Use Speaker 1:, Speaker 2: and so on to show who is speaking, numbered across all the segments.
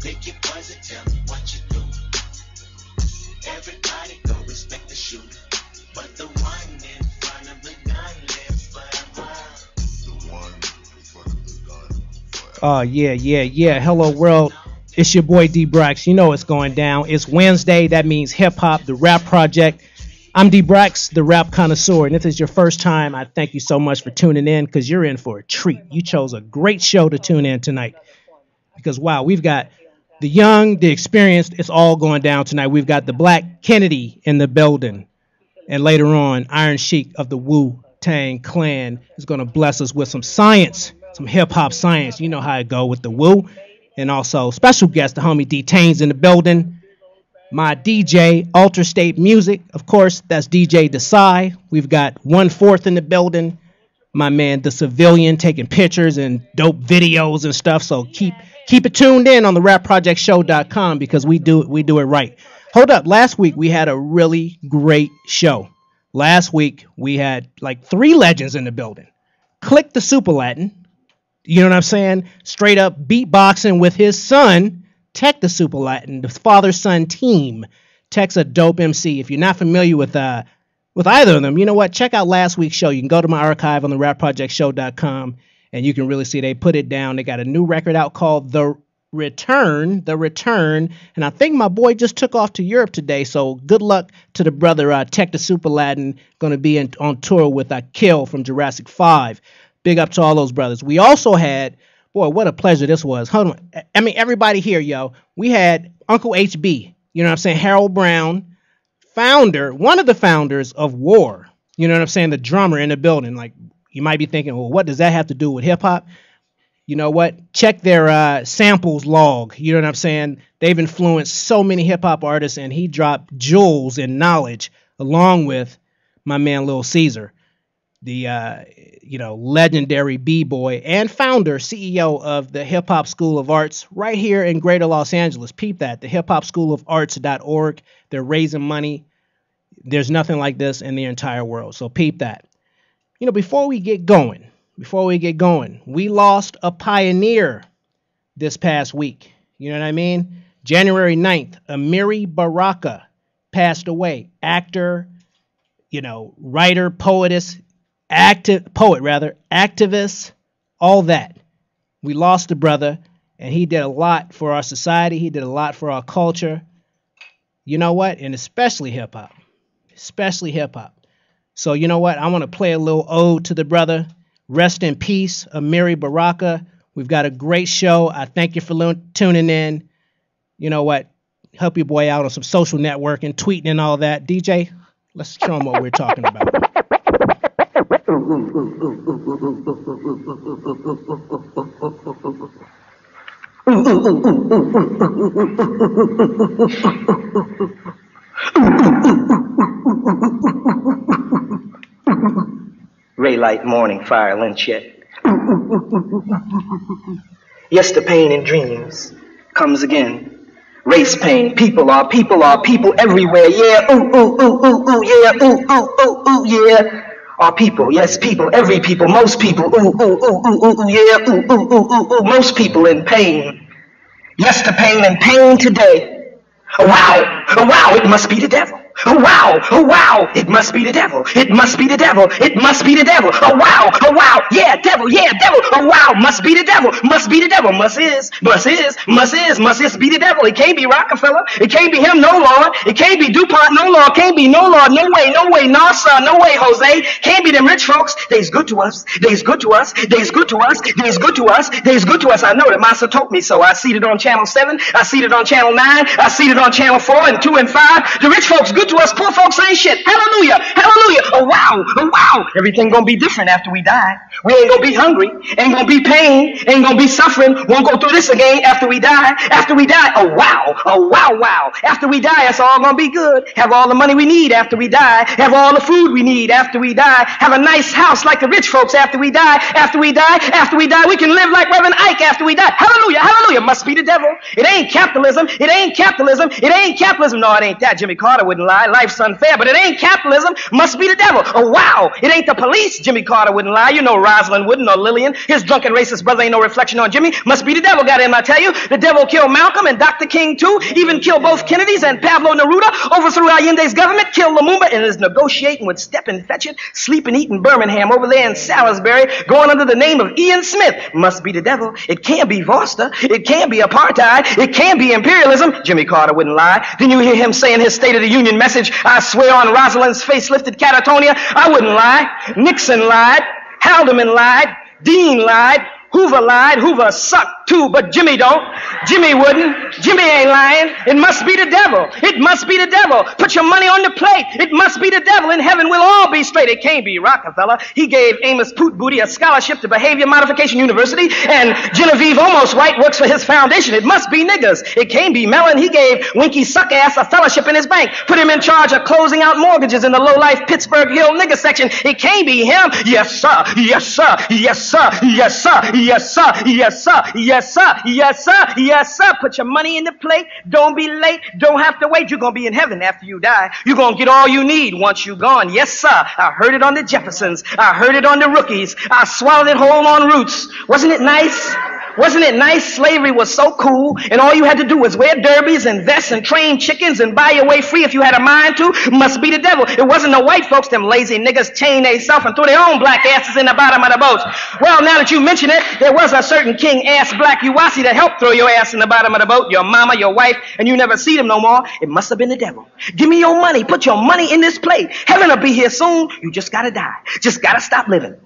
Speaker 1: Pick your poison, tell me what you do. Everybody go respect the shooter, but the one in front of the gun lives forever. The one in front of the gun forever.
Speaker 2: Oh, yeah. Hello, world. It's your boy DBraxx. You know it's going down. It's Wednesday. That means hip-hop, the rap project. I'm DBraxx, the rap connoisseur. And if it's your first time, I thank you so much for tuning in because you're in for a treat. You chose a great show to tune in tonight. Because, wow, we've got the young, the experienced. It's all going down tonight. We've got the Black Kennedy in the building. And later on, Iron Sheik of the Wu-Tang Clan is going to bless us with some science, some hip-hop science. You know how it go with the Wu. And also, special guest, the homie D-Tain's in the building. My DJ, Alter State Music. Of course, that's DJ Desai. We've got 1/4 in the building. My man, The Civilian, taking pictures and dope videos and stuff. So keep it tuned in on the rapprojectshow.com because we do it right. Hold up. Last week, we had a really great show. Last week, we had like 3 legends in the building. Click the Super Latin. You know what I'm saying? Straight up beatboxing with his son, Tech the Super Latin, the father-son team. Tech's a dope MC. If you're not familiar with either of them, you know what? Check out last week's show. You can go to my archive on the rapprojectshow.com, and you can really see they put it down. They got a new record out called The Return. And I think my boy just took off to Europe today, so good luck to the brother Tech the Super Latin, going to be on tour with Kill from Jurassic 5. Big up to all those brothers. We also had, boy, what a pleasure this was. Hold on. I mean, everybody here, yo. We had Uncle HB, you know what I'm saying? Harold Brown, one of the founders of War. You know what I'm saying? The drummer in the building. Like, you might be thinking, well, what does that have to do with hip-hop? You know what? Check their samples log. You know what I'm saying? They've influenced so many hip-hop artists, and he dropped jewels in knowledge along with my man Lil Caesar, the legendary b-boy and founder, CEO of the Hip Hop School of Arts right here in Greater Los Angeles. Peep that, the hiphopschoolofarts.org. They're raising money. There's nothing like this in the entire world. So peep that. You know, before we get going, we lost a pioneer this past week. You know what I mean? January 9th, Amiri Baraka passed away. Actor, writer, activist, all that. We lost a brother, and he did a lot for our society. He did a lot for our culture. You know what? And especially hip-hop. So you know what? I want to play a little ode to the brother. Rest in peace, Amiri Baraka. We've got a great show. I thank you for tuning in. You know what? Help your boy out on some social networking, tweeting and all that. DJ, let's show him what we're talking about.
Speaker 3: Ray light morning fire lynch yet. Yes, the pain in dreams comes again. Race pain, people are people everywhere. Yeah, yeah. Our people, yes, people, every people, most people, yeah, most people in pain. Yes, the pain and pain today. Oh wow, it must be the devil. Oh wow, it must be the devil. It must be the devil. Oh wow, yeah, devil. Oh wow, must be the devil. Must be the devil. Must is be the devil. It can't be Rockefeller. It can't be him, no Lord. It can't be DuPont, no Lord. Can't be no Lord, no way, NASA, no way, Jose. Can't be them rich folks. They's good to us. I know that Master told me so. I seen it on Channel 7. I seen it on Channel 9. I seen it on Channel 4 and 2 and 5. The rich folks good to us, poor folks ain't shit. Hallelujah. Oh wow. Everything gonna be different after we die. We ain't gonna be hungry, ain't gonna be pain, ain't gonna be suffering. Won't go through this again after we die. Oh wow. After we die, it's all gonna be good. Have all the money we need after we die. Have all the food we need after we die. Have a nice house like the rich folks after we die. We can live like Reverend Ike after we die. Hallelujah. Must be the devil. It ain't capitalism. No, it ain't that. Jimmy Carter wouldn't lie. lie. Life's unfair, but it ain't capitalism. Must be the devil. Oh, wow. It ain't the police. Jimmy Carter wouldn't lie. You know Rosalind wouldn't, or Lillian. His drunken racist brother ain't no reflection on Jimmy. Must be the devil got him, I tell you. The devil killed Malcolm and Dr. King, too. Even killed both Kennedys and Pablo Neruda. Overthrew Allende's government. Killed Lumumba and is negotiating with Stephen Fetchit. Sleep and eat in Birmingham over there in Salisbury. Going under the name of Ian Smith. Must be the devil. It can't be Vorster. It can't be apartheid. It can't be imperialism. Jimmy Carter wouldn't lie. Didn't you hear him say in his State of the Union message, I swear on Rosalind's face-lifted catatonia, I wouldn't lie. Nixon lied. Haldeman lied. Dean lied. Hoover lied. Hoover sucked too, but Jimmy don't. Jimmy wouldn't. Jimmy ain't lying. It must be the devil. It must be the devil. Put your money on the plate. It must be the devil. In heaven we'll all be straight. It can't be Rockefeller. He gave Amos Poot Booty a scholarship to Behavior Modification University, and Genevieve Almost White works for his foundation. It must be niggers. It can't be Mellon. He gave Winky Suckass a fellowship in his bank. Put him in charge of closing out mortgages in the low-life Pittsburgh Hill nigger section. It can't be him. Yes, sir. Yes, sir. Yes, sir. Yes, sir. Yes, sir. Yes, sir. Yes, sir. Yes, sir. Yes, sir. Put your money in the plate. Don't be late. Don't have to wait. You're going to be in heaven after you die. You're going to get all you need once you're gone. Yes, sir. I heard it on the Jeffersons. I heard it on the Rookies. I swallowed it whole on Roots. Wasn't it nice? Wasn't it nice? Slavery was so cool, and all you had to do was wear derbies and vests and train chickens and buy your way free if you had a mind to. Must be the devil. It wasn't the white folks, them lazy niggas, chain theyself and threw their own black asses in the bottom of the boats. Well, now that you mention it, there was a certain king ass black Uwasi that helped throw your ass in the bottom of the boat, your mama, your wife, and you never see them no more. It must have been the devil. Give me your money. Put your money in this plate. Heaven will be here soon. You just gotta die. Just gotta stop living.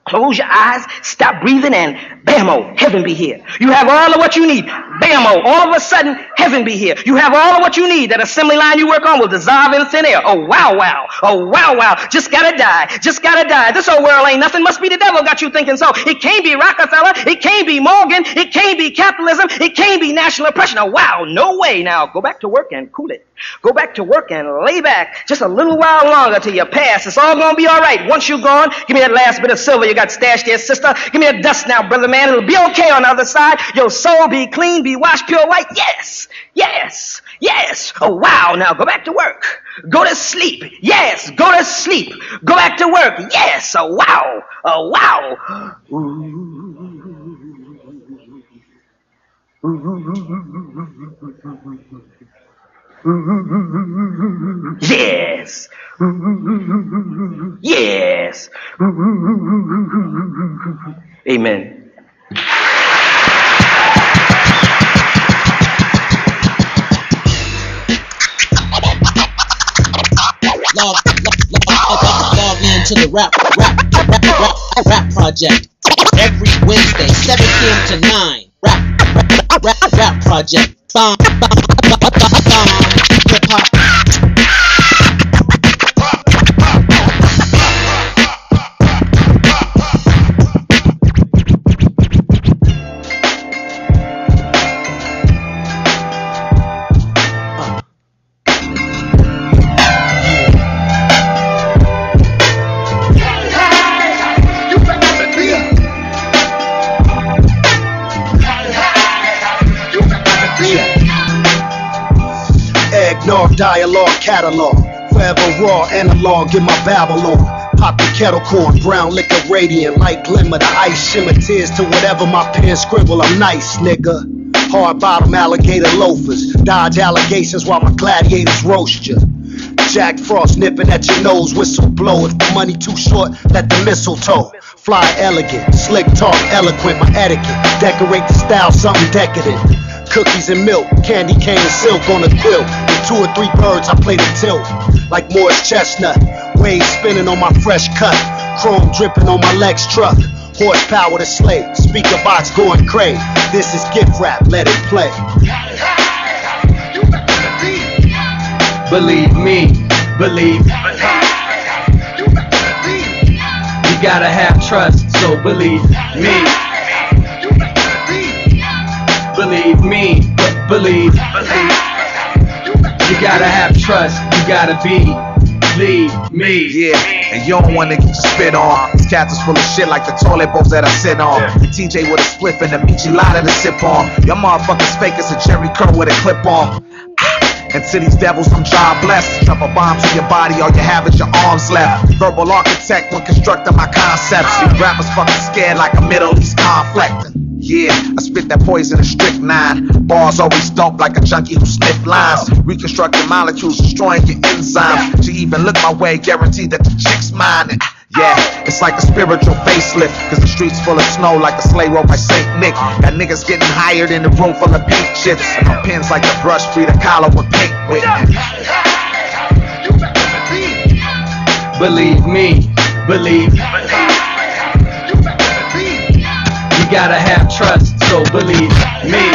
Speaker 3: Close your eyes, stop breathing, and bam-o, heaven be here. You have all of what you need. Bam-o, all of a sudden, heaven be here. You have all of what you need. That assembly line you work on will dissolve in thin air. Oh, wow, wow. Oh, wow, wow. Just gotta die. Just gotta die. This old world ain't nothing. Must be the devil got you thinking so. It can't be Rockefeller. It can't be Morgan. It can't be capitalism. It can't be national oppression. Oh, wow, no way. Now, go back to work and cool it. Go back to work and lay back just a little while longer till you pass. It's all gonna be all right. Once you're gone, give me that last bit of silver you got stashed there, sister. Give me a dust now, brother man. It'll be okay on the other side. Your soul be clean, be washed pure white. Yes, yes, yes. Oh, wow. Now go back to work. Go to sleep. Yes, go to sleep. Go back to work. Yes. Oh, wow. Oh, wow. Yes. Yes. Amen.
Speaker 4: Log in to the rap project every Wednesday, 7 p.m. to 9. Rap project. Hip hop.
Speaker 5: Dialogue catalog, forever raw analog in my Babylon. Pop the kettle corn, brown liquor radiant, light glimmer, the ice shimmer, tears to whatever my pen scribble. I'm nice, nigga. Hard bottom alligator loafers, dodge allegations while my gladiators roast ya. Jack Frost nipping at your nose, whistle blow. If the money too short, let the mistletoe. Fly elegant, slick talk eloquent, my etiquette. Decorate the style, something decadent. Cookies and milk, candy cane and silk on a quilt. With 2 or 3 birds, I play the tilt. Like Morris Chestnut, waves spinning on my fresh cut. Chrome dripping on my Lex truck. Horsepower to slay, speaker box going cray. This is gift rap, let it play.
Speaker 6: Believe me, believe. You gotta have trust, so believe me. Believe me, believe. You gotta have trust, you gotta believe me.
Speaker 7: Yeah, and you don't wanna get spit on. These cats is full of shit like the toilet bowls that I sit on. TJ with a spliff and a Michilada to sip on. Your motherfuckers fake as a Jerry Curl with a clip on. And to these devils, I'm God blessed. Drop a bomb to your body, all you have is your arms left. Verbal architect when constructing my concepts. These rappers fucking scared like a Middle East conflict. Yeah, I spit that poison in strychnine. Bars always dope like a junkie who sniff lines. Reconstructing molecules, destroying your enzymes. To even look my way, guaranteed that the chick's mine. And yeah, it's like a spiritual facelift. Cause the streets full of snow like a sleigh roll by St. Nick. Got niggas getting hired in a room full of pink shits. And my pen's like a brush free to collar with paint with.
Speaker 6: Believe me, believe. You gotta have trust, so believe me.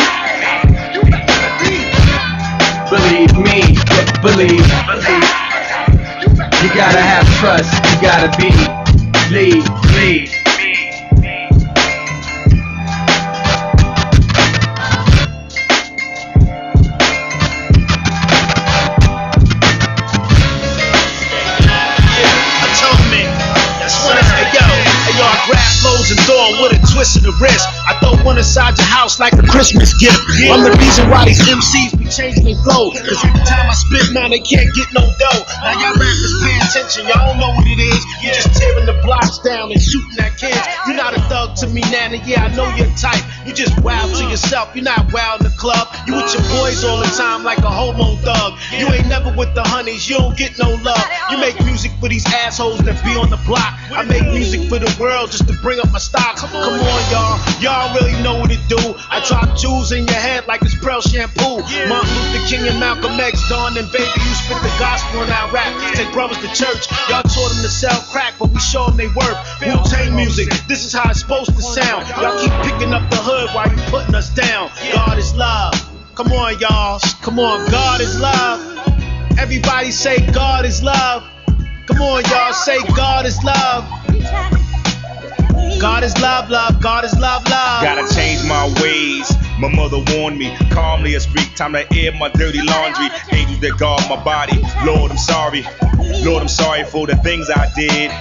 Speaker 6: Believe me, believe. You gotta have trust, you gotta lead.
Speaker 8: And door with a twist of the wrist. I throw one inside your house like a Christmas gift. I'm the reason why these MCs be changing their flow. Cause every time I spit, man, they can't get no dough. Now y'all rappers pay attention, y'all don't know what it is. You just tearing the blocks down and shooting at kids. You're not a thug to me, Nana, yeah, I know your type. You just wild to yourself, you're not wild in the club. You with your boys all the time like a homo thug. You ain't never with the honeys, you don't get no love. You make music for these assholes that be on the block. I make music for the world just to bring up my stock. Come on, y'all. Y'all really know what it do. I drop jewels in your head like it's Prel shampoo. Martin Luther King and Malcolm X, Dawn and Baby, you spit the gospel in our rap. Take brothers to church. Y'all taught them to sell crack, but we show them they worth. Wu-Tang music, this is how it's supposed to sound. Y'all keep picking up the hood while you putting us down. God is love. Come on, y'all. Come on, God is love. Everybody say God is love. Come on, y'all. Say God is love. God is love, love, God is love, love.
Speaker 9: Gotta change my ways. My mother warned me, calmly I speak, time to air my dirty laundry. Angels that guard my body, Lord, I'm sorry. Lord, I'm sorry for the things I did.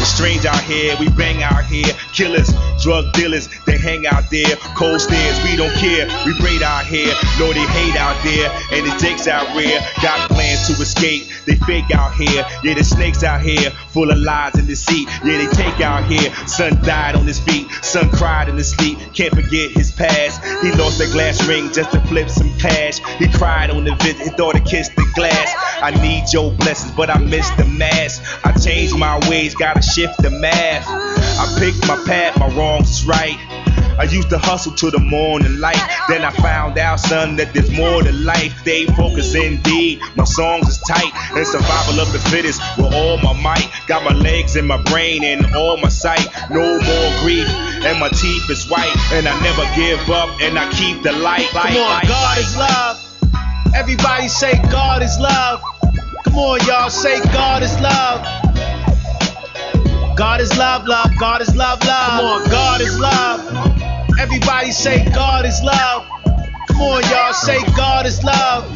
Speaker 9: It's strange out here, we bang out here. Killers, drug dealers, they hang out there. Cold stares, we don't care, we braid out here. Lord, they hate out there, and the jakes out rare. Got plans to escape, they fake out here. Yeah, the snakes out here, full of lies and deceit. Yeah, they take out here. Son died on his feet, son cried in his sleep. Can't forget his past. He lost a glass ring just to flip some cash. He cried on the visit, his daughter kissed the glass. I need your blessings, but I missed the mass. I changed my ways, gotta shift the math. I picked my path, my wrongs is right. I used to hustle till the morning light. Then I found out, son, that there's more to life. Stay focused indeed, my songs is tight. And survival of the fittest with all my might. Got my legs and my brain and all my sight. No more grief, and my teeth is white. And I never give up, and I keep the light.
Speaker 8: Come on, God is love. Everybody say God is love. Come on, y'all, say God is love. God is love, love, God is love, love. Come on, God is love. Everybody say God is love. Come on, y'all, say God is love.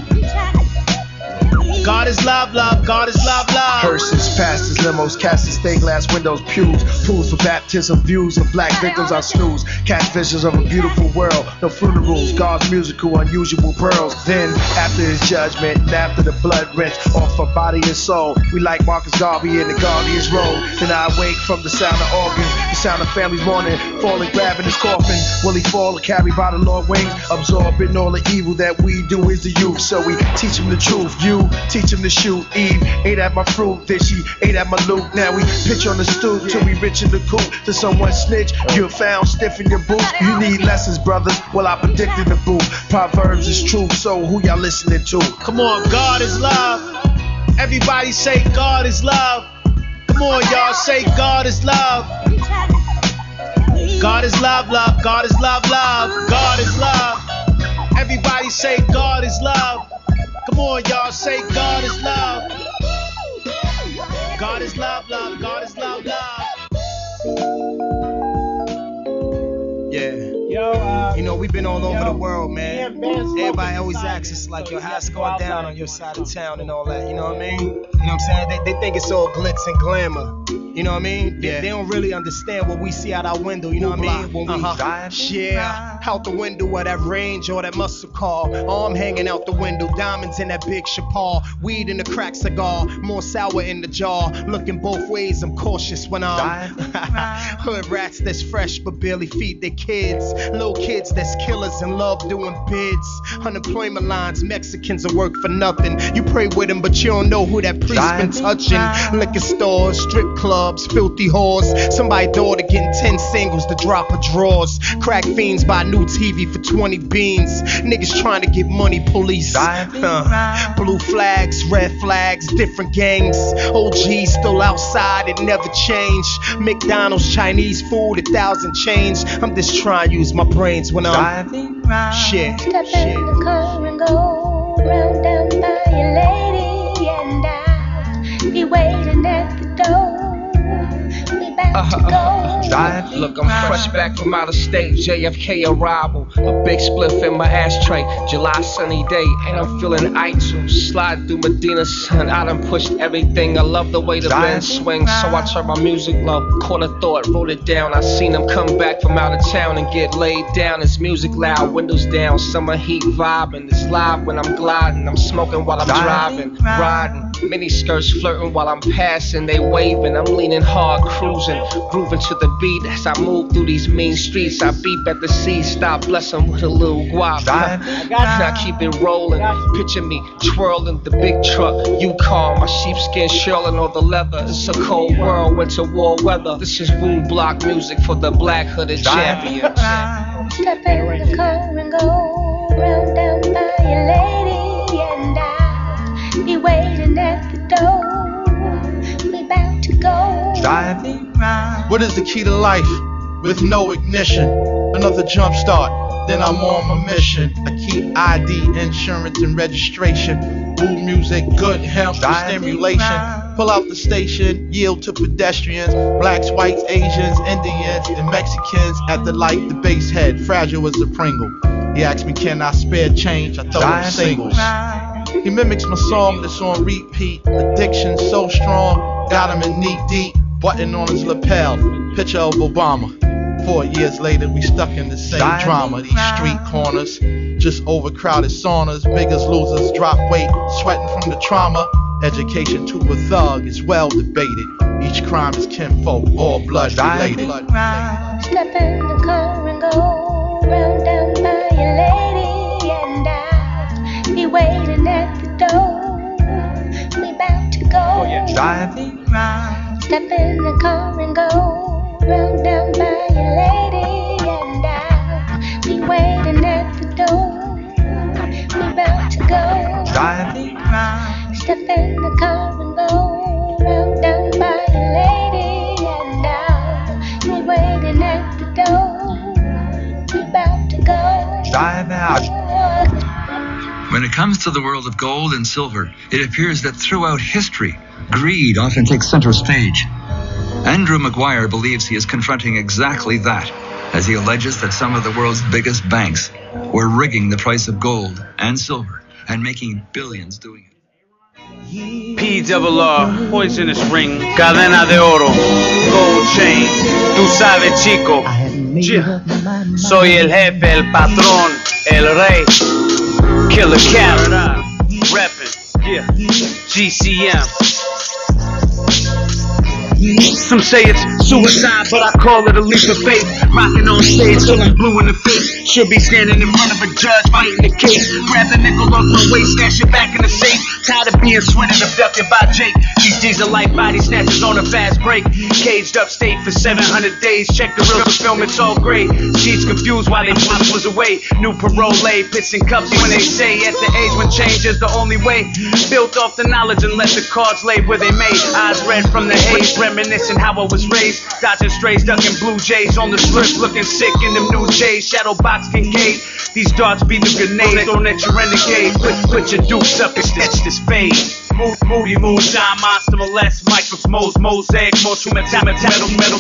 Speaker 8: God is love, love, God is love, love.
Speaker 5: Hearses, pastors, limos, casters, stained glass windows, pews, pools for baptism, views of black victims I snooze. Catch visions of a beautiful world, no funerals, God's musical, unusual pearls. Then, after his judgment, and after the blood rinse off our body and soul, we like Marcus Garvey in the Guardian's role. Then I wake from the sound of organs, the sound of families mourning, falling, grabbing his coffin. Will he fall or carried by the Lord wings, absorbing all the evil that we do as the youth? So we teach him the truth, you teach him to shoot. Eve ate at my fruit, then she ate at my loot. Now we pitch on the stoop till we rich in the coop. To someone snitch, you're found stiff in your boots. You need lessons, brothers. Well, I predicted the boot. Proverbs is truth, so who y'all listening to?
Speaker 8: Come on, God is love. Everybody say God is love. Come on, y'all, say God is love. God is love, love, God is love, love. God is love. Everybody say God is love. Come on, y'all, say God is love. God is love, love, God is love, love.
Speaker 5: Yeah. Yo, you know, we've been all over the world, man. Everybody always asks us, like, yo, how's it going down on your side of town and all that, you know what I mean? You know what I'm saying? They think it's all glitz and glamour.
Speaker 10: You know what I mean? They don't really understand what we see out our window. You know what I mean? When we out the window of that Range or that muscle car, arm hanging out the window, diamonds in that big Chapar, weed in the crack cigar, more sour in the jar. Looking both ways, I'm cautious when I'm hood rats that's fresh but barely feed their kids. Little kids that's killers and love doing bids. Unemployment lines, Mexicans that work for nothing. You pray with them, but you don't know who that priest been touching. Liquor stores, strip clubs, filthy whores. Somebody daughter getting 10 singles to drop her drawers. Crack fiends buy new TV for 20 beans. Niggas trying to get money, police. Blue flags, red flags, different gangs. OGs still outside, it never changed. McDonald's, Chinese food, 1,000 change. I'm just trying to use my brains when I'm shit.
Speaker 11: Step in the car and go round down by your lady, and I'll be waiting at the door. We about to go.
Speaker 6: Look, I'm fresh back from out of state, JFK arrival. A big spliff in my ashtray, July sunny day, and I'm feeling iTunes. Slide through Medina, son, I done pushed everything. I love the way the band swings, so I turn my music low. Caught a thought, wrote it down. I seen them come back from out of town and get laid down. It's music loud, windows down, summer heat vibing. It's live when I'm gliding, I'm smoking while I'm driving, riding. Mini skirts flirting while I'm passing, they waving. I'm leaning hard, cruising, grooving to the beat as I move through these mean streets. I beep at the sea, stop, bless them with a little guap. I keep it rolling, picture me twirling the big truck, Yukon, my sheepskin shirling all the leather. It's a cold world, winter war weather. This is Woo Block music for the black hooded champions.
Speaker 11: Step in the car and go round down by your lady, and I'll be waiting at the door. We about to go.
Speaker 12: What is the key to life? With no ignition, another jump start, then I'm on my mission. I keep ID, insurance, and registration. Woo music, good hemp for stimulation. Pull out the station, yield to pedestrians. Blacks, whites, Asians, Indians, and Mexicans at the light, the bass head, fragile as a Pringle. He asked me, can I spare change? I throw him singles. He mimics my song that's on repeat. Addiction so strong, got him in knee deep. Button on his lapel, picture of Obama. 4 years later, we stuck in the same drama. These street corners, just overcrowded saunas. Biggest losers drop weight, sweating from the trauma. Education to a thug is well debated. Each crime is kinfolk, all blood related.
Speaker 11: Step in the car and go round down by your lady, and I'll be waiting at the door. We about to go. Step in the car and go round down by your lady, and I'll be waiting at the door. We about to go. Step in the car and go round down by your lady, and I'll be waiting at the door. We about to go.
Speaker 13: Dive out. When it comes to the world of gold and silver, it appears that throughout history, greed often takes center stage. Andrew Maguire believes he is confronting exactly that, as he alleges that some of the world's biggest banks were rigging the price of gold and silver and making billions doing it.
Speaker 14: PRR, poisonous ring, cadena de oro, gold chain, tú sabes chico, soy el jefe, el patrón, el rey, killer cat, reppin', GCM. Some say it's suicide, but I call it a leap of faith. Rocking on stage till I'm blue in the face. Should be standing in front of a judge fighting the case. Grab the nickel off my waist, stash it back in the safe. Tired of being swindled, abducted by Jake. These G's are like body snatchers on a fast break. Caged upstate for 700 days. Check the real film, it's all great. She's confused why they was away. New parole, pits and cups when they say at the age when change is the only way. Built off the knowledge and let the cards lay where they may. Eyes red from the haze, reminiscing how I was raised. Dodging strays, ducking blue jays on the strip, looking sick in them new J's. Shadow box Kincaid. These darts be the grenades thrown at your renegade. Put your dukes up and snatch this fade. Moody, moonshine, monster, molest, microsmos, mosaic, more true metal,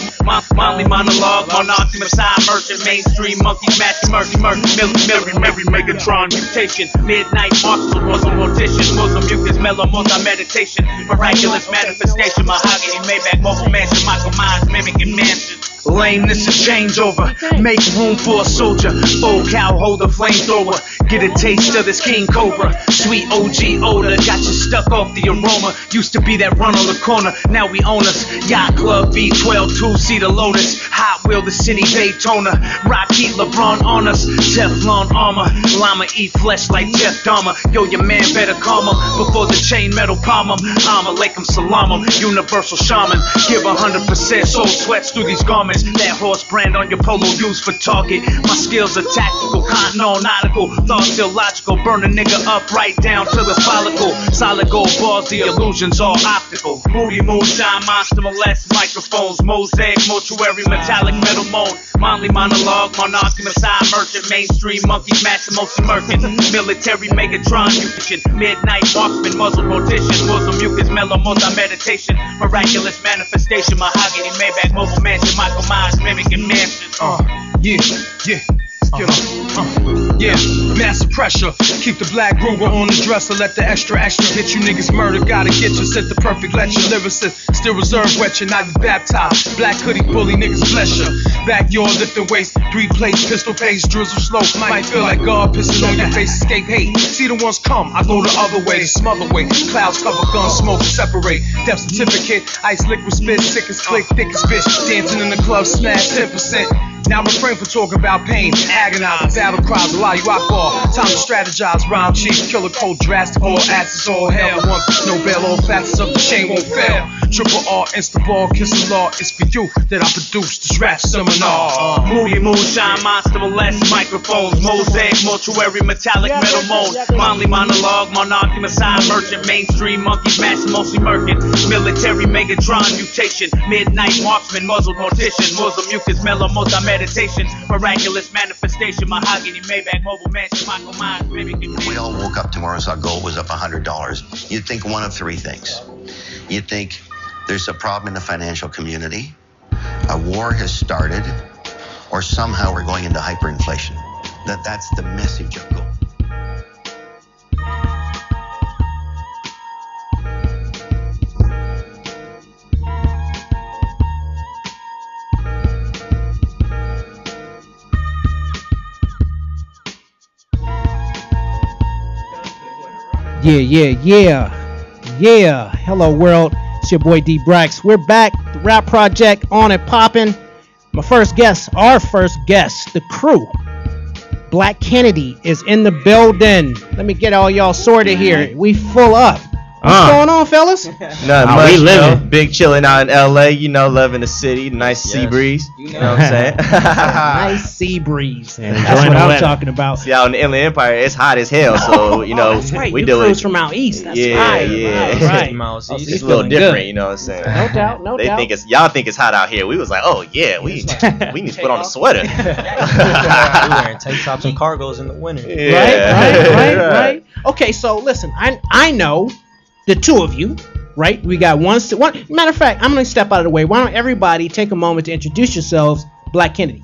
Speaker 14: Molly monologue, monarchy, messiah, merchant, mainstream, monkeys, match, mercy, Mary, Megatron, mutation, midnight, marksman, Muslim, mortician, Muslim, mucus, mellow, multi-meditation, miraculous manifestation, mahogany, Maybach, mobile mansion, Michael Myers, mimicking mansion. Lame, this is changeover. Make room for a soldier. Full cow holder, flamethrower. Get a taste of this King Cobra. Sweet OG odor, got you stuck off the aroma. Used to be that run on the corner, now we own us. Yacht Club, V12, two-seater Lotus. Hot Wheel, the city Daytona. Rock Heat, LeBron on us. Teflon armor. Llama eat flesh like Jeff Dahmer. Yo, your man better calm him before the chain metal palm him. I'm alaikum salam him. Universal shaman. Give 100% soul sweats through these garments. That horse brand on your polo used for target. My skills are tactical, continental, nautical. Thoughts illogical, burn a nigga up right down to the follicle. Solid gold bars, the illusions all optical. Moody, moonshine, monster, molest, microphones, mosaic, mortuary, metallic, metal moan. Monly monologue, monarchy, messiah, merchant, mainstream, monkeys, matching, mostly merkin. Military, Megatron, mutation, midnight, marksman, muzzle, mortician, Muslim, mucus, mellow, multi-meditation, miraculous manifestation, mahogany, Maybach, mobile mansion, Michael Myers, mimicking mansions.
Speaker 6: Yeah, massive pressure. Keep the black Ruger on the dresser. Let the extra get you niggas murdered. Gotta get you. Set the perfect lecture. Lyricist, still reserved wet. You're not baptized. Black hoodie bully niggas bless you. Backyard lifting weights. 3 plates, pistol pace, drizzle slow. Might feel like God pissing on your face. Escape hate. See the ones come. I go the other way. Smother way. Clouds cover, guns smoke, separate. Death certificate. Ice liquid spit. Sick as click, thick as bitch. Dancing in the club, smash 10%. Now refrain from talking about pain, agonize, battle cries, allow you alcohol. Time to strategize, rhyme cheap, killer cold, drastic, all asses, all hell. One, no bail, all facets of the chain won't fail. Triple R, Insta-ball, kiss the law. It's for you that I produced this rap seminar.
Speaker 14: Moody, moonshine, monster, molest, microphones, mosaic, mortuary, metallic, metal mold. Monly monologue, monarchy, messiah, merchant, mainstream, monkeys, matching, mostly merkin. Military, Megatron, mutation, midnight, marksman, muzzle, mortician, Muslim, mucus, mellow, multi-meditation, miraculous manifestation, mahogany, Maybach, mobile mansion, Michael Myers, mimicking.
Speaker 15: If we all woke up tomorrow and our goal was up $100, you'd think one of 3 things. You'd think there's a problem in the financial community, a war has started, or somehow we're going into hyperinflation. That's the message of gold.
Speaker 2: Yeah. Hello, world. It's your boy DBraxx. We're back. The Rap Project on and popping. Our first guest, the crew. Black Kennedy is in the building. Let me get all y'all sorted here. We full up. What's going on, fellas?
Speaker 16: Nothing much, we living. Big chilling out in LA, loving the city, nice sea breeze. You know what I'm saying?
Speaker 2: Nice sea breeze. That's what I'm talking about.
Speaker 16: See, out in the Inland Empire, it's hot as hell, so,
Speaker 2: that's right.
Speaker 16: we do it.
Speaker 2: From out east. That's
Speaker 16: right.
Speaker 2: Right.
Speaker 16: It's a little different, you know what I'm saying?
Speaker 2: No doubt.
Speaker 16: Y'all think it's hot out here. We was like, oh, yeah, we need to put on a sweater.
Speaker 17: We're wearing tank tops and cargos in the winter.
Speaker 2: Yeah. Right. Okay, so listen, I know the two of you, right? We got one. Matter of fact, I'm going to step out of the way. Why don't everybody take a moment to introduce yourselves, Black Kennedy.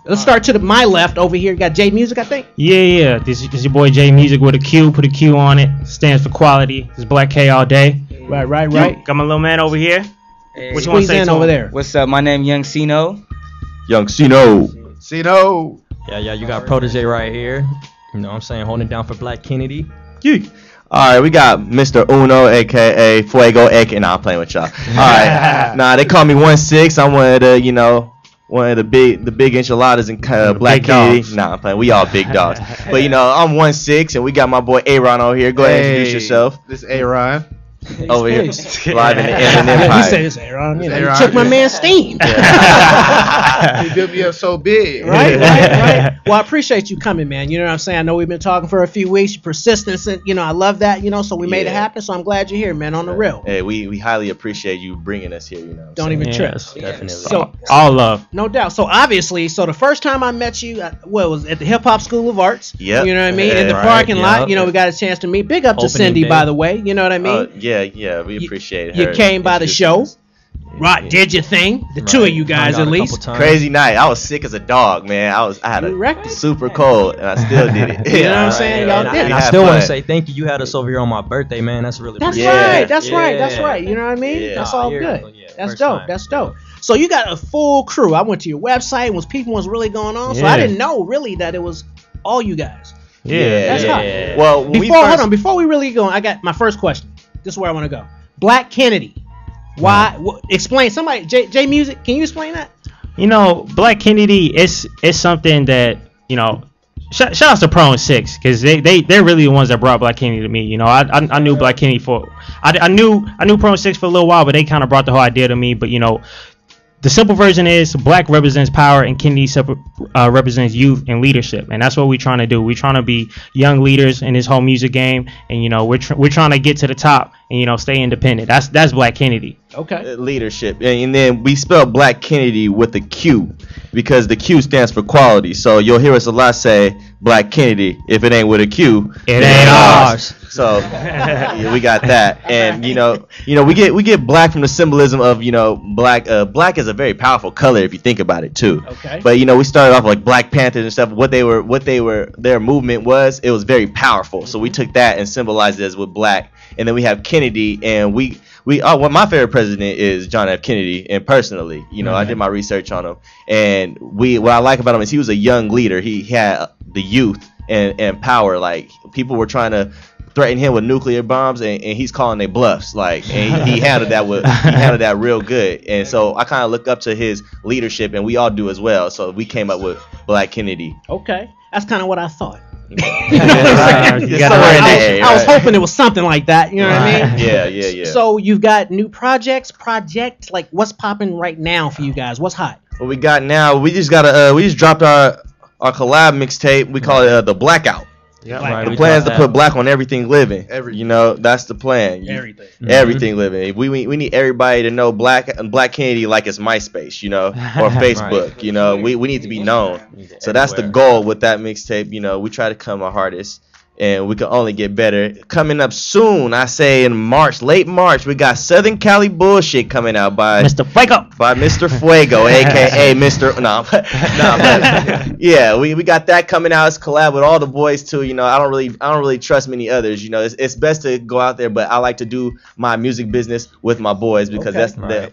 Speaker 2: Let's start to my left over here. You got J Music, I think.
Speaker 18: Yeah. This is your boy J Music with a Q. Put a Q on it. Stands for quality. This is Black K all day.
Speaker 2: Right.
Speaker 18: Got my little man over here.
Speaker 2: Hey, what you want to say over there?
Speaker 19: What's up? My name Young Sino.
Speaker 16: Sino.
Speaker 17: Yeah. You got Protege right here. You know what I'm saying? Holding it down for Black Kennedy.
Speaker 16: Yeah. All right, we got Mr. Uno, a.k.a. Fuego, a.k.a. Nah, I'm playing with y'all. All right. They call me 1-6. I'm one of the big enchiladas in Black Kennedy. Nah, I'm playing. We all big dogs. But, I'm 1-6, and we got my boy A-Ron over here. Go ahead and introduce yourself.
Speaker 12: This is A-Ron.
Speaker 16: over here, live in the Inland
Speaker 2: He
Speaker 16: Empire.
Speaker 2: said it's Aaron. You know,
Speaker 12: Aaron.
Speaker 2: he took my man's steam.
Speaker 12: He built me up so big.
Speaker 2: Right. Well, I appreciate you coming, man. You know what I'm saying? I know we've been talking for a few weeks. Your persistence, and I love that. So we made it happen. So I'm glad you're here, man. On the real.
Speaker 16: Hey, we highly appreciate you bringing us here.
Speaker 2: Don't even trip.
Speaker 18: Definitely.
Speaker 2: So
Speaker 18: All love.
Speaker 2: no doubt. So obviously, the first time I met you, it was at the Hip Hop School of Arts.
Speaker 16: Yep.
Speaker 2: You know what I mean? In the
Speaker 16: Right,
Speaker 2: parking lot.
Speaker 16: yep.
Speaker 2: We got a chance to meet. Big up to
Speaker 18: Opening
Speaker 2: Cindy,
Speaker 18: day.
Speaker 2: by the way. You know what I mean?
Speaker 16: Yeah, we appreciate her.
Speaker 2: You came by the show. Right, did your thing. The two of you guys, at least.
Speaker 16: Crazy night. I was sick as a dog, man. I had a super cold, and I still did it.
Speaker 2: You know what I'm saying? Y'all did.
Speaker 17: And I still want to say thank you. You had us over here on my birthday, man. That's really
Speaker 2: That's
Speaker 17: appreciated.
Speaker 2: right. That's right. That's right. You know what I mean?
Speaker 17: Yeah.
Speaker 2: That's all
Speaker 17: Yeah.
Speaker 2: good.
Speaker 17: Yeah,
Speaker 2: That's
Speaker 17: first
Speaker 2: dope.
Speaker 17: time.
Speaker 2: That's dope. So you got a full crew. I went to your website and people was really going on. So I
Speaker 18: Yeah.
Speaker 2: didn't know really that it was all you guys.
Speaker 18: Yeah.
Speaker 2: That's hot.
Speaker 16: Well, when we
Speaker 2: Hold
Speaker 16: first-
Speaker 2: on. Before we really go, I got my first question. This is where I want to go. Black Kennedy. Why? Explain. Somebody. J Music. Can you explain that?
Speaker 18: Black Kennedy, it's something that, shout out to Pro and Six, because they're really the ones that brought Black Kennedy to me. I knew Black Kennedy I knew Pro and Six for a little while, but they kind of brought the whole idea to me. But the simple version is Black represents power and Kennedy represents youth and leadership, and that's what we're trying to do. We're trying to be young leaders in this whole music game, and we're trying to get to the top and stay independent. That's Black Kennedy.
Speaker 2: Okay.
Speaker 16: Leadership, and then we spell Black Kennedy with a Q because the Q stands for quality. So you'll hear us a lot say Black Kennedy. If it ain't with a Q,
Speaker 18: it ain't ours.
Speaker 16: So yeah, we got that, and we get black from the symbolism of black. Black is a very powerful color if you think about it too.
Speaker 2: Okay.
Speaker 16: But we started off like Black Panthers and stuff. Their movement was very powerful. So we took that and symbolized it as with black, and then we have Kennedy, and well, my favorite president is John F. Kennedy, and personally, I did my research on him, and what I like about him is he was a young leader. He had the youth and power. Like people were trying to threaten him with nuclear bombs, and he's calling they bluffs. Like, and he handled that real good. And so I kind of look up to his leadership, and we all do as well. So we came up with Black Kennedy.
Speaker 2: Okay, that's kind of what I thought.
Speaker 16: I
Speaker 2: was hoping it was something like that. You know what I mean?
Speaker 16: Yeah.
Speaker 2: So you've got new project, like what's popping right now for you guys? What's hot?
Speaker 16: What we got now? We just dropped our collab mixtape. We call it the Blackout.
Speaker 12: Yeah,
Speaker 16: right. The plan is to put black on everything living. That's the plan. Everything living. We need everybody to know Black Kennedy like it's MySpace, or Facebook. We need to be known. So that's the goal with that mixtape. We try to come our hardest, and we can only get better. Coming up soon, I say in March, late March, we got Southern Cali Bullshit coming out by
Speaker 18: Mr.
Speaker 16: Fuego, aka Mr. Yeah, we got that coming out. It's collab with all the boys too. I don't really trust many others. It's best to go out there, but I like to do my music business with my boys because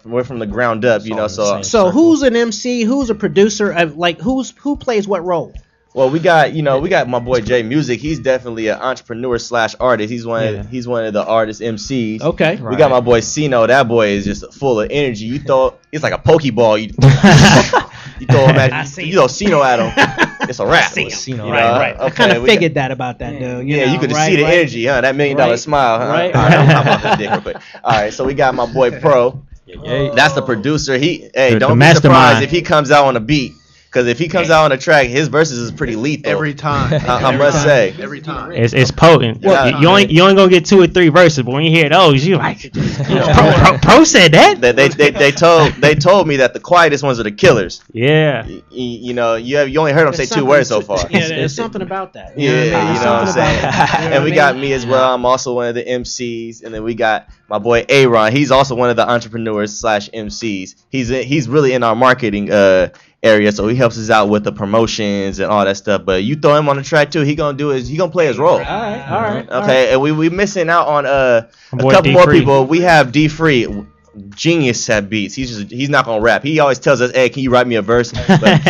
Speaker 16: we're from the ground up. So
Speaker 2: who's an MC? Who's a producer? Who plays what role?
Speaker 16: Well, we got my boy J Music. He's definitely an entrepreneur / artist. He's one of the artist MCs.
Speaker 2: Okay.
Speaker 16: We got my boy Cino. That boy is just full of energy. He's like a Pokeball. You throw him at Cino at him. It's a wrap.
Speaker 2: Right. I kind of figured that about that dude.
Speaker 16: You could see the energy, huh? That $1 million smile, huh?
Speaker 2: Right.
Speaker 16: All right, I'm off this dick real quick. All right, so we got my boy Pro. That's the producer. Don't be surprised if he comes out on a beat. Because if he comes out on a track, his verses is pretty lethal.
Speaker 12: Every time.
Speaker 16: I must say.
Speaker 12: Every time.
Speaker 18: It's potent. Well, you only gonna get 2 or 3 verses, but when you hear those, you like, Pro said that.
Speaker 16: They told me that the quietest ones are the killers.
Speaker 18: Yeah.
Speaker 16: You only heard them say 2 words so far.
Speaker 2: Yeah, there's something about that.
Speaker 16: You know what I'm saying. And we got me as well. I'm also one of the MCs, and then we got my boy Aaron. He's also one of the entrepreneurs / MCs. He's really in our marketing area, so he helps us out with the promotions and all that stuff. But you throw him on the track too, he gonna play his role.
Speaker 2: All right.
Speaker 16: Okay, and we missing out on a couple more people. We have D Free, genius at beats. He's not gonna rap. He always tells us, "Hey, can you write me a verse?" But,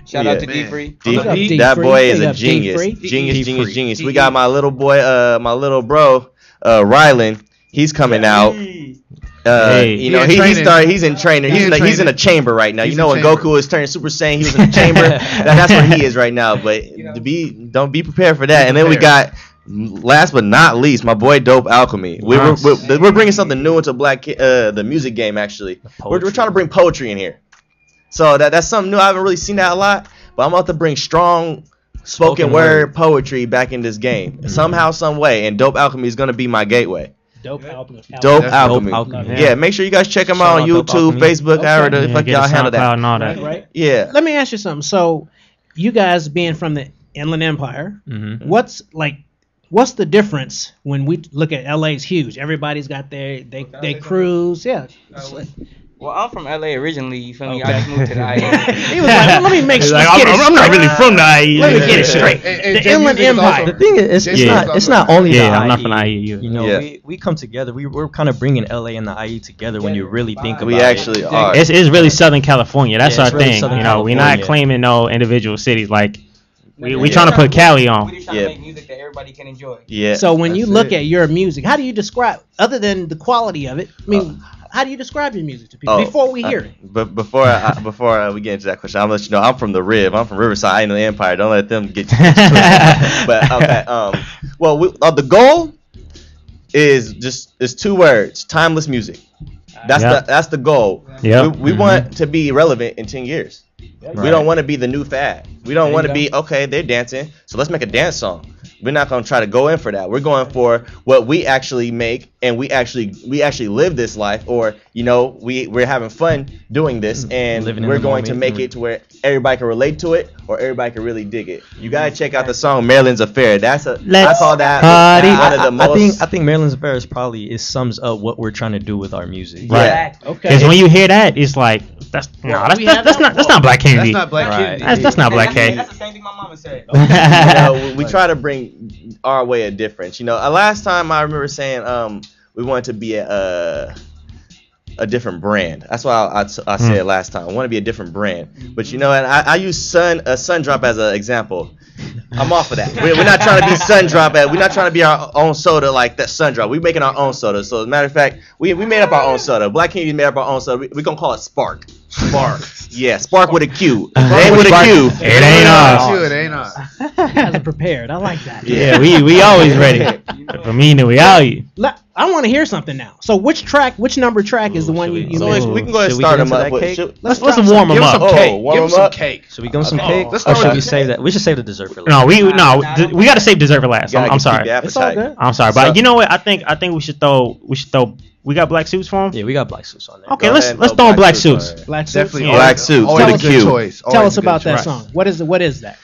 Speaker 19: Shout out to D Free.
Speaker 16: That boy is a genius. Genius. We got my little boy, my little bro, Rylan. He's coming out. He's in training. He's in a chamber right now. When Goku was turning Super Saiyan, he was in a chamber. That's where he is right now. But don't be prepared for that. And then we got last but not least, my boy Dope Alchemy. We're bringing something new into the music game. Actually, we're trying to bring poetry in here. So that's something new. I haven't really seen that a lot, but I'm about to bring strong spoken word poetry back in this game somehow, some way. And Dope Alchemy is gonna be my gateway.
Speaker 2: Dope Alchemy.
Speaker 16: Yeah, make sure you guys check him out on YouTube, Facebook, however the fuck y'all handle that.
Speaker 18: And all that.
Speaker 2: Right.
Speaker 16: Yeah.
Speaker 2: Let me ask you something. So, you guys being from the Inland Empire, what's the difference when we look at LA's huge? Everybody's got they cruise. Yeah.
Speaker 19: Well, I'm from LA originally. You feel me? I just moved to the IE.
Speaker 2: He was like, let me make sure.
Speaker 18: I'm not really from the IE.
Speaker 2: Let me get it straight. The Inland Empire.
Speaker 17: The thing is, it's not only the IE.
Speaker 18: I'm not from the IE.
Speaker 17: You know, we come together. We're kind of bringing LA and the IE together when you really think about it.
Speaker 16: We actually are.
Speaker 18: It's really Southern California. That's our
Speaker 17: really
Speaker 18: thing.
Speaker 17: Southern
Speaker 18: You know, we're not
Speaker 17: California.
Speaker 18: claiming no individual cities. Like we trying to put Cali on.
Speaker 19: We're just trying to make music that everybody can enjoy.
Speaker 16: Yeah.
Speaker 2: So when you look at your music, how do you describe, other than the quality of it? I mean, how do you describe your music to people before we hear it?
Speaker 16: But before we get into that question, I'm gonna let you know I'm from the Rib. I'm from Riverside, in the Empire. Don't let them get you twisted. But okay. Well, the goal is 2 words: timeless music. That's the goal.
Speaker 18: Yep.
Speaker 16: We want to be relevant in 10 years. We don't want to be the new fad. We don't want to be, okay, they're dancing, so let's make a dance song. We're not going to try to go in for that. We're going for what we actually make, and we actually live this life, or, you know, we're having fun doing this, and we're going to make it to where everybody can relate to it, or everybody can really dig it. You got to check out the song Maryland's Affair. I call that one of the most.
Speaker 17: I think Maryland's Affair it sums up what we're trying to do with our music.
Speaker 18: Right.
Speaker 2: Yeah. Okay.
Speaker 18: Because when you hear that, it's like that's not Black Kennedy.
Speaker 10: That's not Black Kennedy.
Speaker 18: That's not Black Kennedy.
Speaker 19: That's the same thing my mama said.
Speaker 16: You know, we try to bring our way of difference. You know, last time I remember saying we wanted to be a different brand. That's why I said last time. I want to be a different brand. But you know, and I use Sun Drop as an example. I'm off of that. We're not trying to be Sun Drop. We're not trying to be our own soda like that Sun Drop. We're making our own soda. So as a matter of fact, we made up our own soda. Black Kennedy made up our own soda. We're gonna call it Spark. Yeah, Spark with a Q. It ain't with a Q.
Speaker 18: It ain't us.
Speaker 10: It ain't us.
Speaker 2: Guys are prepared. I like that.
Speaker 18: Yeah, we always ready. For me, we out here.
Speaker 2: I want to hear something now. So which number track is the one you
Speaker 16: So
Speaker 2: mentioned?
Speaker 16: we can go ahead and start them up.
Speaker 18: Let's warm them up.
Speaker 16: Warm them up.
Speaker 10: Cake.
Speaker 17: Should we go some cake?
Speaker 10: Let's
Speaker 17: Or
Speaker 10: start
Speaker 17: should
Speaker 10: with
Speaker 17: we
Speaker 10: the
Speaker 17: save that? We should save the dessert for later.
Speaker 18: We got to save dessert for last. I'm sorry.
Speaker 2: It's all good.
Speaker 18: I'm sorry, but you know what? I think we should throw. We got black suits for him.
Speaker 17: Yeah, we got black suits on there.
Speaker 18: Okay, let's throw in black suits.
Speaker 2: Black suits.
Speaker 10: Definitely
Speaker 16: Black suits
Speaker 10: Always
Speaker 16: with
Speaker 10: a
Speaker 16: a
Speaker 10: good
Speaker 16: Q.
Speaker 10: choice.
Speaker 2: Tell
Speaker 10: Always
Speaker 2: us
Speaker 10: a good
Speaker 2: about that
Speaker 10: choice.
Speaker 2: song. What is that?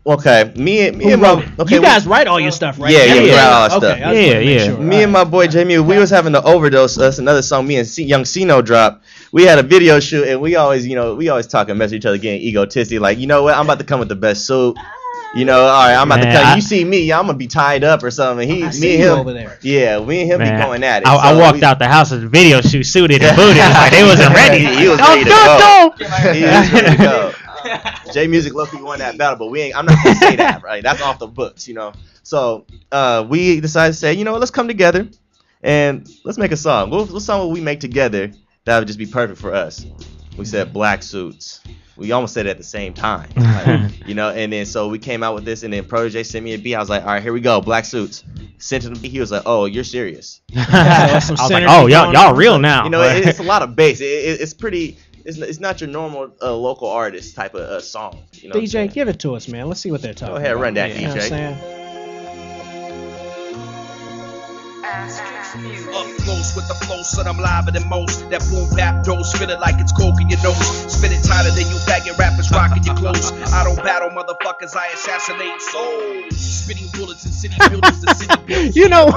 Speaker 16: Okay, me and
Speaker 2: Who
Speaker 16: my
Speaker 2: wrote it? You guys write all your stuff, right?
Speaker 16: Yeah, we write all our
Speaker 2: Okay,
Speaker 16: stuff.
Speaker 2: I just wanted to make sure.
Speaker 16: Me and my boy Jamie, we was having an overdose. That's another song me and Young Sino dropped. We had a video shoot, and we always talk and mess with each other, getting egotistic. Like, you know what? I'm about to come with the best suit. You know, all right, I'm about to come. You see me, I'm gonna be tied up or something. Me and him
Speaker 2: over there.
Speaker 16: Yeah, me and him be going at it.
Speaker 18: I walked out the house at the video shoot, suited and booted. Like they wasn't ready.
Speaker 16: He was ready to go. He was ready to go. J Music low-key won that battle, but I'm not gonna say that, right? That's off the books, you know. So we decided to say, you know what, let's come together and let's make a song. What song will we make together that would just be perfect for us? We said Black Suits. We almost said it at the same time, like, you know. And then so we came out with this, and then Protege sent me a beat. I was like, all right, here we go, Black Suits. Sent him the beat. He was like, oh, you're serious.
Speaker 18: I was like, oh, y'all real now.
Speaker 16: You know, it's a lot of bass. It's pretty. It's not your normal local artist type of song. You know
Speaker 2: DJ, give it to us, man. Let's see what they're talking about.
Speaker 16: Go ahead, run that,
Speaker 2: You know what I'm
Speaker 16: DJ.
Speaker 2: saying?
Speaker 20: Up close with the flow, son, I'm liver than most. That boom bap dose, feel it like it's coke in your nose. Spin it tighter than you faggot rappers rocking your clothes. I don't battle motherfuckers, I assassinate souls. Spitting bullets in city buildings, the city buildings.
Speaker 2: You know,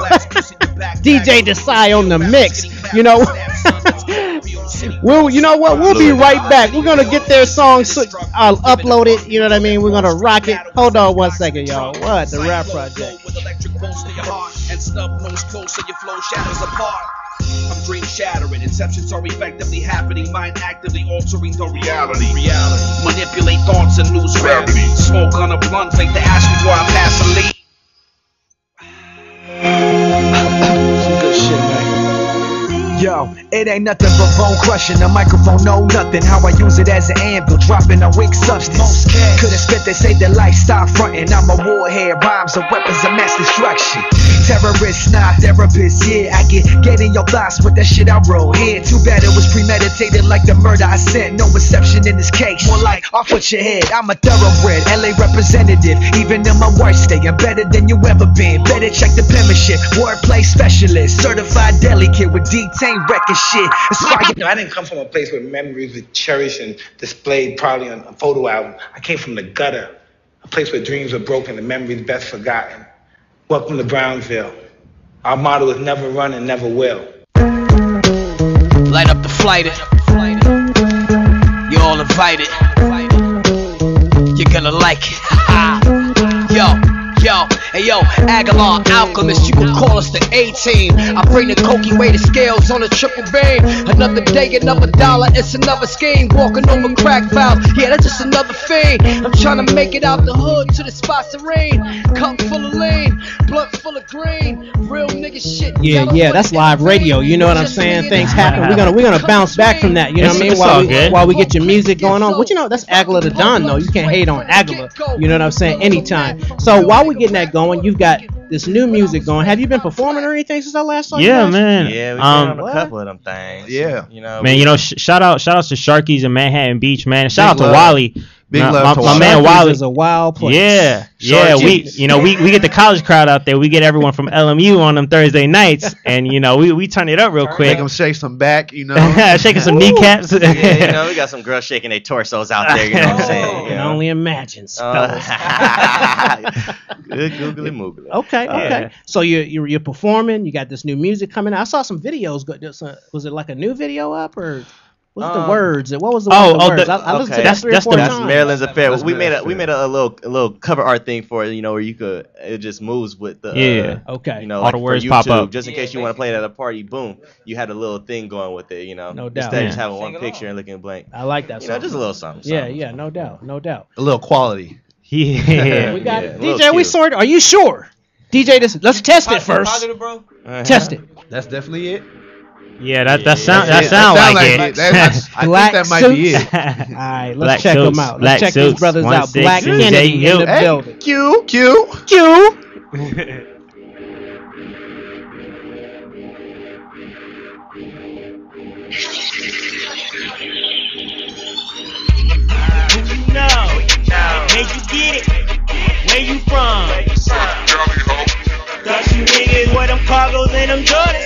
Speaker 2: DJ Desai on the mix. You know, you know what? We'll be right back. We're gonna get their song upload it. You know what I mean? We're gonna rock it. Hold on 1 second, y'all. What? The Rap Project.
Speaker 20: And snub nose close so your flow shatters apart. I'm dream shattering, inceptions are effectively happening, mind actively altering the reality. Manipulate thoughts and lose gravity. Smoke on a blunt, fake the ash before I pass a lead.
Speaker 10: Some good shit, man. Yo,
Speaker 21: Yo, it ain't nothing but bone crushing. The microphone know nothing. How I use it as an anvil, dropping a weak substance. Could've spit, they say the lifestyle frontin'. I'm a warhead, rhymes are weapons of mass destruction. Terrorist, not therapist, yeah. I get in your thoughts with that shit I wrote here. Too bad it was premeditated like the murder I sent. No exception in this case, more like off with your head. I'm a thoroughbred, LA representative. Even in my worst state, I'm better than you ever been. Better check the penmanship, wordplay specialist. Certified deli kid with detained record shit.
Speaker 22: I didn't come from a place where memories were cherished and displayed probably on a photo album. I came from the gutter, a place where dreams were broken and memories best forgotten. Welcome to Brownsville. Our motto is never run and never will.
Speaker 14: Light up the flighter. You're all invited. You're gonna like it. Yo, Aguilar, Alchemist, you can call us the A-Team. I bring the Cokie way to scales on a triple beam. Another day, another dollar, it's another scheme. Walking over crack valves, yeah, that's just another fiend. I'm trying to make it out the hood to the spot serene. Cup full of lean, blunt full of green. Real nigga shit.
Speaker 2: Yeah, that's live radio. You know what I'm saying? Things happen. We're gonna bounce back from that. You know what I mean? While we get your music going on. But you know, that's Aguilar the Don though. You can't hate on Aguilar. You know what I'm saying? Anytime. So while we're getting that going, you've got this new music going. Have you been performing or anything since I last saw you?
Speaker 18: Yeah, man.
Speaker 16: Yeah, we've been on a couple of them things.
Speaker 22: Yeah.
Speaker 16: You know,
Speaker 18: man, you know, shout out to Sharkies in Manhattan Beach, man. Shout out to Wally.
Speaker 22: Big love to
Speaker 18: my man Wally
Speaker 2: is a wild place.
Speaker 18: Yeah, we get the college crowd out there. We get everyone from LMU on them Thursday nights, and you know we turn it up real quick.
Speaker 22: Make them shake some back, you know,
Speaker 18: shaking some kneecaps.
Speaker 16: Yeah, you know, we got some girls shaking their torsos out there. You know what I'm saying?
Speaker 2: You can only imagine.
Speaker 16: Good googly moogly.
Speaker 2: Okay.
Speaker 18: Yeah.
Speaker 2: So you're performing. You got this new music coming out. I saw some videos. Was it like a new video up or? What's the words? What was the words? I listened to that 3 or 4 times.
Speaker 16: That's Maryland's Affair. We made a little cover art thing for it, you know, where it just moves with the
Speaker 2: okay.
Speaker 16: You know,
Speaker 18: all
Speaker 16: like
Speaker 18: the words
Speaker 16: YouTube,
Speaker 18: pop up.
Speaker 16: just in case you want to play it at a party. Boom, you had a little thing going with it, you know.
Speaker 2: No doubt.
Speaker 16: Instead of just having one picture and looking blank.
Speaker 2: I like that.
Speaker 16: You know, just a little something.
Speaker 2: Yeah, no doubt.
Speaker 22: A little quality.
Speaker 18: Yeah.
Speaker 2: We got DJ. We sorted. Are you sure? DJ, let's test it first.
Speaker 19: Positive, bro.
Speaker 2: Test it.
Speaker 22: That's definitely it.
Speaker 18: Yeah, that sound like it.
Speaker 22: I think that might be it.
Speaker 2: All right, let's
Speaker 18: Black
Speaker 2: check
Speaker 18: suits,
Speaker 2: them out.
Speaker 18: black
Speaker 2: Let's check these
Speaker 18: suits,
Speaker 2: brothers out.
Speaker 18: 1-6
Speaker 2: Black
Speaker 18: and
Speaker 2: Kennedy
Speaker 18: J.
Speaker 2: in the
Speaker 22: Hey,
Speaker 2: building.
Speaker 22: Q.
Speaker 23: Where you get it? Where you from? Thought you niggas wear them cargos and them Jordans.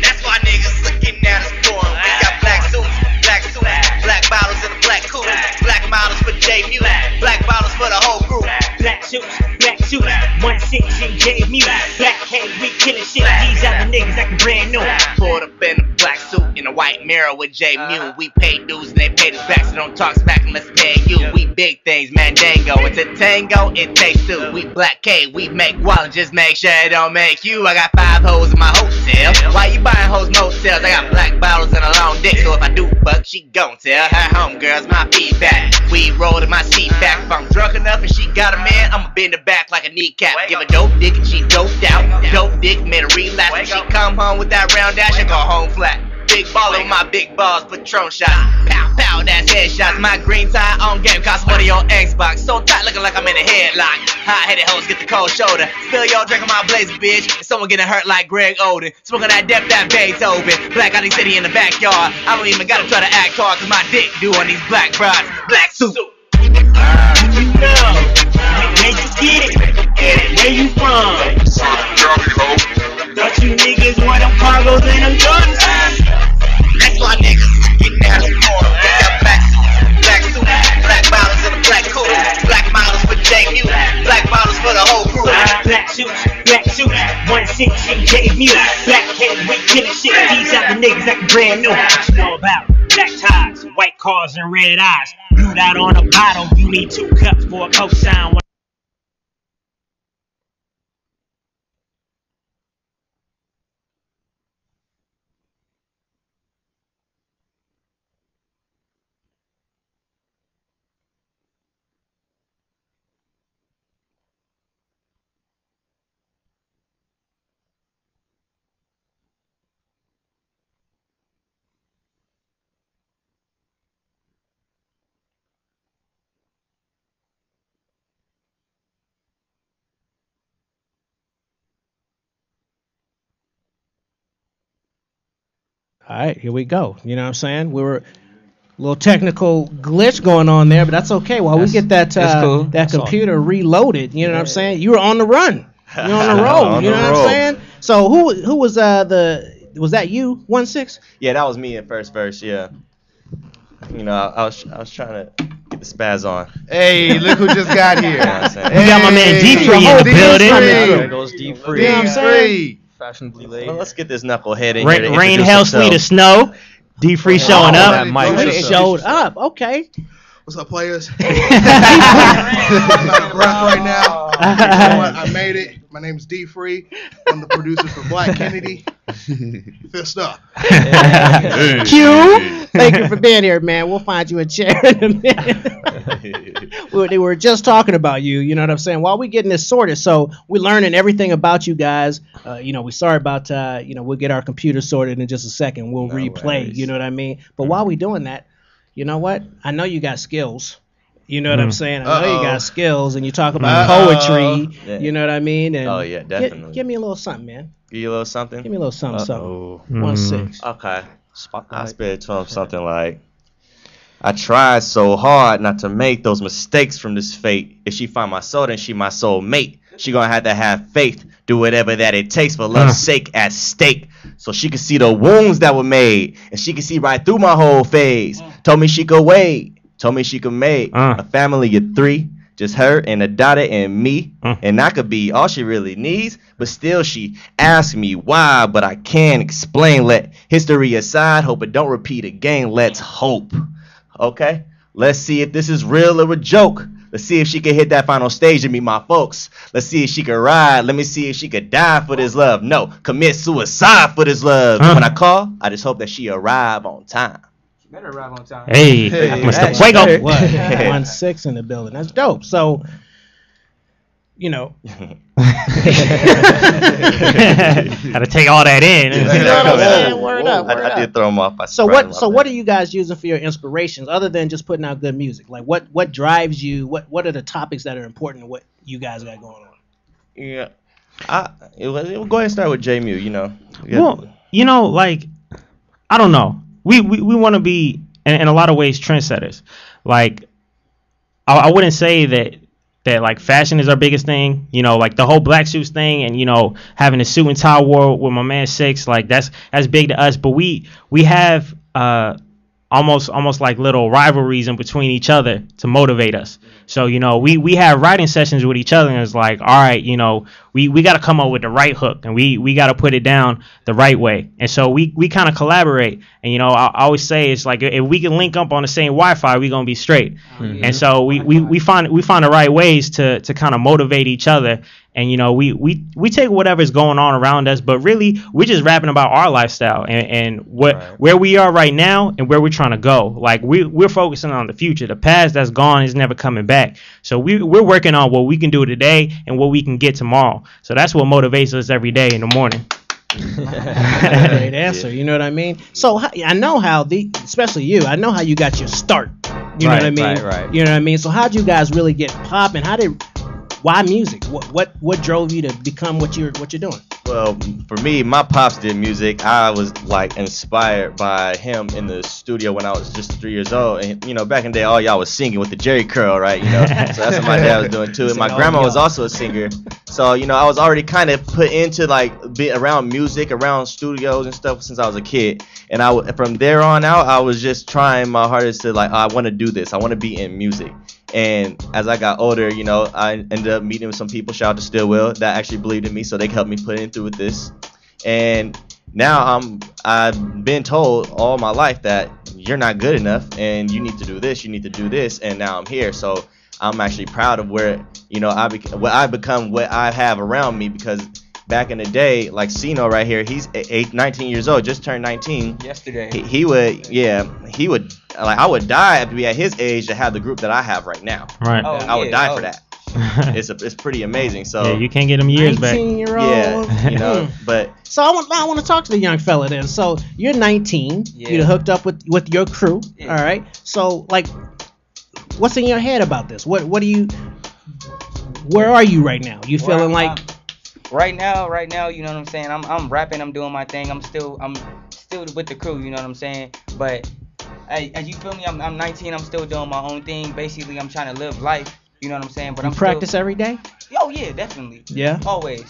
Speaker 14: That's why niggas looking at us going. We got black suits, black bottles in a black coupe, black models for J Music, black bottles for the whole group.
Speaker 23: Black suits, 1-6 and J Music. Black K, we killing shit. These other niggas acting brand new.
Speaker 14: Pulled up in a black suit in a white mirror with J Mew. We pay dues and they paid us back, so don't talk smack unless pay you. We big things, Mandango. It's a tango, it takes two. We Black K, we make wallet, just make sure it don't make you. I got 5 hoes in my hotel. Why you buying hoes motels? I got black bottles and a long dick, so if I do fuck, she gon' tell her homegirls my feedback. We rolled in my seat back. If I'm drunk enough and she got a man, I'ma bend her back like a kneecap. Give a dope dick and she doped out. Dope dick made her relapse. When she come home with that round dash, I go home flat. Big baller with my big balls, Patron shots. Pow, pow, that's headshots. My green tie on game cost money on Xbox. So tight, looking like I'm in a headlock. Hot-headed hoes get the cold shoulder. Spill your drink on my blazer, bitch. And someone getting hurt like Greg Oden. Smoking that depth, that Beethoven. Black out city in the backyard. I don't even gotta try to act hard, cause my dick do on these black broads. Black suit.
Speaker 23: Where you get it? Where you from? Thought you niggas wear them cargos and them Jordans.
Speaker 14: That's why niggas getting down the corner. We got black suits, black bottles in a black coupe, black models for J Music, black bottles for the whole crew.
Speaker 23: Black suits, 1-6 and J Music. Black K, we killing shit. These other niggas acting brand new. What you know about black ties, white cars, and red eyes? Blued out on a bottle. You need 2 cups for a cosign.
Speaker 2: All right, here we go. You know what I'm saying? We were a little technical glitch going on there, but that's okay. While we get that
Speaker 19: cool.
Speaker 2: that computer reloaded, you know what I'm saying? You were on the run. You're on the roll. You know what I'm saying? So who was was that you 1-6?
Speaker 16: Yeah, that was me in first verse. Yeah. You know, I was trying to get the spaz on.
Speaker 12: Hey, look who just got here.
Speaker 16: You know what I'm saying?
Speaker 18: We got my man D-Free in the building.
Speaker 17: There goes D-Free.
Speaker 2: You know what I'm saying?
Speaker 17: Fashionably late.
Speaker 16: Well, let's get this knucklehead in here. to
Speaker 18: Rain,
Speaker 16: introduce
Speaker 18: hail,
Speaker 16: himself.
Speaker 18: sleet, or snow. D-Free showing up.
Speaker 17: that mic
Speaker 2: He
Speaker 17: just
Speaker 2: showed up. Okay.
Speaker 12: What's up, players? I'm out of breath right now. You know what? I made it. My name is D-Free. I'm the producer for Black Kennedy. Fist up.
Speaker 2: Q, thank you for being here, man. We'll find you a chair in a minute. We were just talking about you, you know what I'm saying? While we getting this sorted, so we're learning everything about you guys. You know, we sorry about, we'll get our computer sorted in just a second. We'll replay, you know what I mean? But while we doing that, you know what? I know you got skills. You know what I'm saying? I know you got skills, and you talk about poetry.
Speaker 16: Yeah.
Speaker 2: You know what I mean? And
Speaker 16: Oh, yeah, definitely.
Speaker 2: Give me a little something, man.
Speaker 16: Give you a little something?
Speaker 2: Give me a little something, something.
Speaker 16: Uh-oh.
Speaker 2: 1-6.
Speaker 16: Okay. I spit to him something like, I tried so hard not to make those mistakes from this fate. If she find my soul, then she my soul mate. She gonna have to have faith, do whatever that it takes for love's sake at stake. So she can see the wounds that were made, and she can see right through my whole phase. Told me she could wait, told me she could make a family of 3. Just her and a daughter and me, and I could be all she really needs. But still she asks me why, but I can't explain. Let history aside, hope it don't repeat again. Let's hope. Okay, let's see if this is real or a joke. Let's see if she can hit that final stage and meet my folks. Let's see if she can ride. Let me see if she could die for this love. No, commit suicide for this love. When I call, I just hope that she arrive on time.
Speaker 19: You better arrive on time.
Speaker 18: Hey, Mr. Fuego.
Speaker 2: What? 1-6 in the building. That's dope. So, you know.
Speaker 18: Gotta take all that in.
Speaker 2: You know what I'm saying? Word up.
Speaker 16: I did throw him off.
Speaker 2: So what are you guys using for your inspirations other than just putting out good music? Like what drives you? What are the topics that are important to what you guys got going on?
Speaker 16: Yeah. We'll go ahead and start with J Mew, you know.
Speaker 18: Well, you know, like, I don't know. We want to be, in a lot of ways, trendsetters. Like, I wouldn't say that like fashion is our biggest thing, you know, like the whole black suits thing, and you know, having a suit and tie war with my man Six, like that's big to us. But we have almost like little rivalries in between each other to motivate us. So, you know, we have writing sessions with each other, and it's like, all right, you know, we got to come up with the right hook, and we got to put it down the right way. And so we kind of collaborate. And, you know, I always say it's like, if we can link up on the same Wi-Fi, we're going to be straight. Mm-hmm. And so we find the right ways to kind of motivate each other. And, you know, we take whatever's going on around us, but really we're just rapping about our lifestyle and where we are right now and where we're trying to go. Like we're focusing on the future. The past that's gone is never coming back. So we're working on what we can do today and what we can get tomorrow. So that's what motivates us every day in the morning.
Speaker 2: Great answer. You know what I mean? So I know how especially you, I know how you got your start. You know what I mean?
Speaker 17: Right.
Speaker 2: You know what I mean? So how'd you guys really get popping? Why music? What drove you to become what you're doing?
Speaker 16: Well, for me, my pops did music. I was like inspired by him in the studio when I was just 3 years old. And you know, back in the day, all y'all was singing with the Jerry curl, right? You know, so that's what my dad was doing too. And my grandma was also a singer. So you know, I was already kind of put into like be around music, around studios and stuff since I was a kid. And from there on out, I was just trying my hardest to like, I want to do this. I want to be in music. And as I got older, you know, I ended up meeting with some people, shout out to Stillwell, that actually believed in me, so they helped me put in through with this. And now I've been told all my life that you're not good enough, and you need to do this, and now I'm here. So I'm actually proud of where, you know, I've become, what I have around me, because back in the day, like Sino right here, he's 19 years old, just turned 19.
Speaker 19: Yesterday.
Speaker 16: He would, like, I would die to be at his age to have the group that I have right now.
Speaker 18: Right.
Speaker 16: I would die for that. It's pretty amazing. So
Speaker 18: yeah, you can't get them years back.
Speaker 2: 19-year-old.
Speaker 16: Yeah, you know, but
Speaker 2: so I want to talk to the young fella then. So you're 19.
Speaker 19: Yeah.
Speaker 2: You hooked up with your crew.
Speaker 19: Yeah.
Speaker 2: All right. So like, what's in your head about this? What do you? Where are you right now? You feeling like?
Speaker 19: Right now, you know what I'm saying? I'm rapping, I'm doing my thing. I'm still still with the crew, you know what I'm saying? But as you feel me, I'm 19, I'm still doing my own thing. Basically, I'm trying to live life, you know what I'm saying? But
Speaker 2: You
Speaker 19: I'm
Speaker 2: practice
Speaker 19: still,
Speaker 2: every day?
Speaker 19: Oh yeah, definitely.
Speaker 2: Yeah?
Speaker 19: Always.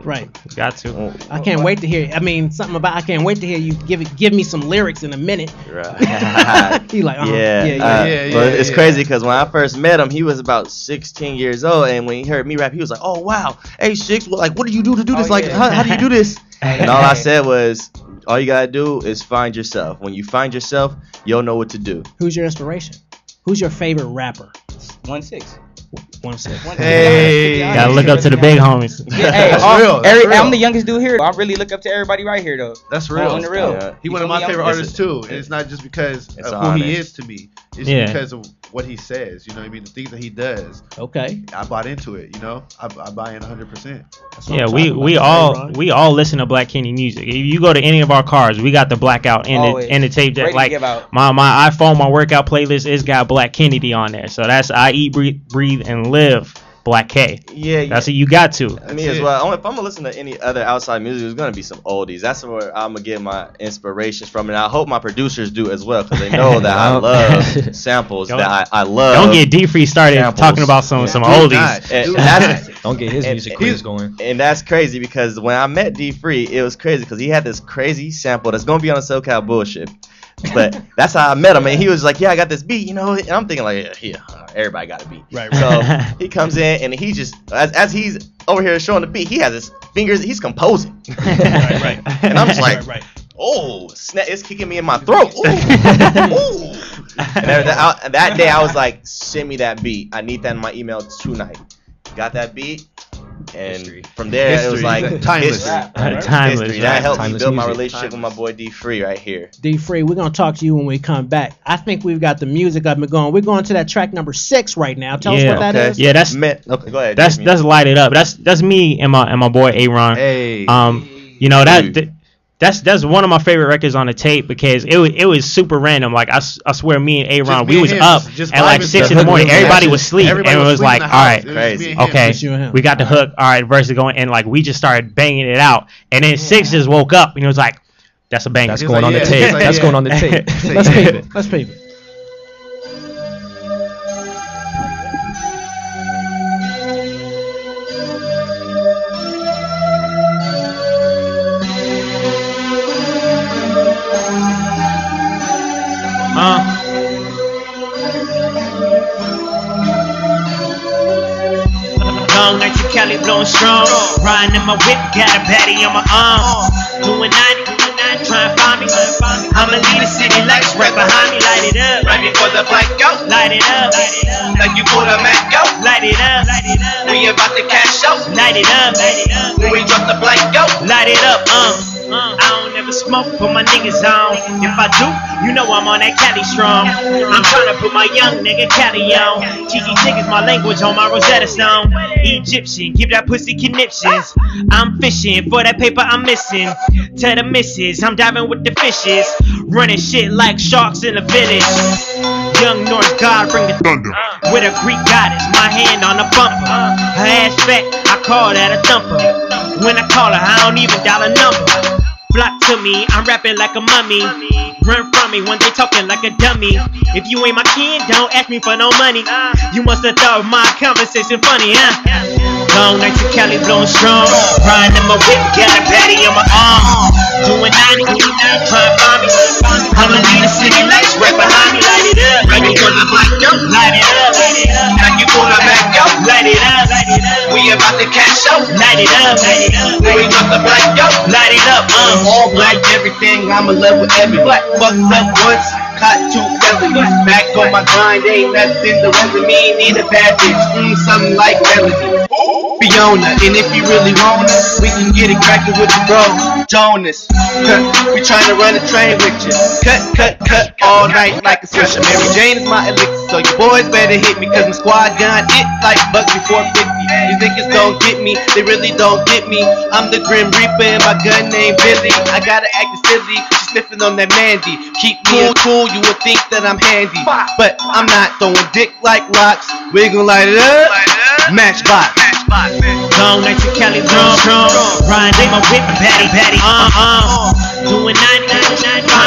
Speaker 2: Right.
Speaker 18: Got to.
Speaker 2: I can't wait to hear. I mean, something about I can't wait to hear you give me some lyrics in a minute.
Speaker 16: Right.
Speaker 2: He like,
Speaker 16: Well, it's crazy because when I first met him, he was about 16 years old, and when he heard me rap, he was like, "Oh wow, hey Six, like what do you do to do this? Like how do you do this?" And all I said was, "All you gotta do is find yourself. When you find yourself, you'll know what to do."
Speaker 2: Who's your inspiration? Who's your favorite rapper?
Speaker 19: 1-6.
Speaker 2: 1-6.
Speaker 18: Hey, gotta look up to the big homies.
Speaker 19: Yeah, hey, I'm the youngest dude here. I really look up to everybody right here, though.
Speaker 12: That's real.
Speaker 19: On the real.
Speaker 12: Yeah. He one of my favorite artists too, and it's not just because of who
Speaker 16: honest.
Speaker 12: he is to me. It's because of what he says. You know what I mean? The things that he does.
Speaker 2: Okay.
Speaker 12: I bought into it. You know, I buy in 100%.
Speaker 18: Yeah, we all listen to Black Kenny music. If you go to any of our cars, we got the blackout and the tape deck. Like my iPhone, my workout playlist, it's got Black Kennedy on there. So that's I eat, breathe, and live Black K.
Speaker 16: Yeah,
Speaker 18: that's what you got to.
Speaker 16: Me as well. If I'm gonna listen to any other outside music, it's gonna be some oldies. That's where I'm gonna get my inspirations from, and I hope my producers do as well, because they know that I love samples. That I love.
Speaker 18: Don't get D-Free started talking about some oldies.
Speaker 17: Don't get his music quiz going.
Speaker 16: And that's crazy because when I met D-Free, it was crazy because he had this crazy sample that's gonna be on the SoCal bullshit. But that's how I met him, and he was like, "Yeah, I got this beat, you know." And I'm thinking like, "Yeah, everybody got a beat." Right. So he comes in, and he just as he's over here showing the beat, he has his fingers, he's composing. Right. And I'm just like, "Oh, snap! It's kicking me in my throat." Ooh. Ooh. And that day, I was like, "Send me that beat. I need that in my email tonight." Got that beat. And from there, it was like
Speaker 12: timeless.
Speaker 16: History. That helped me build my relationship with my boy D-Free right here.
Speaker 2: D-Free, we're gonna talk to you when we come back. I think we've got the music up and going. We're going to that track number 6 right now. Tell us what that is.
Speaker 18: Yeah, that's
Speaker 16: go ahead.
Speaker 18: That's Light It Up. That's me and my boy Aaron.
Speaker 12: Hey.
Speaker 18: You know that's one of my favorite records on the tape because it was super random. Like I swear, me and Aaron, we was up at like 6 in the morning. Everybody was asleep, and it was like, all right,
Speaker 16: crazy.
Speaker 18: Okay, we got the hook. All right, verse is going, and like we just started banging it out. And then 6 just woke up, and it was like, that's a banger.
Speaker 17: That's going on the tape. That's going on the tape.
Speaker 2: Let's peep it. Let's peep it.
Speaker 23: Long nights in Cali blowing strong. Riding in my whip, got a baddie on my arm. Doing 90, trying to find me. I'ma leave the city lights right behind me. Light it up.
Speaker 14: Right before the blackout.
Speaker 23: Light it up.
Speaker 14: Like you pull the Mac out.
Speaker 23: Light it up.
Speaker 14: We about to cash out.
Speaker 23: Light it up.
Speaker 14: When we drop the blackout.
Speaker 23: Light it up. I don't ever smoke, put my niggas on. If I do, you know I'm on that Cali strong. I'm tryna put my young nigga Cali on. Cheeky niggas, my language on my Rosetta Stone. Egyptian, give that pussy conniptions. I'm fishing for that paper I'm missing. Tell the missus, I'm diving with the fishes. Running shit like sharks in a village. Young North God, bring the thunder. With a Greek goddess, my hand on the bumper. Her ass fat, I call that a thumper. When I call her, I don't even dial a number. Flock to me, I'm rapping like a mummy. Run from me when they talking like a dummy. If you ain't my kid, don't ask me for no money. You must have thought my conversation funny, huh? Long nights in Cali blowing strong. Riding in my whip, got a baddie on my arm. Doing 90, trying to find me. I'ma leave the city lights right behind me. Light it up.
Speaker 14: Right before the blackout.
Speaker 23: Light it up.
Speaker 14: Like you pull the Mac out.
Speaker 23: Light it up.
Speaker 14: We about to cash out.
Speaker 23: Light it up.
Speaker 14: When we drop the blackout.
Speaker 23: Light it up.
Speaker 14: All black, everything. I'm in love with every black. Fucked up once, caught 2 felonies. Back on my grind, ain't nothing to run me. Need a bad bitch, something like melody. Fiona, and if you really want us, we can get it crackin' with the bro, Jonas. We tryna run a train with you. Cut all night like a session. Mary Jane is my elixir, so you boys better hit me, cause my squad gun it like buck before 50. These niggas don't get me, they really don't get me. I'm the Grim Reaper and my gun named Billy. I gotta act silly, she's sniffing on that Mandy. Keep me cool, you would think that I'm handy, but I'm not throwing dick like rocks. We gon' light it up, Matchbox.
Speaker 23: Long nights in Cali, strong. Riding in my whip, patty. Doing 90,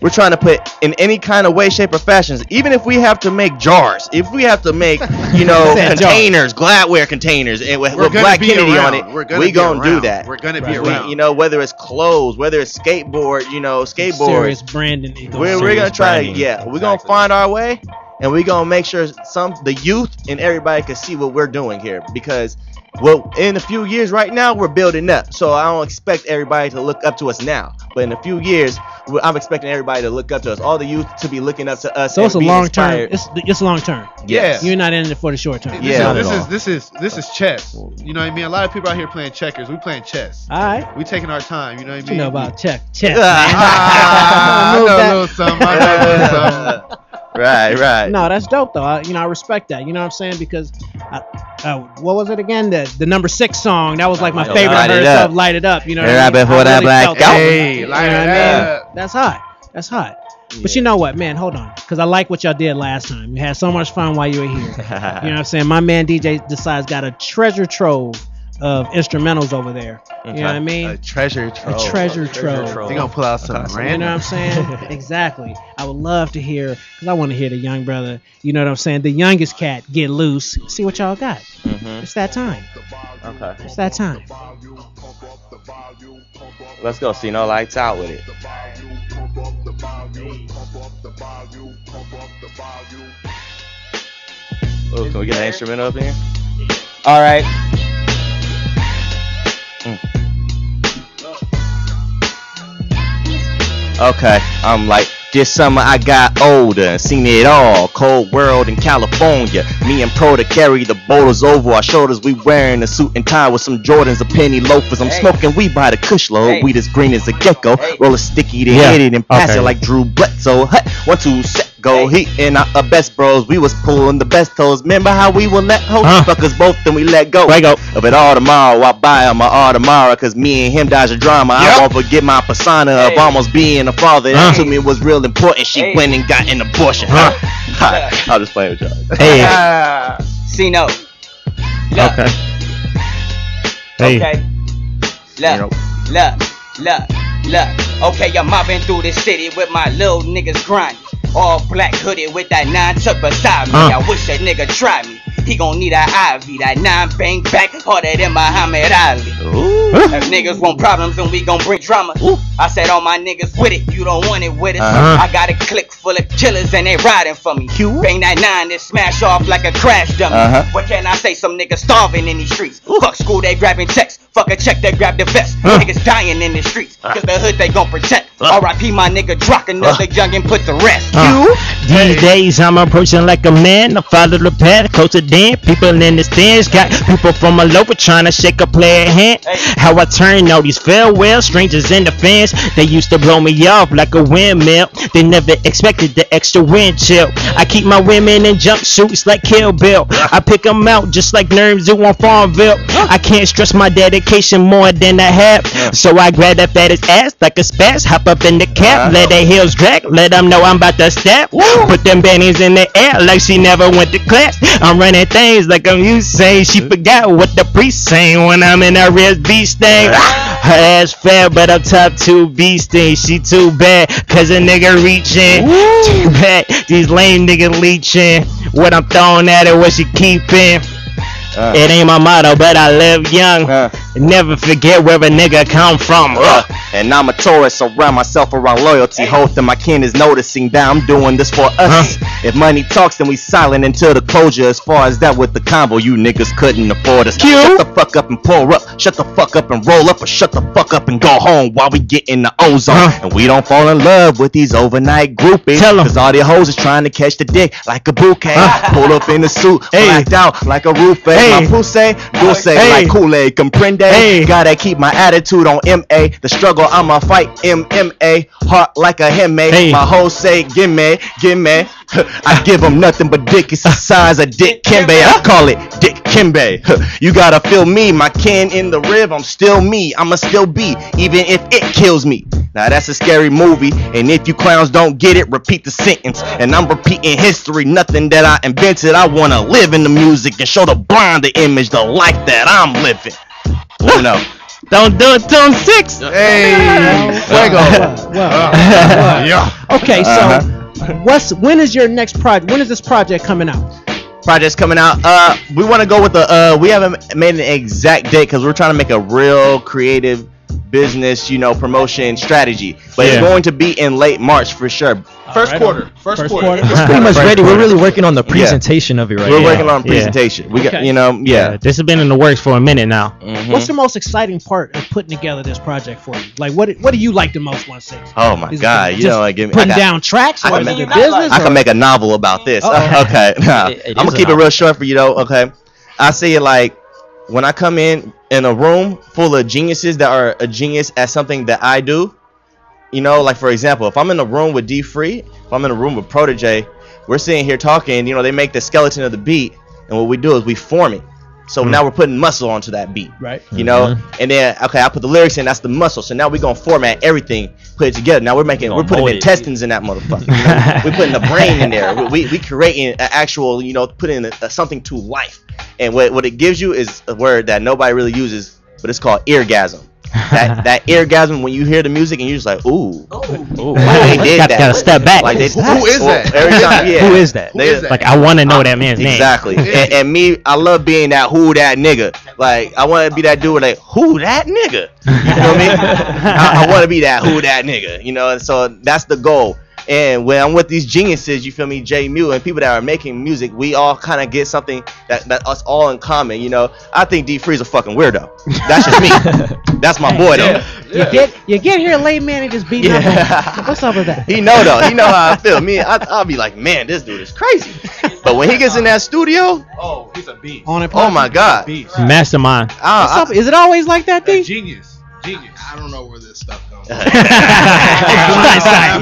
Speaker 16: We're trying to put in any kind of way, shape, or fashion. Even if we have to make jars, if we have to make, containers, gladware containers, and with Black Kennedy on it, we're gonna do that.
Speaker 12: We're gonna be around.
Speaker 16: Whether it's clothes, whether it's skateboard, skateboards.
Speaker 2: Serious branding.
Speaker 16: We're gonna try to, we're gonna find our way, and we're gonna make sure the youth and everybody can see what we're doing here, because in a few years right now we're building up, so I don't expect everybody to look up to us now, but in a few years I'm expecting everybody to look up to us, all the youth to be looking up to us.
Speaker 2: So it's a long term. It's long term.
Speaker 16: Yeah,
Speaker 2: you're not in it for the short term.
Speaker 12: Yeah, this is chess. You know what I mean? A lot of people out here playing checkers. We playing chess.
Speaker 2: All right,
Speaker 12: we taking our time. You know what I mean?
Speaker 2: You know about chess.
Speaker 12: I know a little something.
Speaker 16: Right.
Speaker 2: No, that's dope though. I respect that. You know what I'm saying? Because what was it again? The number 6 song. That was like my favorite. I heard stuff, Light It Up. You know what I mean?
Speaker 16: Before that black.
Speaker 12: Hey, Light It Up.
Speaker 2: That's hot. But you know what, man? Hold on, because I like what y'all did last time. We had so much fun while you were here. You know what I'm saying? My man DJ Decides got a treasure trove of instrumentals over there. You know what I mean?
Speaker 12: A treasure trove.
Speaker 2: A treasure trove.
Speaker 12: He gonna pull out some random.
Speaker 2: You know what I'm saying? Exactly. I would love to hear, because I want to hear the young brother, you know what I'm saying, the youngest cat get loose. See what y'all got. It's that time.
Speaker 16: Okay.
Speaker 2: It's that time.
Speaker 16: Let's go. See no lights out with it. Oh, can we get an instrument up in here?
Speaker 19: All right.
Speaker 16: Okay, I'm like, this summer I got older and seen it all. Cold world in California. Me and Pro to carry the boulders over our shoulders. We wearing a suit and tie with some Jordans or penny loafers. I'm smoking weed by the kush load. Weed as green as a gecko. Roll a sticky to hit it and pass it like Drew Bledsoe. 1, 2, set. Go Heat and our best bros, we was pulling the best toes. Remember how we would let hoes fuck us both, then we let go of it all tomorrow. I buy on my all tomorrow, cause me and him dodge a drama. I won't forget my persona of almost being a father. That to me was real important. She went and got an abortion. I'll just play with y'all.
Speaker 19: Hey, C-No.
Speaker 18: Okay.
Speaker 19: Okay. Look. Okay, I'm mobbing through the city with my little niggas grinding. All black hooded with that 9 tuck beside me. I wish that nigga tried me. He gon' need an IV. That 9 bang back harder than Muhammad Ali. If niggas want problems, then we gon' bring drama. I said all my niggas with it. You don't want it with us. I got a clique full of killers and they riding for me. Bang that 9 and smash off like a crash dummy. What can I say? Some niggas starving in these streets. Fuck school, they grabbing checks. Fuck a check, they grab the vest. Niggas dying in the streets. Cause the hood they gon' protect. R.I.P. my nigga Drock, another youngin' put to rest.
Speaker 18: These days I'm approaching like a man. I follow the path, close to damn. People in the stands, got people from all over trying to shake a player hand. How I turn all these farewell strangers in the fans. They used to blow me off like a windmill. They never expected the extra wind chill. I keep my women in jumpsuits like Kill Bill. I pick them out just like Nerves Zoo on Farmville. I can't stress my dedication more than I have. So I grab that fattest ass like a spaz. Hop up in the cap, let their heels drag. Let them know I'm about to step. Put them bannies in the air like she never went to class. I'm running things like I'm Usain. She forgot what the priest saying when I'm in her wrist beast thing. Her ass fat, but up top 2 beast thing. She too bad, cause a nigga reaching. Too bad, these lame niggas leeching. What I'm throwing at her, what she keeping. It ain't my motto, but I live young. Never forget where a nigga come from.
Speaker 16: And I'm a Taurus, surround myself around loyalty. Hope that my kin is noticing that I'm doing this for us. If money talks, then we silent until the closure. As far as that with the combo, you niggas couldn't afford us. Shut the fuck up and pour up. Shut the fuck up and roll up. Or shut the fuck up and go home while we get in the ozone. And we don't fall in love with these overnight groupies. Cause all the hoes is trying to catch the dick like a bouquet. Pull up in the suit, blacked out like a roof. My pussy, dulce like Kool-Aid, comprende. Gotta keep my attitude on MA. The struggle, I'ma fight MMA. Heart like a hemme. My hoes say, gimme. I give them nothing but dick. It's the size of Dick Kimbe. I call it Dick Kimbe. You gotta feel me. My kin in the rib, I'm still me. I'ma still be, even if it kills me. Now that's a scary movie, and if you clowns don't get it, repeat the sentence. And I'm repeating history, nothing that I invented. I wanna live in the music and show the blind the image, the life that I'm living.
Speaker 18: Don't do it to him 6.
Speaker 16: Hey, fuego.
Speaker 2: Yeah. Okay, so when is your next project? When is this project coming out?
Speaker 16: Project's coming out. We want to go with the. We haven't made an exact date because we're trying to make a real creative business, promotion strategy. But it's going to be in late March for sure.
Speaker 12: First quarter.
Speaker 17: It's pretty much ready. We're really working on the presentation of it right now.
Speaker 16: We're working on presentation. We got,
Speaker 18: This has been in the works for a minute now.
Speaker 2: What's the most exciting part of putting together this project for you? Like, what do you like the most, 1-6?
Speaker 16: Oh my God!
Speaker 2: Putting down tracks, or is it the business?
Speaker 16: I can make a novel about this. Okay, I'm gonna keep it real short for you though. Okay, I say it like when I come in a room full of geniuses that are a genius at something that I do. Like for example, if I'm in a room with D-Free, if I'm in a room with Protege, we're sitting here talking, they make the skeleton of the beat, and what we do is we form it. So now we're putting muscle onto that beat.
Speaker 2: Right.
Speaker 16: And then, okay, I put the lyrics in, that's the muscle. So now we're going to format everything, put it together. Now we're putting intestines in that motherfucker. We're putting the brain in there. We creating an actual, putting something to life. And what it gives you is a word that nobody really uses, but it's called eargasm. that eargasm when you hear the music and you're just like, ooh, they did that.
Speaker 18: Gotta step back.
Speaker 16: Like
Speaker 12: who is that?
Speaker 16: Every time, yeah.
Speaker 18: Who is that? Like, I want to know that man's name.
Speaker 16: Exactly. And me, I love being that who that nigga. Like, I want to be that dude like, who that nigga? You know what I mean? I want to be that who that nigga. And so that's the goal. And when I'm with these geniuses, you feel me, J Mew and people that are making music, we all kind of get something that us all in common. I think D-Free's a fucking weirdo. That's just me. That's my boy though.
Speaker 2: You get here late, man, and just beat up. What's up with that?
Speaker 16: He know though. He know how I feel. I'll be like, man, this dude is crazy. But when he gets in that studio,
Speaker 12: he's a beast.
Speaker 16: Oh my God,
Speaker 18: mastermind.
Speaker 2: What's up? Is it always like that, D?
Speaker 12: Genius. I don't know where this stuff comes from.
Speaker 18: He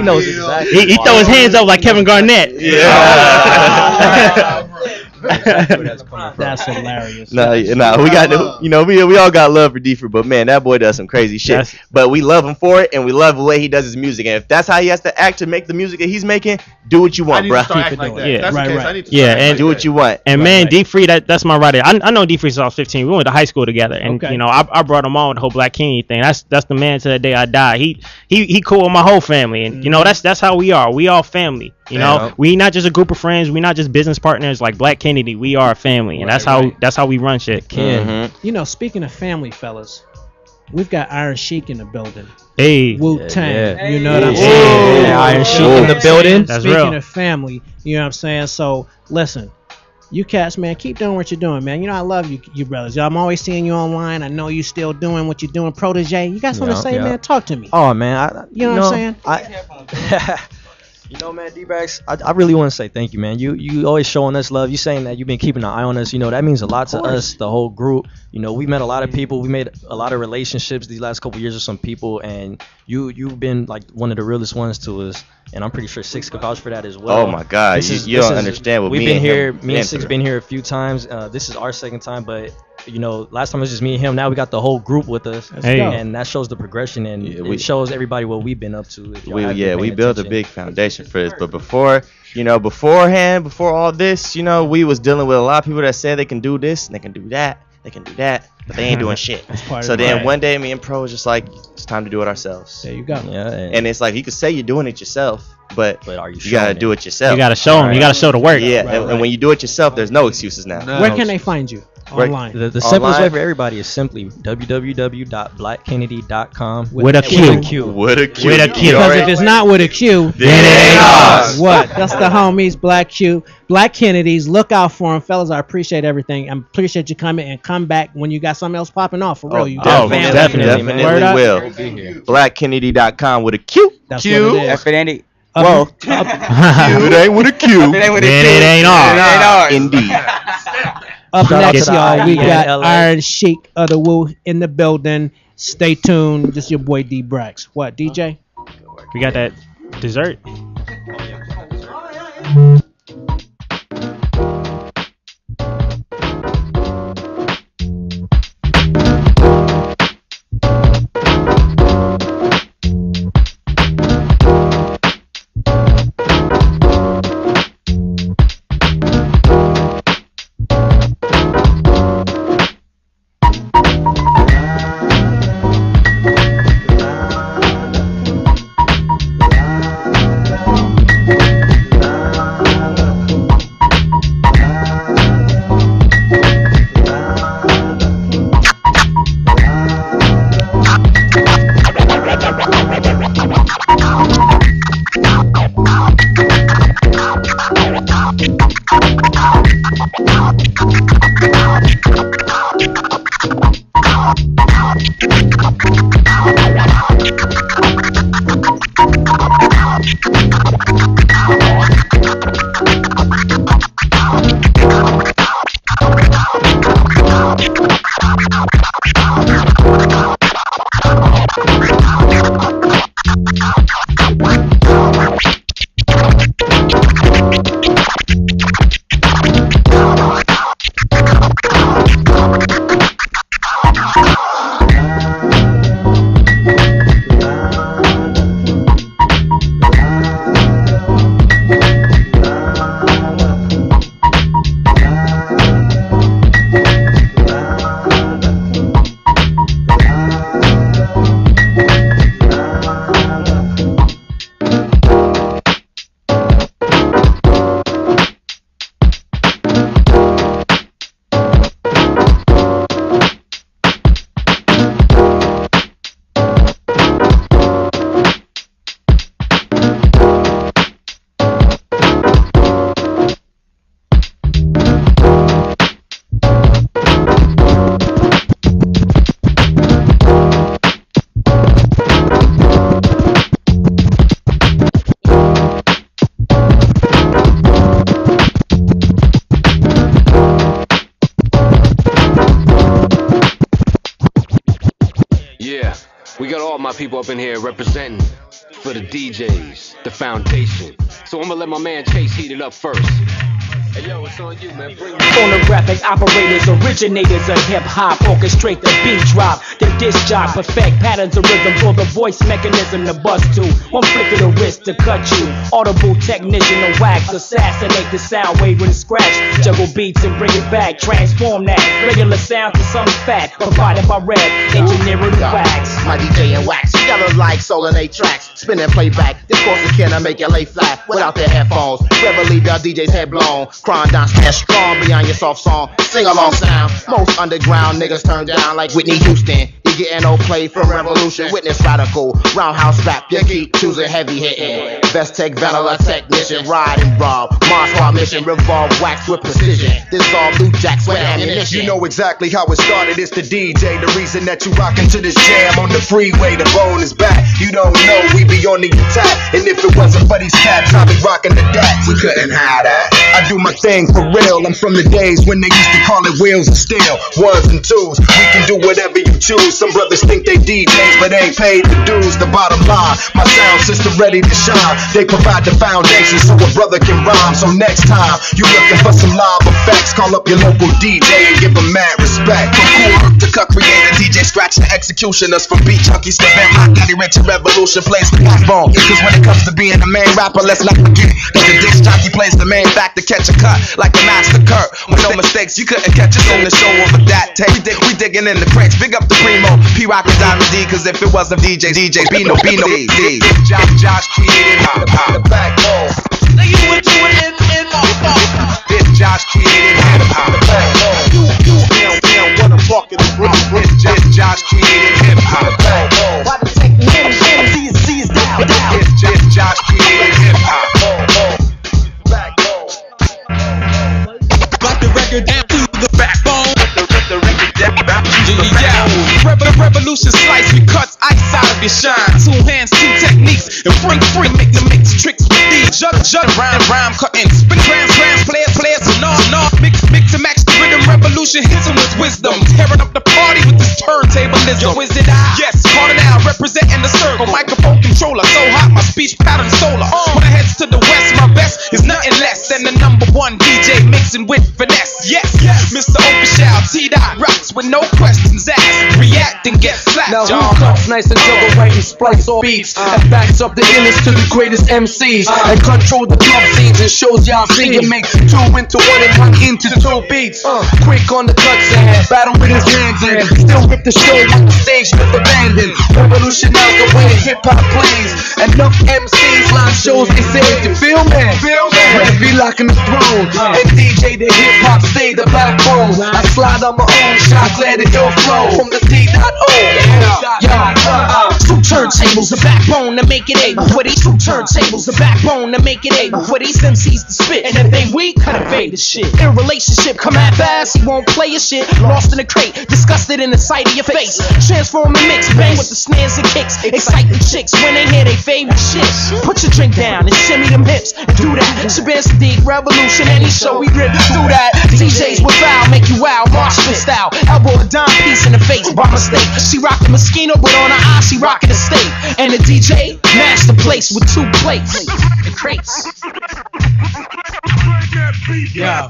Speaker 18: knows exactly. He throw his hands up like Kevin Garnett.
Speaker 16: Yeah.
Speaker 2: That's hilarious.
Speaker 16: No, we got we all got love for D-Free, but man, that boy does some crazy shit. But we love him for it, and we love the way he does his music. And if that's how he has to act to make the music that he's making, do what you want, bro.
Speaker 12: Keep it like that.
Speaker 18: Yeah,
Speaker 12: that's
Speaker 18: right,
Speaker 12: the case.
Speaker 18: right.
Speaker 12: I need to
Speaker 18: And
Speaker 16: do what you want.
Speaker 18: And man, D-Free, that's my rider. I know D-Free since I was 15. We went to high school together, and I brought him on with the whole Black Kennedy thing. That's the man to the day I die. He cool with my whole family, and that's how we are. We all family. We not just a group of friends. We not just business partners like Black Kennedy. We are a family, and that's how we run shit.
Speaker 2: Speaking of family, fellas, we've got Iron Sheik in the building.
Speaker 18: Hey,
Speaker 2: Wu-Tang. You know what I'm saying?
Speaker 17: Yeah, Iron Sheik in the building.
Speaker 18: That's
Speaker 2: Speaking
Speaker 18: real.
Speaker 2: of family, you know what I'm saying? So listen, you cats, man, keep doing what you're doing, man. I love you brothers. I'm always seeing you online. I know you still doing what you're doing. Protege, you got something to say, man? Talk to me.
Speaker 17: Oh man,
Speaker 2: you know what I'm saying?
Speaker 17: Man, DBraxx, I really want to say thank you, man. You always showing us love. You saying that you've been keeping an eye on us. That means a lot to us, the whole group. We met a lot of people. We made a lot of relationships these last couple years with some people, and you've been like one of the realest ones to us. And I'm pretty sure Six could vouch for that as well.
Speaker 16: Oh my God, you don't understand what
Speaker 17: we've
Speaker 16: me
Speaker 17: been
Speaker 16: and
Speaker 17: here.
Speaker 16: him
Speaker 17: Me and Six been here a few times. This is our second time, but last time it was just me and him. Now we got the whole group with us, and that shows the progression, and it shows everybody what we've been up to.
Speaker 16: We built a big foundation for this, but before all this, we was dealing with a lot of people that said they can do this and they can do that. But they ain't doing shit. So then one day me and Pro was just like, it's time to do it ourselves.
Speaker 2: There you go.
Speaker 17: Yeah,
Speaker 16: and it's like you could say you're doing it yourself, but
Speaker 17: are you
Speaker 16: gotta do it yourself.
Speaker 18: You gotta show them. You gotta show the work.
Speaker 16: Yeah, and when you do it yourself, there's no excuses now.
Speaker 2: Where can they find you? Online.
Speaker 17: The simplest way for everybody is simply www.blackkennedy.com
Speaker 18: with a Q.
Speaker 16: With a Q.
Speaker 2: Because if it's not with a Q,
Speaker 16: then it ain't ours.
Speaker 2: What? That's the homies, Black Q, Black Kennedys. Look out for them, fellas. I appreciate everything. I appreciate you coming and come back when you got something else popping off. For real, you got family.
Speaker 16: Definitely will. BlackKennedy.com with a Q.
Speaker 2: That's what it is.
Speaker 19: That's it, Andy.
Speaker 16: Well, if it ain't with a Q,
Speaker 19: Then
Speaker 18: it ain't ours.
Speaker 16: Indeed.
Speaker 2: Up next, y'all, we got
Speaker 17: LA.
Speaker 2: Iron Sheik of the Wu in the building. Stay tuned. This is your boy DBraxx. What, DJ?
Speaker 18: We got that dessert.
Speaker 1: We got all my people up in here representing for the DJs, the foundation. So I'm gonna let my man Chase heat it up first. Hey yo, it's on you, man. Bring
Speaker 3: Phonographic operators, originators of hip-hop, orchestrate the beat drop, the disc jock, perfect patterns of rhythm for the voice mechanism to bust to. One flick of the wrist to cut you. Audible technician to wax, assassinate the sound wave with a scratch. Juggle beats and bring it back, transform that regular sound to something fat, provided by Red, engineering the wax.
Speaker 4: My DJ and wax, together like soul and 8 tracks, spin and playback. This course is can I make you lay flat without their headphones. Never leave your DJ's head blown. Crying down, stand strong beyond your soft song. Sing along sound. Most underground niggas turn down like Whitney Houston. You getting no play from Revolution. Witness radical, roundhouse rap. You keep choosing heavy hitting. Best tech vanilla technician, ride and rob. Mars Squad mission, revolve wax with precision. Dissolve blue jacks with ammunition.
Speaker 24: You know exactly how it started. It's the DJ. The reason that you rockin' to this jam on the freeway. The bone is back. You don't know we be on the attack. And if it wasn't for these cats, I'd be rocking the DBraxx. We couldn't hide that. I do my thing for real. I'm from the days when they used to call it wheels and steel, ones and twos. We can do whatever you choose. Some brothers think they DJs, but they ain't paid the dues. The bottom line, my sound system ready to shine. They provide the foundation so a brother can rhyme. So next time you looking for some live effects, call up your local DJ and give them mad respect. From cool work to cut creator, DJ scratch the executioners. From beat junkies to Van Rock, got rich and revolution plays the backbone. Cause when it comes to being a main rapper, let's not forget that the disc jockey plays the main back to catch a cut like the master Kurt. With no mistakes, you couldn't catch us in the show over that tape. We digging in the crates, big up the Primo, P-Rock and Diamond D. Cause if it wasn't DJs, be no D. Josh created the backbone. Now you were doing in this Josh created hip-hop. The backbone. Damn, what I'm talking about. This Josh created hip-hop. The backbone. Why the technique is down. This Josh created hip-hop. Like the record down to the backbone. The record down to the backbone. Revolution slice, we cuts ice out of your shine. 2 hands, 2 techniques, and free, make the mix tricks with these. Jug, rhyme, cutting, spin, trans, players, and all, mix and match the rhythm. Revolution hits them with wisdom, tearing up the party with this turntablism. Yo, is it I? Yes, Carter now, representing the circle. Microphone controller, so hot, my speech pattern solar. When I heads to the west, my best is nothing less than the #1 DJ mixing with finesse. Yes, Mr. Opishal, T-Dot rocks with no questions asked. React and get slapped.
Speaker 25: Now who cuts nice and juggle right and splice all beats and backs up the illest to the greatest MCs and control the club scenes and shows y'all see and make 2 into 1 and 1 into 2 beats. Quick on the cuts and battle with his hands and still rip the show on the stage with abandon. Revolutionize the way hip hop plays. Enough MCs live shows they say you feel me? Ready be locking the throne and DJ the hip hop stay the backbone. I slide on my own shot, glad it your flow from the D.O.
Speaker 3: Two turntables, a backbone to make it able. For these 2 turntables, a backbone to make it able. For these MCs to spit, and if they weak, cut evade the shit. In relationship, come at fast, he won't play your shit. Lost in the crate, disgusted in the sight of your face. Transform and mix, bang with the snares and kicks. Excite the chicks when they hear they favorite shit. Put your drink down and shimmy them hips. And do that. Shabazz Sadiq, Revolution, any show we rip through that. DJs with foul, make you wow, Marshall style. Elbow a dime piece in the face by mistake. She rocked the Moschino, but on her eye she rockin' the state. And the DJ matched the place with 2 plates. The crates.
Speaker 10: Yo,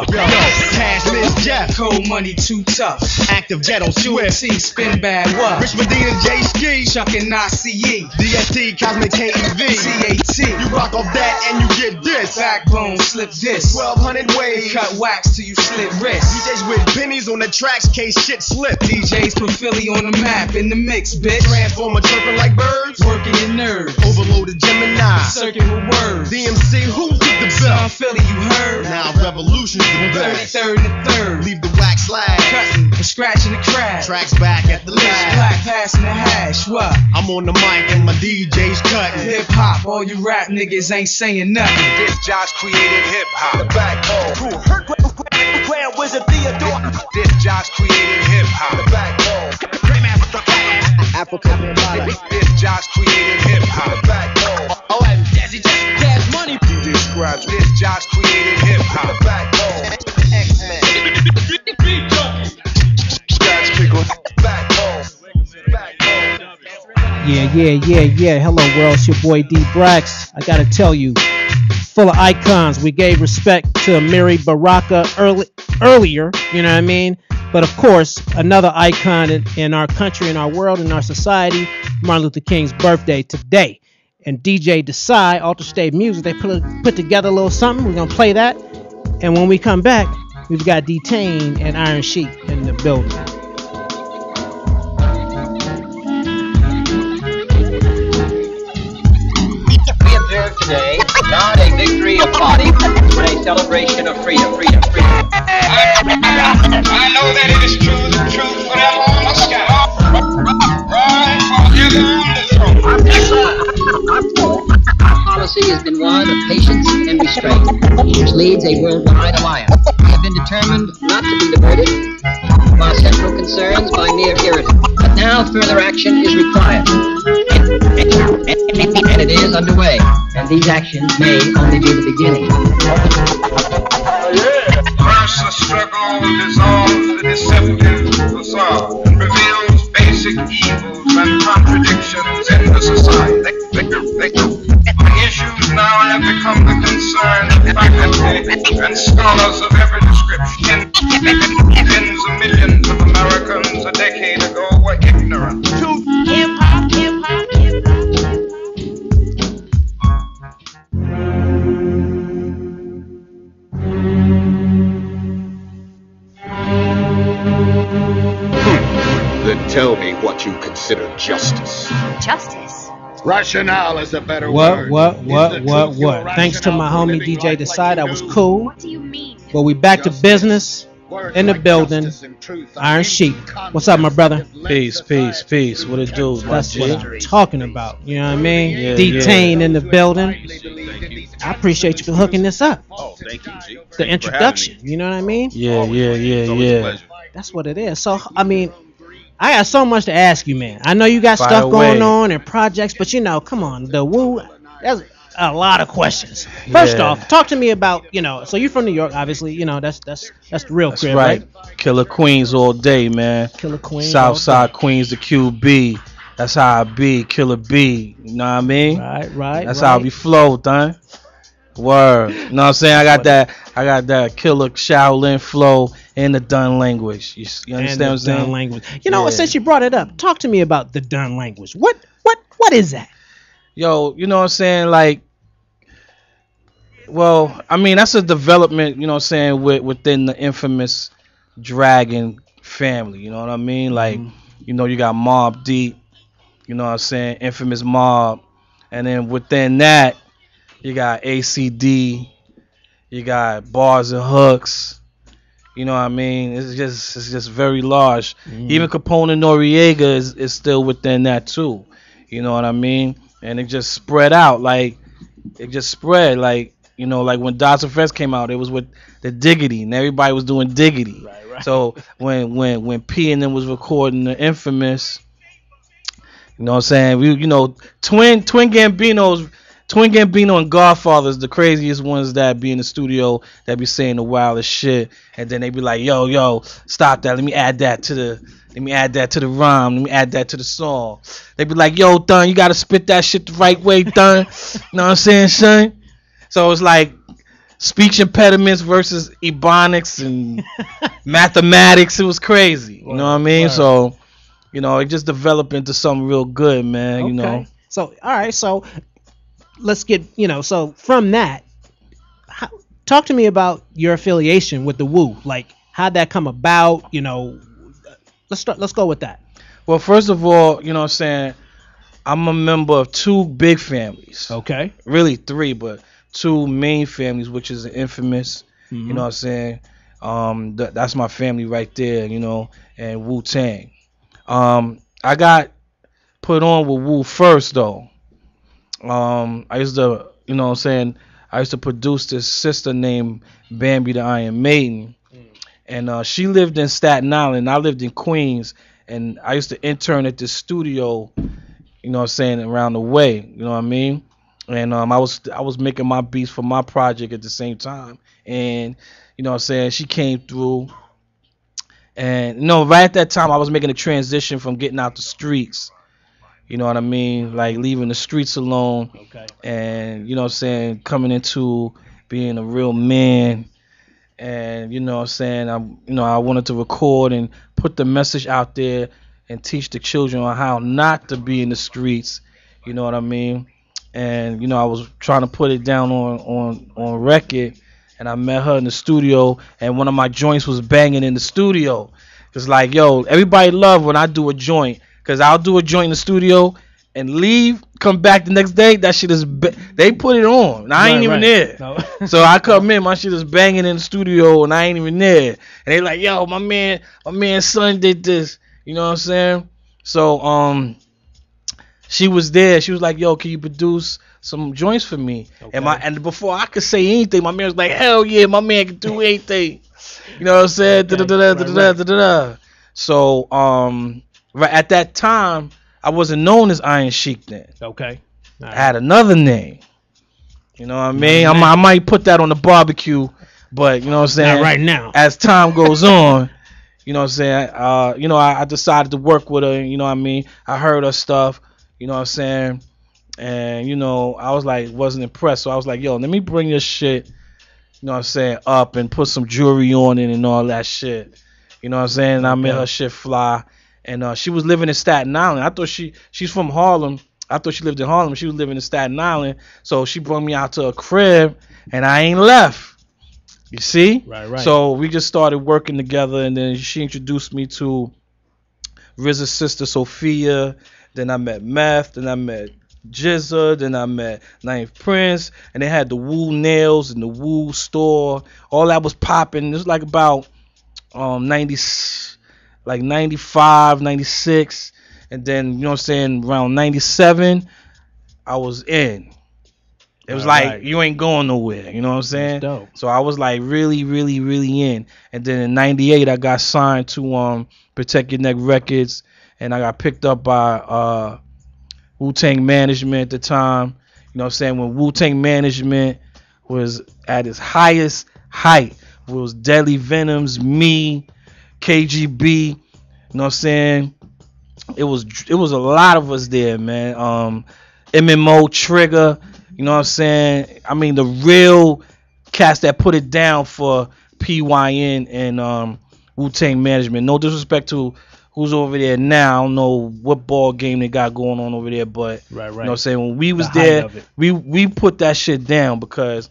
Speaker 10: Cash Miss Jeff, Cold Money Too Tough, Active Ghetto Swift, T Spin Bad What, Rich Medina J Ski, Chuck and ICE, DST Cosmic KEV, CAT. You rock off that and you get this. Backbone slip this. 1200 waves, cut wax till you slit wrist. DJs with pennies on the tracks, case shit slip. DJs put Philly on the map in the mix, bitch. Transformer chirping like birds, working your nerves. Overloaded Gemini, circuit with words. DMC, who took the bill? Philly, you heard. Now Revolution's the best. 33rd and the 3rd. Leave the wax slag. Cutting and scratching the crash. Tracks back at the lab. Black passing the hash. What? I'm on the mic and my DJ's cutting. Hip hop, all you rap niggas ain't saying nothing.
Speaker 24: This Josh created hip hop. The backbone.
Speaker 3: Grand Wizard Theodore.
Speaker 24: This Josh created hip hop. The backbone.
Speaker 3: African body.
Speaker 24: This Josh created hip hop. The backbone.
Speaker 3: Oh, and Dazzy just Cash Money.
Speaker 24: DJ Scratch. This Josh created hip hop. The backbone.
Speaker 3: X-Men.
Speaker 24: Scratch pickle. Backbone.
Speaker 2: Yeah. Hello, world. It's your boy DBraxx. I gotta tell you, full of icons. We gave respect to Mary Baraka earlier, you know what I mean? But of course, another icon in our country, in our world, in our society, Martin Luther King's birthday today. And DJ Desai, Alter State Music, they put together a little something. We're gonna play that. And when we come back, we've got Detain and Iron Sheik in the building.
Speaker 5: We observe today not a victory of body, but a celebration of freedom.
Speaker 7: I know that it is true, the truth forever on the sky. Right forever on the throne.
Speaker 5: Our policy has been one of patience and restraint, which leads a worldwide alliance. We have been determined not to be diverted from our central concerns by mere irritant. But now further action is required. And it is underway. And these actions may only be the beginning.
Speaker 7: First, the struggle dissolves the deceptive facade and reveals basic evils and contradictions in the society. The issues now have become the concern of faculty and scholars of every description. Tens of millions of Americans a decade ago were ignorant to hip-hop.
Speaker 8: Then tell me what you consider justice.
Speaker 9: Justice?
Speaker 8: Rationale is a better
Speaker 2: What?
Speaker 8: word.
Speaker 2: Thanks to my homie DJ Decide, that was cool.
Speaker 9: What do you mean?
Speaker 2: Well, we back to business in the building. Iron Sheik. What's up, my brother?
Speaker 11: Peace. What it do?
Speaker 2: That's what I'm talking about. You know what I mean?
Speaker 11: Yeah,
Speaker 2: Detain in the building. I appreciate you for hooking this up.
Speaker 8: Oh, thank you, G.
Speaker 2: The introduction. You know what I mean?
Speaker 11: Yeah.
Speaker 2: That's what it is. So, I mean, I got so much to ask you, man. I know you got
Speaker 11: Fire
Speaker 2: stuff going
Speaker 11: away.
Speaker 2: on and projects, but you know, come on, the Woo. That's a lot of questions. First
Speaker 11: Yeah.
Speaker 2: off, talk to me about, you know, so you're from New York, obviously. You know, that's the real
Speaker 11: That's
Speaker 2: crib,
Speaker 11: right.
Speaker 2: right?
Speaker 11: Killer Queens all day, man.
Speaker 2: Killer Queens all day.
Speaker 11: Southside Queens, the QB. That's how I be. Killer B. You know what I mean?
Speaker 2: Right.
Speaker 11: That's how we flow, done. Word. You know what I'm saying? I got that killer Shaolin flow in the Dun language. You understand what I'm saying?
Speaker 2: Dun language. You know,
Speaker 11: Yeah.
Speaker 2: since you brought it up, talk to me about the Dun language. What is that?
Speaker 11: Yo, you know what I'm saying? Like, well, I mean, that's a development, you know what I'm saying, within the infamous Dragon family. You know what I mean? Like, you know, you got Mobb Deep, you know what I'm saying, infamous Mob, and then within that, you got ACD, you got Bars and Hooks. You know what I mean? It's just very large. Even Capone and Noriega is still within that too. You know what I mean? And it just spread out like you know, like when Dr. Fest came out, it was with the Diggity, and everybody was doing Diggity. Right. So when P and them was recording the infamous, you know what I'm saying? We, you know, Twin Gambino and Godfather's the craziest ones that be in the studio that be saying the wildest shit, and then they be like, yo, stop that. Let me add that to the rhyme. Let me add that to the song. They be like, yo, Dun, you gotta spit that shit the right way, Dun. You know what I'm saying, son? So it's like speech impediments versus ebonics and mathematics. It was crazy. You know what I mean? So, you know, it just developed into something real good, man.
Speaker 2: Okay.
Speaker 11: You know.
Speaker 2: So, all right. So, let's get, you know, so from that, talk to me about your affiliation with the Woo. Like, how'd that come about? You know, let's go with that.
Speaker 11: Well, first of all, you know what I'm saying, I'm a member of two big families.
Speaker 2: Okay.
Speaker 11: Really three, but two main families, which is the infamous, you know what I'm saying? That's my family right there, you know, and Wu-Tang. I got put on with Wu first, though. I used to, you know what I'm saying, I used to produce this sister named Bambi the Iron Maiden. And she lived in Staten Island. I lived in Queens. And I used to intern at this studio, you know what I'm saying, around the way. You know what I mean? And I was making my beats for my project at the same time. And, you know what I'm saying, she came through. And, you know, right at that time, I was making a transition from getting out the streets You know what I mean? Like leaving the streets alone.
Speaker 2: Okay.
Speaker 11: And, you know what I'm saying, coming into being a real man. And, you know what I'm saying, I wanted to record and put the message out there and teach the children on how not to be in the streets. You know what I mean? And, you know, I was trying to put it down on record. And I met her in the studio, and one of my joints was banging in the studio. It's like, yo, everybody love when I do a joint, because I'll do a joint in the studio and leave, come back the next day, that shit is, they put it on, and I ain't even there. No. So I come in, my shit is banging in the studio, and I ain't even there. And they like, yo, my man's son did this. You know what I'm saying? So, she was there. She was like, yo, can you produce some joints for me? Okay. And before I could say anything, my man was like, hell yeah, my man can do anything. You know what I'm saying? Okay. So right at that time, I wasn't known as Iron Sheik then.
Speaker 2: Okay.
Speaker 11: Right. I had another name. You know what I mean? I might put that on the barbecue, but you know what I'm saying?
Speaker 2: Not right now.
Speaker 11: As time goes on, you know what I'm saying? You know, I decided to work with her, you know what I mean? I heard her stuff, you know what I'm saying? And, you know, I was like, wasn't impressed. So I was like, yo, let me bring this shit, you know what I'm saying, up and put some jewelry on it and all that shit. You know what I'm saying? And I made her shit fly. And she was living in Staten Island. I thought she's from Harlem. I thought she lived in Harlem. She was living in Staten Island. So she brought me out to her crib, and I ain't left. You see?
Speaker 2: Right.
Speaker 11: So we just started working together, and then she introduced me to RZA's sister, Sophia. Then I met Meth. Then I met Jizza. Then I met Ninth Prince. And they had the Woo Nails and the Woo store. All that was popping. It was like about 95, 96. And then, you know what I'm saying, around 97, I was in. It was like, you ain't going nowhere. You know what I'm saying?
Speaker 2: Dope.
Speaker 11: So I was like really, really, really in. And then in 98, I got signed to Protect Your Neck Records. And I got picked up by Wu-Tang Management at the time. You know what I'm saying? When Wu-Tang Management was at its highest height. It was Deadly Venoms, me, KGB. You know what I'm saying? It was a lot of us there, man. MMO, Trigger, you know what I'm saying? I mean, the real cast that put it down for PYN and Wu-Tang Management. No disrespect to who's over there now. I don't know what ball game they got going on over there, but you know what I'm saying? When we was there, we put that shit down, because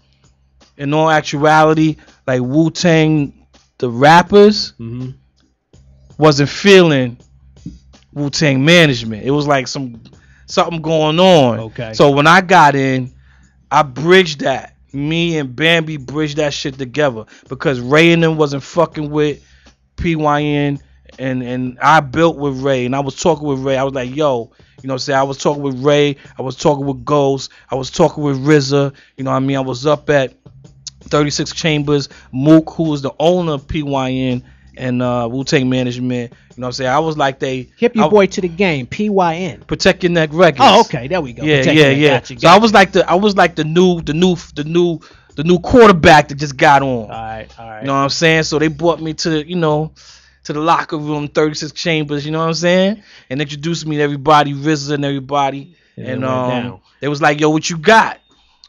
Speaker 11: in all actuality, like Wu-Tang, the rappers wasn't feeling Wu-Tang Management. It was like something going on.
Speaker 2: Okay.
Speaker 11: So when I got in, I bridged that. Me and Bambi bridged that shit together, because Ray and them wasn't fucking with PYN, and I built with Ray, and I was talking with Ray. I was like, yo, you know what I'm saying? I was talking with Ray. I was talking with Ghost. I was talking with RZA. You know what I mean? I was up at 36 Chambers. Mook, who was the owner of PYN and Wu-Tang Management. You know what I'm saying? I was like
Speaker 2: hip your boy to the game, PYN.
Speaker 11: Protect Your Neck Records.
Speaker 2: Oh, okay, there we go.
Speaker 11: Yeah.
Speaker 2: Gotcha.
Speaker 11: So I was like the new quarterback that just got on.
Speaker 2: All right.
Speaker 11: You know what I'm saying? So they brought me to the locker room, 36 Chambers. You know what I'm saying? And introduced me to everybody, RZA and everybody. And they was like, yo, what you got?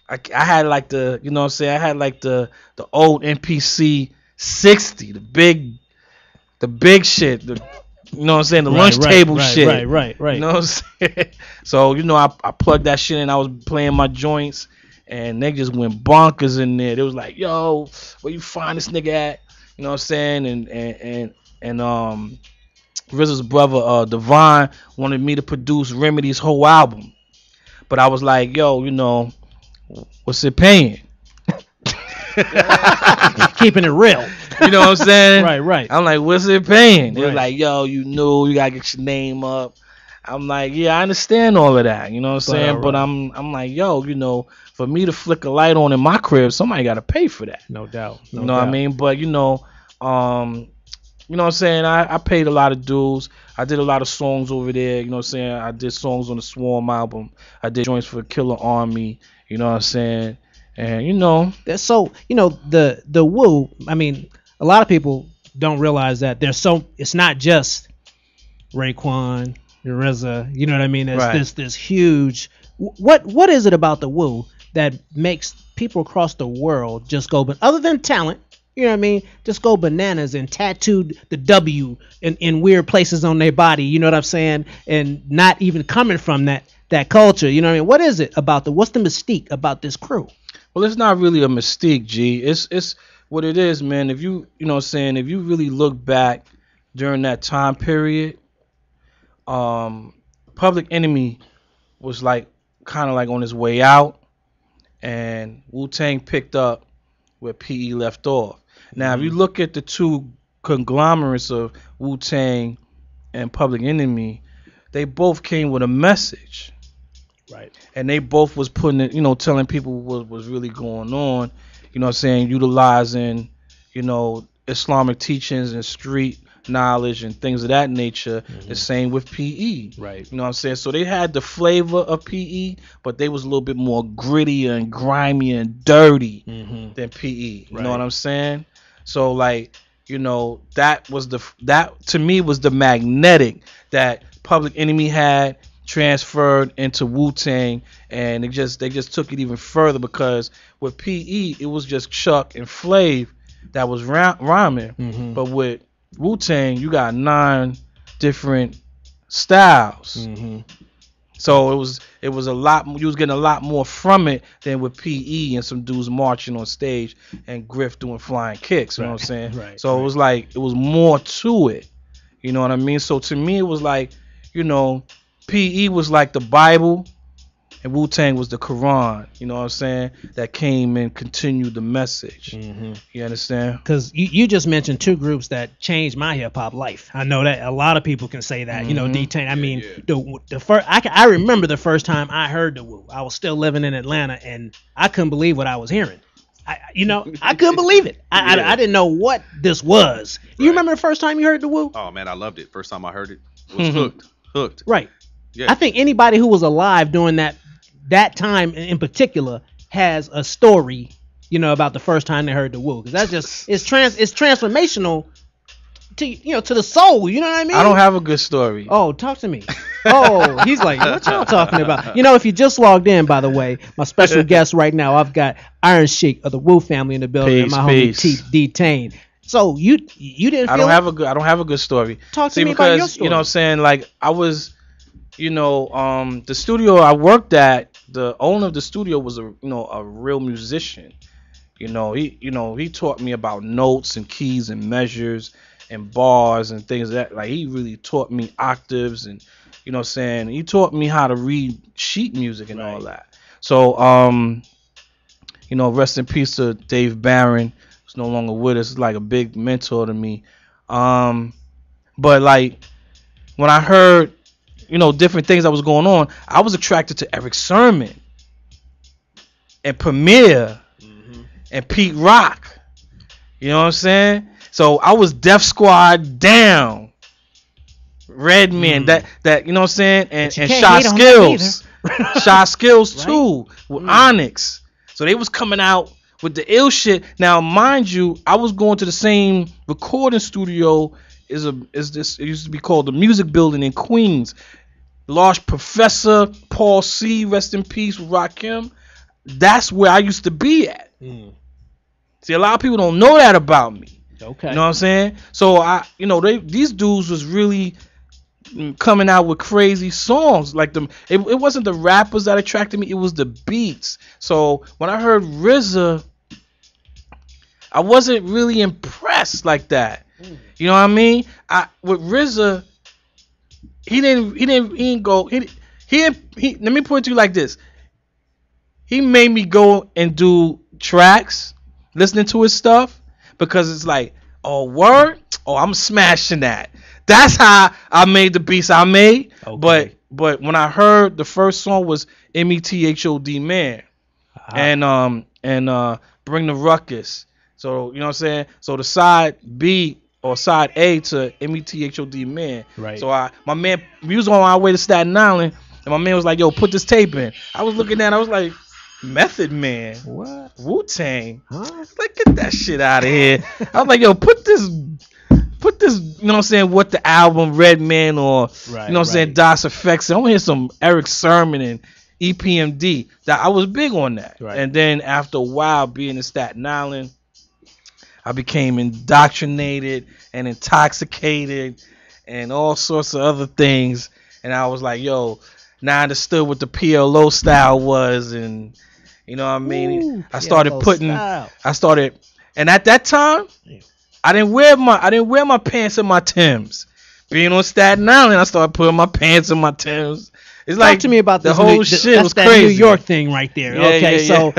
Speaker 11: I had like the, you know what I'm saying? I had like the old MPC 60, the big shit, you know what I'm saying, the lunch table shit.
Speaker 2: Right.
Speaker 11: You know what I'm saying? So, you know, I plugged that shit in. I was playing my joints, and they just went bonkers in there. They was like, yo, where you find this nigga at? You know what I'm saying? And RZA's brother, Divine, wanted me to produce Remedy's whole album. But I was like, yo, you know, what's it paying?
Speaker 2: Keeping it real.
Speaker 11: You know what I'm saying?
Speaker 2: Right.
Speaker 11: I'm like, what's it paying? They're like, yo, you gotta get your name up. I'm like, yeah, I understand all of that. You know what I'm saying? But I'm like, yo, you know, for me to flick a light on in my crib, somebody gotta pay for that.
Speaker 2: No doubt.
Speaker 11: You know what I mean? But you know what I'm saying? I paid a lot of dues. I did a lot of songs over there. You know what I'm saying? I did songs on the Swarm album. I did joints for Killer Army. You know what I'm saying? And you know,
Speaker 2: so you know the Wu. I mean, a lot of people don't realize that it's not just Raekwon, RZA, you know what I mean? There's
Speaker 11: Right.
Speaker 2: this huge. What is it about the Wu that makes people across the world just go, but other than talent, you know what I mean, just go bananas and tattoo the W in weird places on their body, you know what I'm saying, and not even coming from that culture, you know what I mean? What is it about what's the mystique about this crew?
Speaker 11: Well, it's not really a mystique, G. It's what it is, man. If you know what I'm saying, if you really look back during that time period, Public Enemy was like kind of like on his way out, and Wu-Tang picked up where PE left off. Now, if you look at the two conglomerates of Wu-Tang and Public Enemy, they both came with a message.
Speaker 2: Right.
Speaker 11: And they both was putting it, telling people what was really going on, you know what I'm saying, utilizing, Islamic teachings and street knowledge and things of that nature. The same with PE.
Speaker 2: Right.
Speaker 11: You know what I'm saying? So they had the flavor of PE, but they was a little bit more gritty and grimy and dirty than PE. You know what I'm saying? So like, that to me was the magnetic that Public Enemy had transferred into Wu-Tang, and they just took it even further, because with PE it was just Chuck and Flav that was rhyming, but with Wu-Tang you got 9 different styles. So it was a lot. You was getting a lot more from it than with PE and some dudes marching on stage and Griff doing flying kicks. You know what I'm saying?
Speaker 2: Right.
Speaker 11: So it was like it was more to it. You know what I mean? So to me it was like, PE was like the Bible, and Wu-Tang was the Quran. You know what I'm saying? That came and continued the message. You understand?
Speaker 2: Because you just mentioned 2 groups that changed my hip hop life. I know that a lot of people can say that. D-Tang. I mean, the first I remember the first time I heard the Wu. I was still living in Atlanta, and I couldn't believe what I was hearing. I couldn't believe it. I didn't know what this was. You remember the first time you heard the Wu?
Speaker 6: Oh man, I loved it. First time I heard it, was hooked.
Speaker 2: Right.
Speaker 6: Yeah.
Speaker 2: I think anybody who was alive during that time in particular has a story, about the first time they heard the Wu, because that's just it's transformational to the soul. You know what I mean?
Speaker 11: I don't have a good story.
Speaker 2: Oh, talk to me. Oh, he's like, what y'all talking about? If you just logged in, by the way, my special guest right now, I've got Iron Sheik of the Wu family in the building, and my homie D-Tang. So you didn't feel
Speaker 11: I don't have a good story.
Speaker 2: Talk to me about your story.
Speaker 11: You know what I'm saying? Like I was, the studio I worked at, the owner of the studio was a real musician. He taught me about notes and keys and measures and bars and things like he really taught me octaves, and he taught me how to read sheet music and all that. So rest in peace to Dave Barron, who's no longer with us. It's like a big mentor to me. But like when I heard different things that was going on, I was attracted to Eric Sermon and Premier and Pete Rock. You know what I'm saying? So I was Def Squad down, Redman, that you know what I'm saying, and Shy Skills, Shy Skills too with Onyx. So they was coming out with the ill shit. Now, mind you, I was going to the same recording studio. It used to be called the Music Building in Queens. Large Professor, Paul C, rest in peace, with Rakim. That's where I used to be at. See, a lot of people don't know that about me.
Speaker 2: Okay.
Speaker 11: You know what I'm saying? So these dudes was really coming out with crazy songs. Like it wasn't the rappers that attracted me, it was the beats. So when I heard RZA, I wasn't really impressed like that. You know what I mean? With RZA, let me put it to you like this. He made me go and do tracks, listening to his stuff, because it's like, oh, word? Oh, I'm smashing that. That's how I made the beats I made. Okay. But when I heard the first song was METHOD Man, and Bring the Ruckus. So, you know what I'm saying? So the side B or side A to METHOD Man.
Speaker 2: Right.
Speaker 11: So we was on our way to Staten Island, and my man was like, yo, put this tape in. I was looking at it, I was like, Method Man,
Speaker 2: what?
Speaker 11: Wu-Tang, huh? Like, get that shit out of here. I was like, yo, put put this, you know what I'm saying, what the album Red Man or you know what I'm saying, DOS Effects. I want to hear some Eric Sermon and EPMD. That I was big on that.
Speaker 2: Right.
Speaker 11: And then after a while being in Staten Island, I became indoctrinated and intoxicated and all sorts of other things. And I was like, yo, now I understood what the PLO style was, and you know what I mean.
Speaker 2: Ooh,
Speaker 11: I started
Speaker 2: PLO
Speaker 11: putting,
Speaker 2: style.
Speaker 11: and at that time, I didn't wear my pants and my Timbs. Being on Staten Island, I started putting my pants and my Timbs. It's like
Speaker 2: Talk to me about
Speaker 11: the
Speaker 2: this
Speaker 11: whole
Speaker 2: New,
Speaker 11: shit
Speaker 2: that's
Speaker 11: was
Speaker 2: that
Speaker 11: crazy.
Speaker 2: New York thing right there.
Speaker 11: Yeah,
Speaker 2: Okay,
Speaker 11: yeah,
Speaker 2: so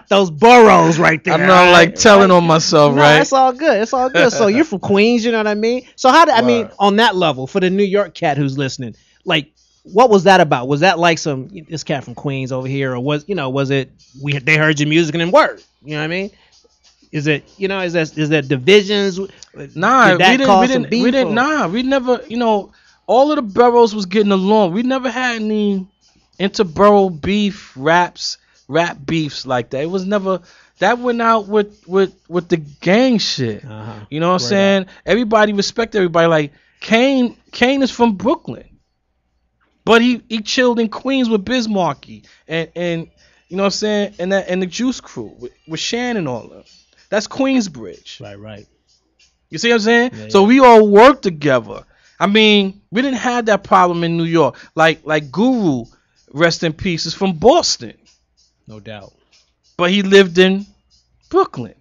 Speaker 2: those boroughs right there.
Speaker 11: I know, I'm like telling on myself,
Speaker 2: No,
Speaker 11: right?
Speaker 2: it's all good. It's all good. So you're from Queens, you know what I mean? So I mean, on that level, for the New York cat who's listening, like, what was that about? Was that like this cat from Queens over here, or was it they heard your music and then word? You know what I mean? Is it, is that divisions?
Speaker 11: Nah,
Speaker 2: Did that cause
Speaker 11: we
Speaker 2: some
Speaker 11: didn't.
Speaker 2: beef,
Speaker 11: We didn't.
Speaker 2: or-
Speaker 11: Nah, we never. All of the boroughs was getting along. We never had any interborough beef, rap beefs like that. It was never. That went out with the gang shit. You know what I'm saying? Everybody respect everybody. Like Kane is from Brooklyn, but he chilled in Queens with Bismarcky and you know what I'm saying, and the Juice Crew with Shan and all of them. That's Queensbridge.
Speaker 2: Right.
Speaker 11: You see what I'm saying?
Speaker 2: Yeah,
Speaker 11: So we all worked together. I mean, we didn't have that problem in New York. Like Guru, rest in peace, is from Boston,
Speaker 2: No doubt.
Speaker 11: but he lived in Brooklyn.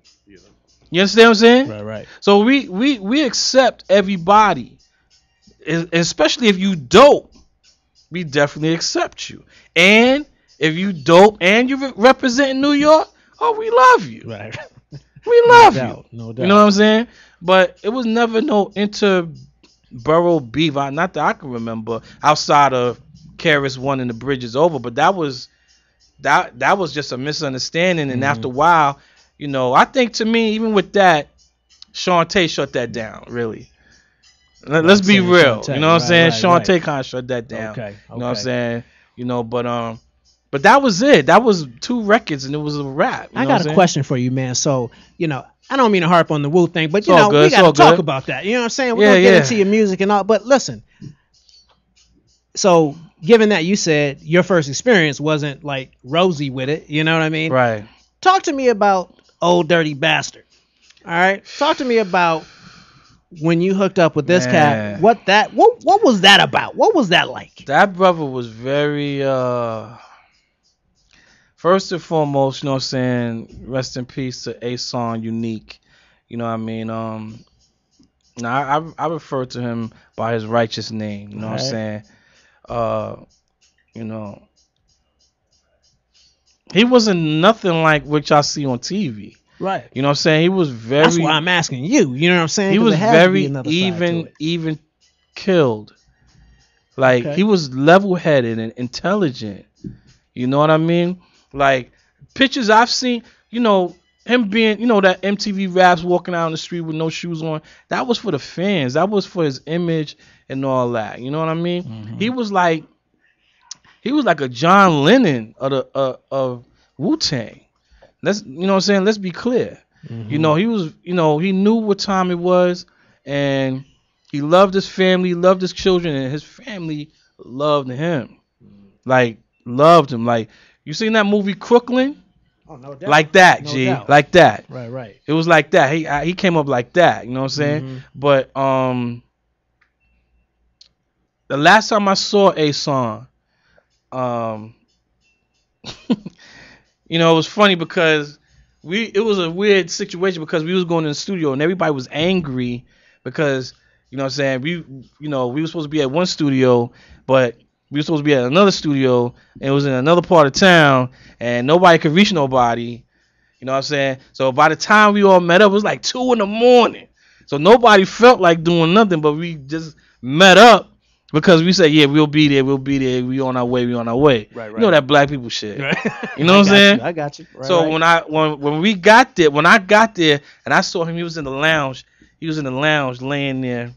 Speaker 11: You understand what I'm saying?
Speaker 2: Right.
Speaker 11: So we accept everybody, especially if you dope. We definitely accept you. And if you dope and you represent New York, we love you.
Speaker 2: Right.
Speaker 11: We love
Speaker 2: doubt,
Speaker 11: you.
Speaker 2: no doubt.
Speaker 11: You know what I'm saying? But it was never no interborough beef. Not that I can remember outside of Karis One and the Bridge is Over. But that was just a misunderstanding. And after a while, I think to me, even with that, Shantae shut that down. Really. Let's be real.
Speaker 2: Shantae,
Speaker 11: You know what I'm saying?
Speaker 2: right.
Speaker 11: Shantae kind of shut that down.
Speaker 2: Okay.
Speaker 11: You know what I'm saying? But that was it. That was 2 records and it was a rap.
Speaker 2: I got a question for you, man. So, I don't mean to harp on the Wu thing, but
Speaker 11: It's all good.
Speaker 2: we
Speaker 11: It's
Speaker 2: got
Speaker 11: all
Speaker 2: to talk
Speaker 11: good.
Speaker 2: about that. You know what I'm saying? We're
Speaker 11: Yeah,
Speaker 2: gonna get
Speaker 11: yeah.
Speaker 2: into your music and all, but listen. So, given that you said your first experience wasn't like rosy with it, you know what I mean?
Speaker 11: Right.
Speaker 2: Talk to me about Old Dirty Bastard. All right. Talk to me about when you hooked up with this cat.
Speaker 11: Man.
Speaker 2: What was that about? What was that like?
Speaker 11: That brother was very first and foremost, you know what I'm saying, rest in peace to A-Song Unique. You know what I mean? Now I refer to him by his righteous name, you know what I'm saying? He wasn't nothing like what y'all see on TV.
Speaker 2: Right.
Speaker 11: You know what I'm saying? He was very
Speaker 2: That's why I'm asking you. You know what I'm saying?
Speaker 11: He
Speaker 2: 'Cause
Speaker 11: was
Speaker 2: there has to be
Speaker 11: very
Speaker 2: another side to it.
Speaker 11: even killed. Like
Speaker 2: Okay.
Speaker 11: he was level-headed and intelligent. You know what I mean? Like pictures I've seen, him being, that MTV Raps walking out on the street with no shoes on. That was for the fans. That was for his image and all that. You know what I mean?
Speaker 2: Mm-hmm.
Speaker 11: He was like a John Lennon of Wu-Tang. You know what I'm saying? Let's be clear.
Speaker 2: Mm-hmm.
Speaker 11: He was, he knew what time it was, and he loved his family, loved his children, and his family loved him. Like, loved him. Like, you seen that movie Crooklyn?
Speaker 2: Oh, no doubt.
Speaker 11: Like that,
Speaker 2: No
Speaker 11: G.
Speaker 2: doubt.
Speaker 11: Like that.
Speaker 2: Right.
Speaker 11: It was like that. He came up like that. You know what I'm saying?
Speaker 2: Mhm.
Speaker 11: But the last time I saw A-Song, it was funny because it was a weird situation because we was going in the studio and everybody was angry because, you know what I'm saying, we were supposed to be at one studio, but we were supposed to be at another studio and it was in another part of town and nobody could reach nobody. You know what I'm saying? So by the time we all met up, it was like 2 a.m. So nobody felt like doing nothing, but we just met up because we said, yeah, we'll be there. We on our way.
Speaker 2: Right.
Speaker 11: You know that black people shit.
Speaker 2: Right.
Speaker 11: You know what I'm saying?
Speaker 2: I got you. Right,
Speaker 11: So
Speaker 2: right.
Speaker 11: when I got there and I saw him, he was in the lounge. He was in the lounge laying there.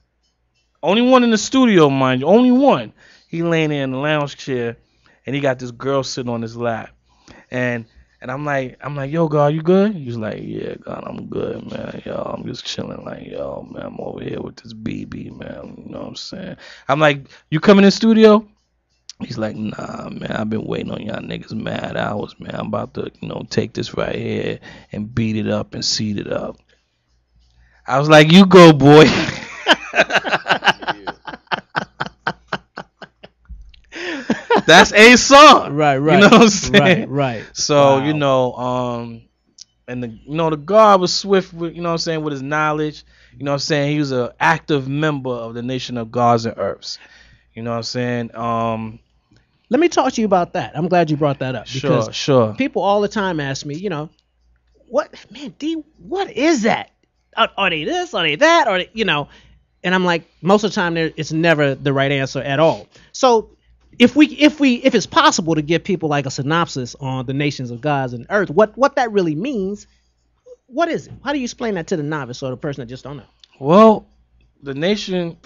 Speaker 11: Only one in the studio, mind you. Only one. He laying there in the lounge chair and he got this girl sitting on his lap. And And I'm like, yo, God, you good? He's like, yeah, God, I'm good, man. Yo, I'm just chilling. Like, yo, man, I'm over here with this BB, man. You know what I'm saying? I'm like, you coming in the studio? He's like, nah, man, I've been waiting on y'all niggas mad hours, man. I'm about to, take this right here and beat it up and seed it up. I was like, you go, boy. That's a song.
Speaker 2: Right.
Speaker 11: You know what I'm saying?
Speaker 2: Right.
Speaker 11: So,
Speaker 2: Wow.
Speaker 11: And the God was swift with, with his knowledge. You know what I'm saying? He was an active member of the Nation of Gods and Earths. You know what I'm saying?
Speaker 2: Let me talk to you about that. I'm glad you brought that up. Because
Speaker 11: Sure.
Speaker 2: people all the time ask me, what is that? Are they this? Are they that? Or and I'm like, most of the time it's never the right answer at all. So if it's possible to give people like a synopsis on the nations of gods and earth, what that really means, what is it? How do you explain that to the novice or the person that just don't know?
Speaker 11: Well, the nation,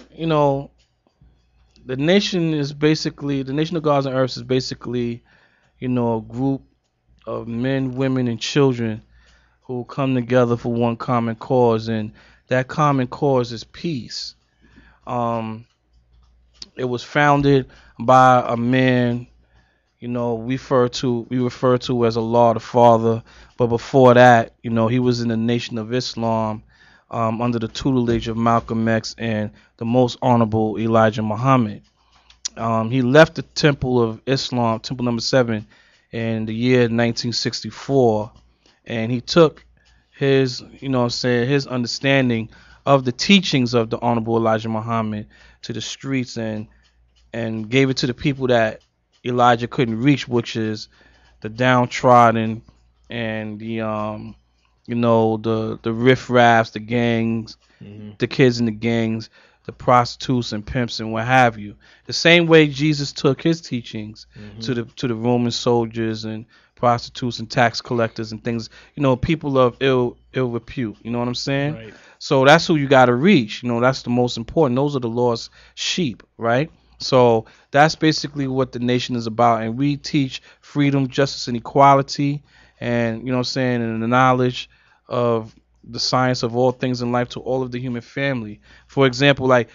Speaker 11: the nation of gods and earths is basically, a group of men, women, and children who come together for one common cause, and that common cause is peace. It was founded by a man, we refer to as Allah the Father, but before that, he was in the Nation of Islam, under the tutelage of Malcolm X and the Most Honorable Elijah Muhammad. He left the Temple of Islam, Temple number 7, in the year 1964, and he took his, his understanding of the teachings of the Honorable Elijah Muhammad to the streets and gave it to the people that Elijah couldn't reach, which is the downtrodden and the riffraffs, the gangs, the kids in the gangs, the prostitutes and pimps and what have you. The same way Jesus took his teachings to the Roman soldiers and prostitutes and tax collectors and things, people of ill repute. You know what I'm saying?
Speaker 2: Right.
Speaker 11: So that's who you got to reach. That's the most important. Those are the lost sheep, right? So that's basically what the nation is about. And we teach freedom, justice, and equality, and, and the knowledge of the science of all things in life to all of the human family. For example, the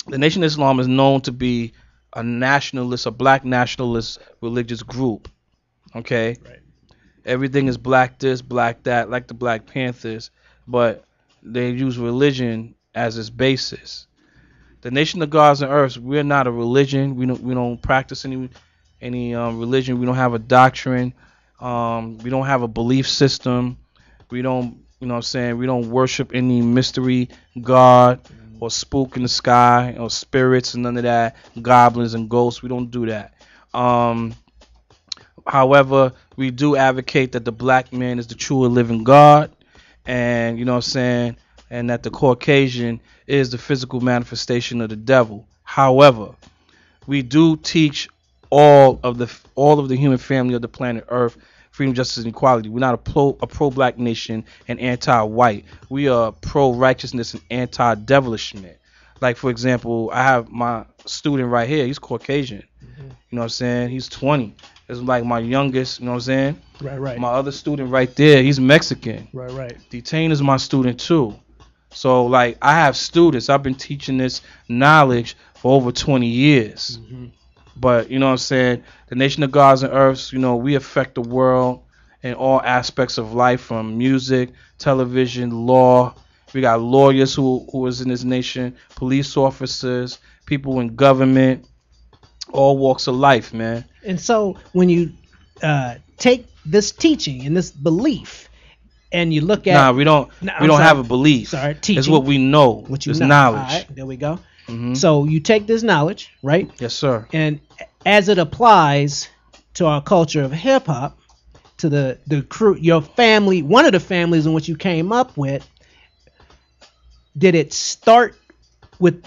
Speaker 11: Nation of Islam is known to be a black nationalist religious group. Okay?
Speaker 2: Right.
Speaker 11: Everything is black this, black that, like the Black Panthers, but they use religion as its basis. The Nation of Gods and Earths, we're not a religion. We don't practice any religion. We don't have a doctrine. We don't have a belief system. We don't, we don't worship any mystery god or spook in the sky or spirits and none of that, goblins and ghosts. We don't do that. However, we do advocate that the black man is the true and living God, and and that the Caucasian is the physical manifestation of the devil. However, we do teach all of the human family of the planet Earth freedom, justice, and equality. We're not a pro-black nation and anti-white. We are pro-righteousness and anti-devilishment. Like, for example, I have my student right here. He's Caucasian. You know what I'm saying? He's 20. It's like my youngest, you know what I'm saying?
Speaker 2: Right.
Speaker 11: My other student right there, he's Mexican.
Speaker 2: Right.
Speaker 11: Detain is my student too. So, I have students. I've been teaching this knowledge for over 20 years. But, you know what I'm saying? The Nation of Gods and Earths, we affect the world in all aspects of life, from music, television, law. We got lawyers who is in this nation, police officers, people in government, all walks of life, man.
Speaker 2: And so when you take this teaching and this belief and you look at...
Speaker 11: we don't have a belief.
Speaker 2: Sorry, teaching.
Speaker 11: It's what we know. It's knowledge.
Speaker 2: All right, there we go. So you take this knowledge, right?
Speaker 11: Yes, sir.
Speaker 2: And as it applies to our culture of hip hop, to the crew, your family, one of the families in which you came up with, did it start with?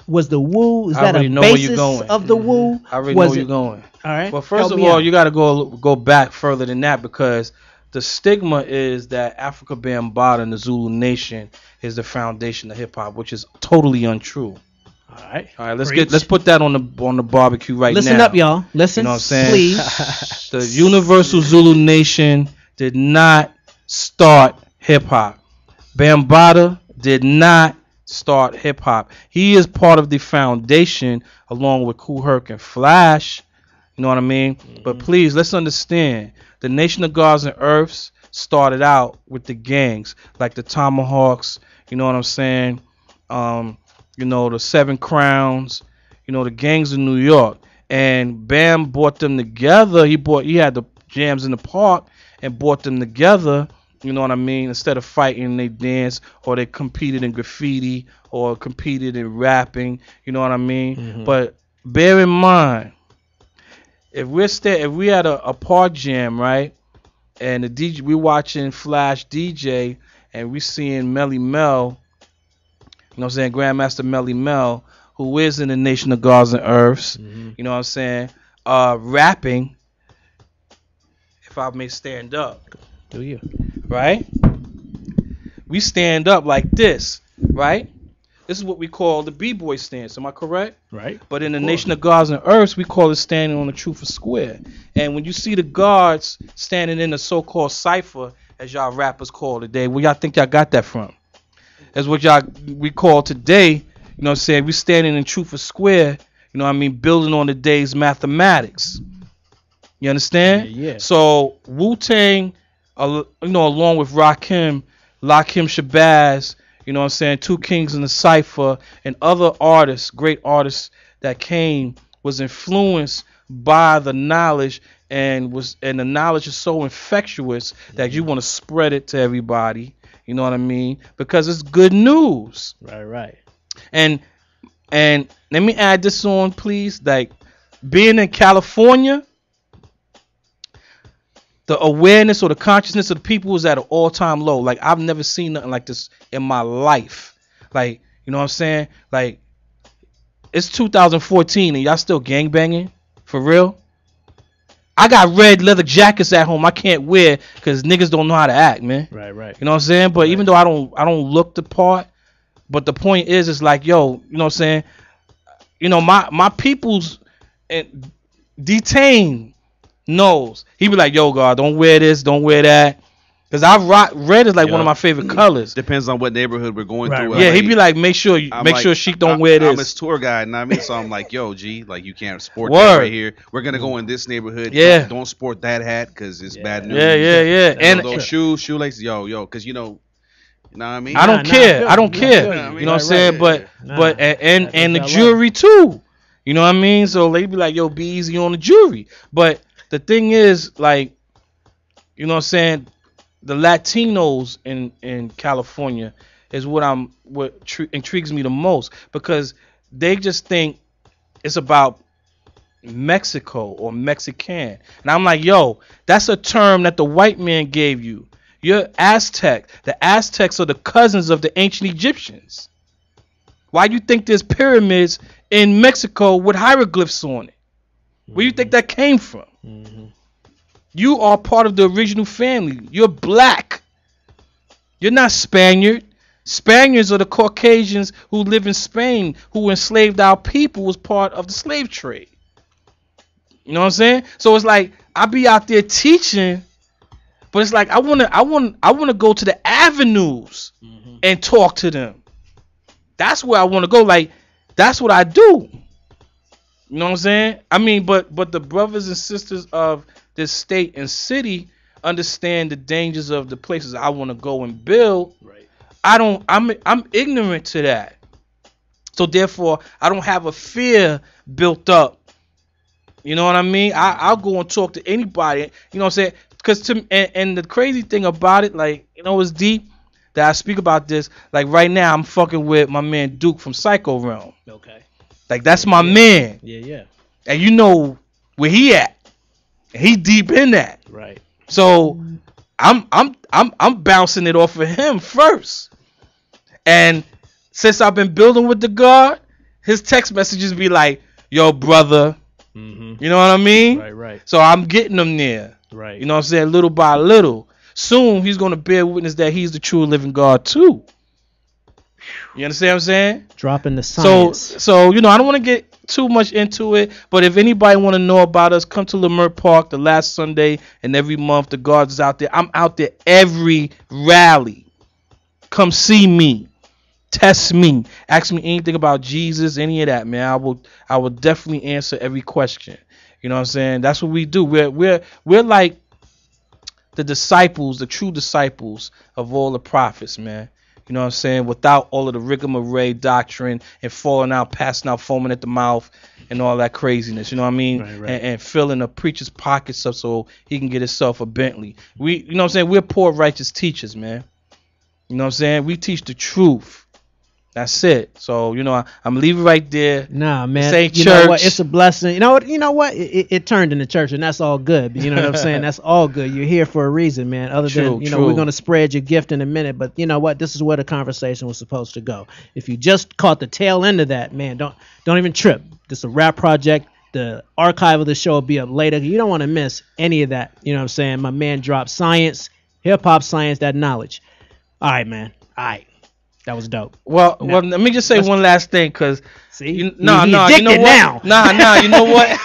Speaker 2: Was the woo? Is that a basis of the woo?
Speaker 11: I already know where you're going.
Speaker 2: All right.
Speaker 11: Well, first of all, you got to go back further than that, because the stigma is that Africa Bambaataa and the Zulu Nation is the foundation of hip hop, which is totally untrue.
Speaker 2: right.
Speaker 11: All right.
Speaker 2: Preach.
Speaker 11: Let's put that on the barbecue right now.
Speaker 2: Listen up, y'all. Listen.
Speaker 11: You know what I'm saying?
Speaker 2: Please.
Speaker 11: The Universal Zulu Nation did not start hip hop. Bambaataa did not start hip hop. He is part of the foundation along with Kool Herc and Flash. You know what I mean? But please, let's understand. The Nation of Gods and Earths started out with the gangs like the Tomahawks. You know what I'm saying? You know, the Seven Crowns. You know, the gangs in New York. And Bam brought them together. He had the jams in the park and brought them together. You know what I mean? Instead of fighting, they danced or they competed in graffiti or competed in rapping. You know what I mean? But bear in mind, if we had a park jam, right, and the DJ, we watching Flash DJ, and we seeing Melly Mel, you know what I'm saying, Grandmaster Melly Mel, who is in the Nation of Gods and Earths, you know what I'm saying, rapping, if I may stand up.
Speaker 2: Do you?
Speaker 11: Right? We stand up like this, right? This is what we call the B-boy stance. Am I correct?
Speaker 2: Right.
Speaker 11: But in the Nation of Gods and Earths, we call it standing on the truth of square. And when you see the guards standing in the so-called cipher, as y'all rappers call today, where y'all think y'all got that from? That's what we call today. You know what I'm saying? We standing in truth of square. You know what I mean? Building on the day's mathematics. You understand?
Speaker 2: Yeah.
Speaker 11: So Wu-Tang, you know, along with Rakim Shabazz, you know what I'm saying, Two Kings in the Cypher, and other artists, great artists that came, was influenced by the knowledge, and the knowledge is so infectious that you want to spread it to everybody. You know what I mean? Because it's good news.
Speaker 2: Right.
Speaker 11: And let me add this on, please. Like, being in California, the awareness or the consciousness of the people is at an all-time low. Like, I've never seen nothing like this in my life. Like, you know what I'm saying? Like, it's 2014 and y'all still gangbanging? For real? I got red leather jackets at home I can't wear because niggas don't know how to act, man.
Speaker 2: Right.
Speaker 11: You know what I'm saying? But even though I don't look the part, but the point is like, yo, you know what I'm saying? You know, my people's detained knows. He be like, yo, God, don't wear this, don't wear that. Because red is like one of my favorite colors.
Speaker 6: Depends on what neighborhood we're going through.
Speaker 11: Yeah, he be like, make sure Sheik don't wear this.
Speaker 6: I'm his tour guide, know what I mean? So I'm like, yo, G, like, you can't sport that right here. We're gonna go in this neighborhood.
Speaker 11: Yeah.
Speaker 6: Don't sport that hat because it's bad news.
Speaker 11: Yeah.
Speaker 6: And those shoelaces, yo, because you know what I mean?
Speaker 11: I don't care. I don't care. You know what I'm saying? But and the jewelry too. You know what I mean? So they be like, yo, be easy on the jewelry. But the thing is, like, you know what I'm saying? The Latinos in California is what intrigues me the most, because they just think it's about Mexico or Mexican. And I'm like, yo, that's a term that the white man gave you. You're Aztec. The Aztecs are the cousins of the ancient Egyptians. Why do you think there's pyramids in Mexico with hieroglyphs on it? Where do you think that came from? You are part of the original family. You're black. You're not Spaniard. Spaniards are the Caucasians who live in Spain, who enslaved our people, was part of the slave trade. You know what I'm saying? So it's like I be out there teaching, but it's like I wanna go to the avenues and talk to them. That's where I want to go. Like, that's what I do. You know what I'm saying? I mean, but the brothers and sisters of this state and city understand the dangers of the places I want to go and build. Right. I'm ignorant to that. So therefore, I don't have a fear built up. You know what I mean? I'll go and talk to anybody. You know what I'm saying? Because and the crazy thing about it, like, you know, it's deep that I speak about this. Like, right now, I'm fucking with my man Duke from Psycho Realm.
Speaker 2: Okay.
Speaker 11: Like, that's my man.
Speaker 2: Yeah.
Speaker 11: And you know where he at. He deep in that.
Speaker 2: Right.
Speaker 11: So I'm bouncing it off of him first. And since I've been building with the guard, his text messages be like, yo, brother. You know what I mean?
Speaker 2: Right.
Speaker 11: So I'm getting them there.
Speaker 2: Right.
Speaker 11: You know what I'm saying? Little by little. Soon he's going to bear witness that he's the true living God too. You understand what I'm saying?
Speaker 2: Dropping the science.
Speaker 11: So you know, I don't want to get too much into it, but if anybody want to know about us, come to Lamert Park the last Sunday and every month. The guards is out there. I'm out there every rally. Come see me. Test me. Ask me anything about Jesus, any of that, man. I will definitely answer every question. You know what I'm saying? That's what we do. We're like the disciples, the true disciples of all the prophets, man. You know what I'm saying? Without all of the rigmarole doctrine and falling out, passing out, foaming at the mouth, and all that craziness. You know what I mean?
Speaker 2: Right.
Speaker 11: And filling a preacher's pockets up so he can get himself a Bentley. You know what I'm saying? We're poor righteous teachers, man. You know what I'm saying? We teach the truth. That's it. So, you know, I'm leaving right there.
Speaker 2: Nah, man.
Speaker 11: This ain't
Speaker 2: you
Speaker 11: church.
Speaker 2: know what? It's a blessing. You know what? It turned into church, and that's all good. You know what I'm saying? That's all good. You're here for a reason, man. Other than, you know, we're going to spread your gift in a minute. But you know what? This is where the conversation was supposed to go. If you just caught the tail end of that, man, don't even trip. This is a rap project. The archive of the show will be up later. You don't want to miss any of that. You know what I'm saying? My man dropped science, hip-hop science, that knowledge. All right, man. All right. That was dope.
Speaker 11: Well, let me just say one last thing, cause you know what? Nah, you know what?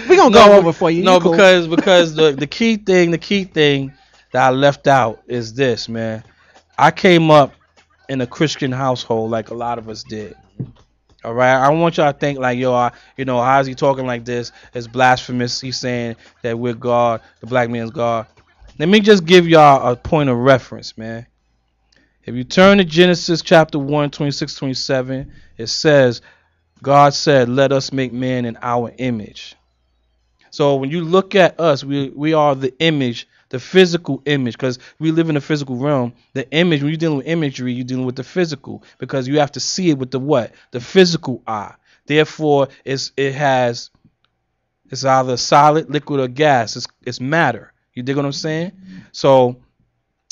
Speaker 2: We're gonna go over for you.
Speaker 11: No, because the key thing that I left out is this, man. I came up in a Christian household like a lot of us did. All right, I want y'all to think like, yo, you know, how is he talking like this? It's blasphemous. He's saying that we're God, the black man's God. Let me just give y'all a point of reference, man. If you turn to Genesis chapter 1, 26, 27, it says, God said, let us make man in our image. So when you look at us, we are the image, the physical image, because we live in a physical realm. The image, when you're dealing with imagery, you're dealing with the physical, because you have to see it with the what? The physical eye. Therefore, it's either solid, liquid, or gas. It's matter. You dig what I'm saying? So,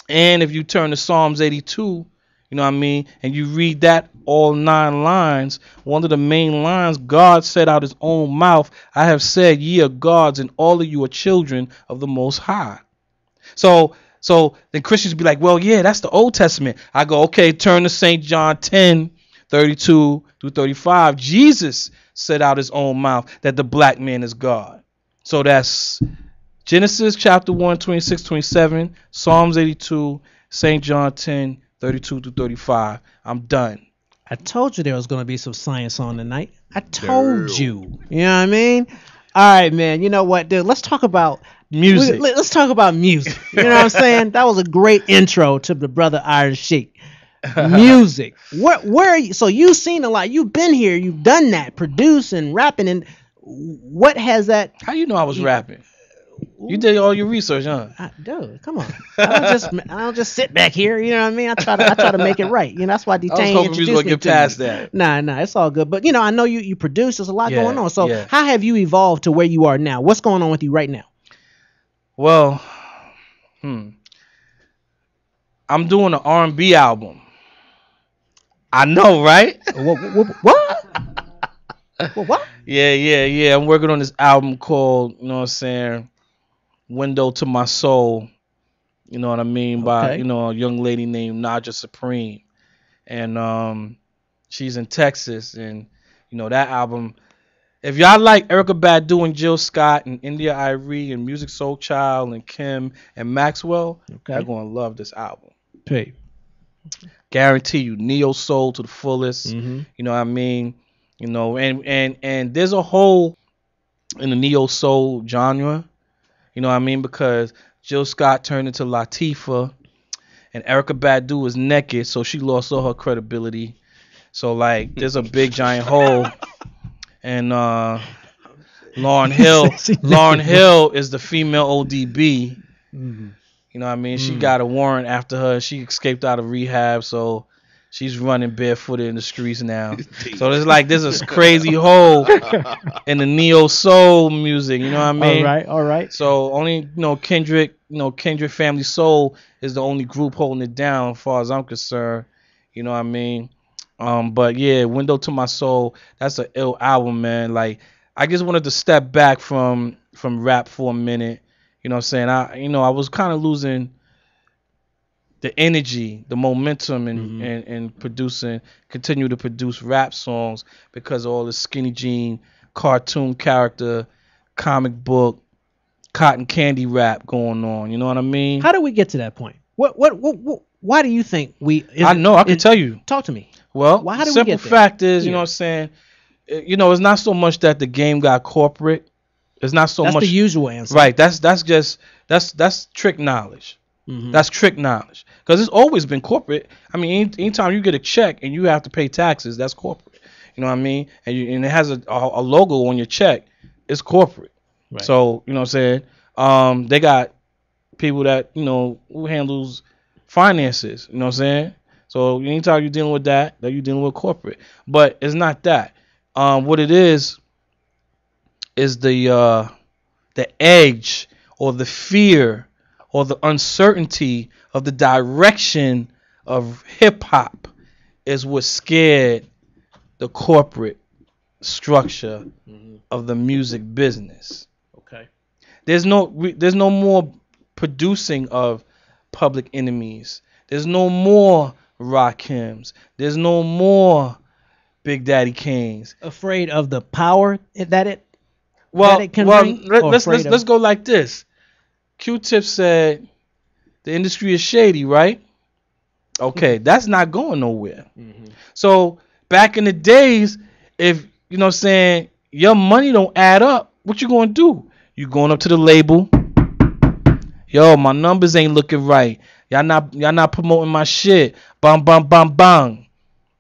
Speaker 11: and if you turn to Psalms 82, you know what I mean, and you read that all 9 lines, one of the main lines, God said out his own mouth, I have said ye are gods and all of you are children of the Most High. So then Christians be like, well, yeah, that's the Old Testament. I go, okay, turn to St. John 10, 32 through 35. Jesus said out his own mouth that the black man is God. So that's Genesis chapter 1, 26, 27, Psalms 82, St. John 10, 32 to 35. I'm done.
Speaker 2: I told you there was going to be some science on tonight. I told you. You know what I mean? All right, man. You know what, dude? Let's talk about
Speaker 11: music.
Speaker 2: Let's talk about music. You know what I'm saying? That was a great intro to the brother Iron Sheik. Music. Where are you? So you've seen a lot. You've been here. You've done that, producing, rapping, and what has that?
Speaker 11: How you know I was rapping? You did all your research, huh?
Speaker 2: Dude, come on. I don't just sit back here. You know what I mean? I try to make it right. You know, that's why Detain
Speaker 11: I was hoping we was gonna get past that.
Speaker 2: Nah, it's all good. But you know, I know you produce. There's a lot going on. So
Speaker 11: yeah.
Speaker 2: how have you evolved to where you are now? What's going on with you right now?
Speaker 11: Well, I'm doing an R&B album. I know, right?
Speaker 2: What? What?
Speaker 11: Yeah. I'm working on this album called, you know what I'm saying, Window to My Soul. You know what I mean? By, you know, a young lady named Naja Supreme. And she's in Texas. And, you know, that album, if y'all like Erykah Badu and Jill Scott and India Irie and Music Soul Child and Kim and Maxwell, you're going to love this album.
Speaker 2: Hey.
Speaker 11: Guarantee you, neo soul to the fullest. You know what I mean? You know, and there's a hole in the neo soul genre. You know what I mean? Because Jill Scott turned into Latifah, and Erykah Badu was naked, so she lost all her credibility. So like, there's a big giant hole. And Lauryn Hill is the female ODB. You know what I mean? She got a warrant after her. She escaped out of rehab, so she's running barefooted in the streets now. So there's like a crazy hole in the neo soul music. You know what I mean?
Speaker 2: All right.
Speaker 11: So only Kendrick Family Soul is the only group holding it down, as far as I'm concerned. You know what I mean? But yeah, Window to My Soul. That's an ill album, man. Like, I just wanted to step back from rap for a minute. You know what I'm saying? I was kind of losing the energy, the momentum, and producing, continue to produce rap songs because of all the skinny jean, cartoon character, comic book, cotton candy rap going on. You know what I mean?
Speaker 2: How do we get to that point? Why do you think we?
Speaker 11: I know. I can tell you.
Speaker 2: Talk to me.
Speaker 11: Well,
Speaker 2: how do we
Speaker 11: simple
Speaker 2: get there?
Speaker 11: fact is, you know what I'm saying? You know, it's not so much that the game got corporate. It's not so
Speaker 2: That's
Speaker 11: much
Speaker 2: the usual answer.
Speaker 11: Right. That's trick knowledge. That's trick knowledge. Because it's always been corporate. I mean, anytime you get a check and you have to pay taxes, that's corporate. You know what I mean? And it has a logo on your check. It's corporate.
Speaker 2: Right.
Speaker 11: So, you know what I'm saying? They got people that, you know, who handles finances. You know what I'm saying? So anytime you're dealing with that you're dealing with corporate. But it's not that. What it is the edge or the fear or the uncertainty of the direction of hip hop is what scared the corporate structure of the music business.
Speaker 2: Okay.
Speaker 11: There's no more producing of Public Enemies. There's no more Rakims. There's no more Big Daddy Kanes.
Speaker 2: Afraid of the power that it can bring?
Speaker 11: Let's go like this. Q-Tip said the industry is shady, right? Okay, that's not going nowhere. So back in the days, if you know what I'm saying, your money don't add up, what you gonna do? You going up to the label? Yo, my numbers ain't looking right. Y'all not promoting my shit. Bang, bang, bang, bang.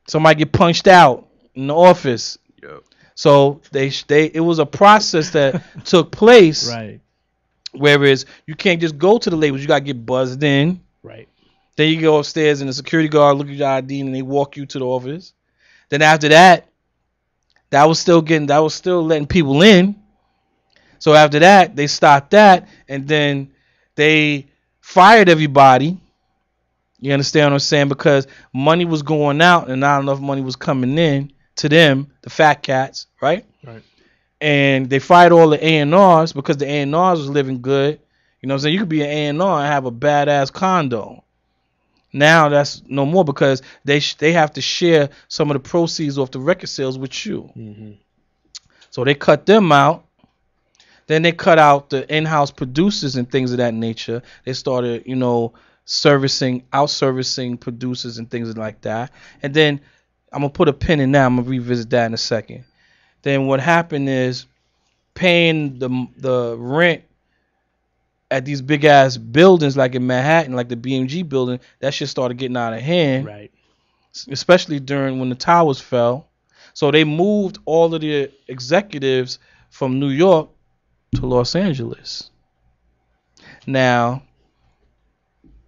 Speaker 11: Somebody get punched out in the office.
Speaker 6: Yep.
Speaker 11: So it was a process that took place.
Speaker 2: Right.
Speaker 11: Whereas you can't just go to the labels, you gotta get buzzed in.
Speaker 2: Right.
Speaker 11: Then you go upstairs and the security guard look at your ID and they walk you to the office. Then after that, that was still letting people in. So after that, they stopped that and then they fired everybody. You understand what I'm saying? Because money was going out and not enough money was coming in to them, the fat cats, right?
Speaker 2: Right.
Speaker 11: And they fired all the A&Rs because the A&Rs was living good. You know what I'm saying? You could be an A&R and have a badass condo. Now that's no more because they have to share some of the proceeds off the record sales with you. So they cut them out. Then they cut out the in-house producers and things of that nature. They started, you know, outservicing producers and things like that. And then I'm going to put a pin in that. I'm going to revisit that in a second. Then what happened is paying the rent at these big ass buildings like in Manhattan, like the BMG building, that shit started getting out of hand.
Speaker 2: Right.
Speaker 11: Especially during when the towers fell. So they moved all of the executives from New York to Los Angeles. Now,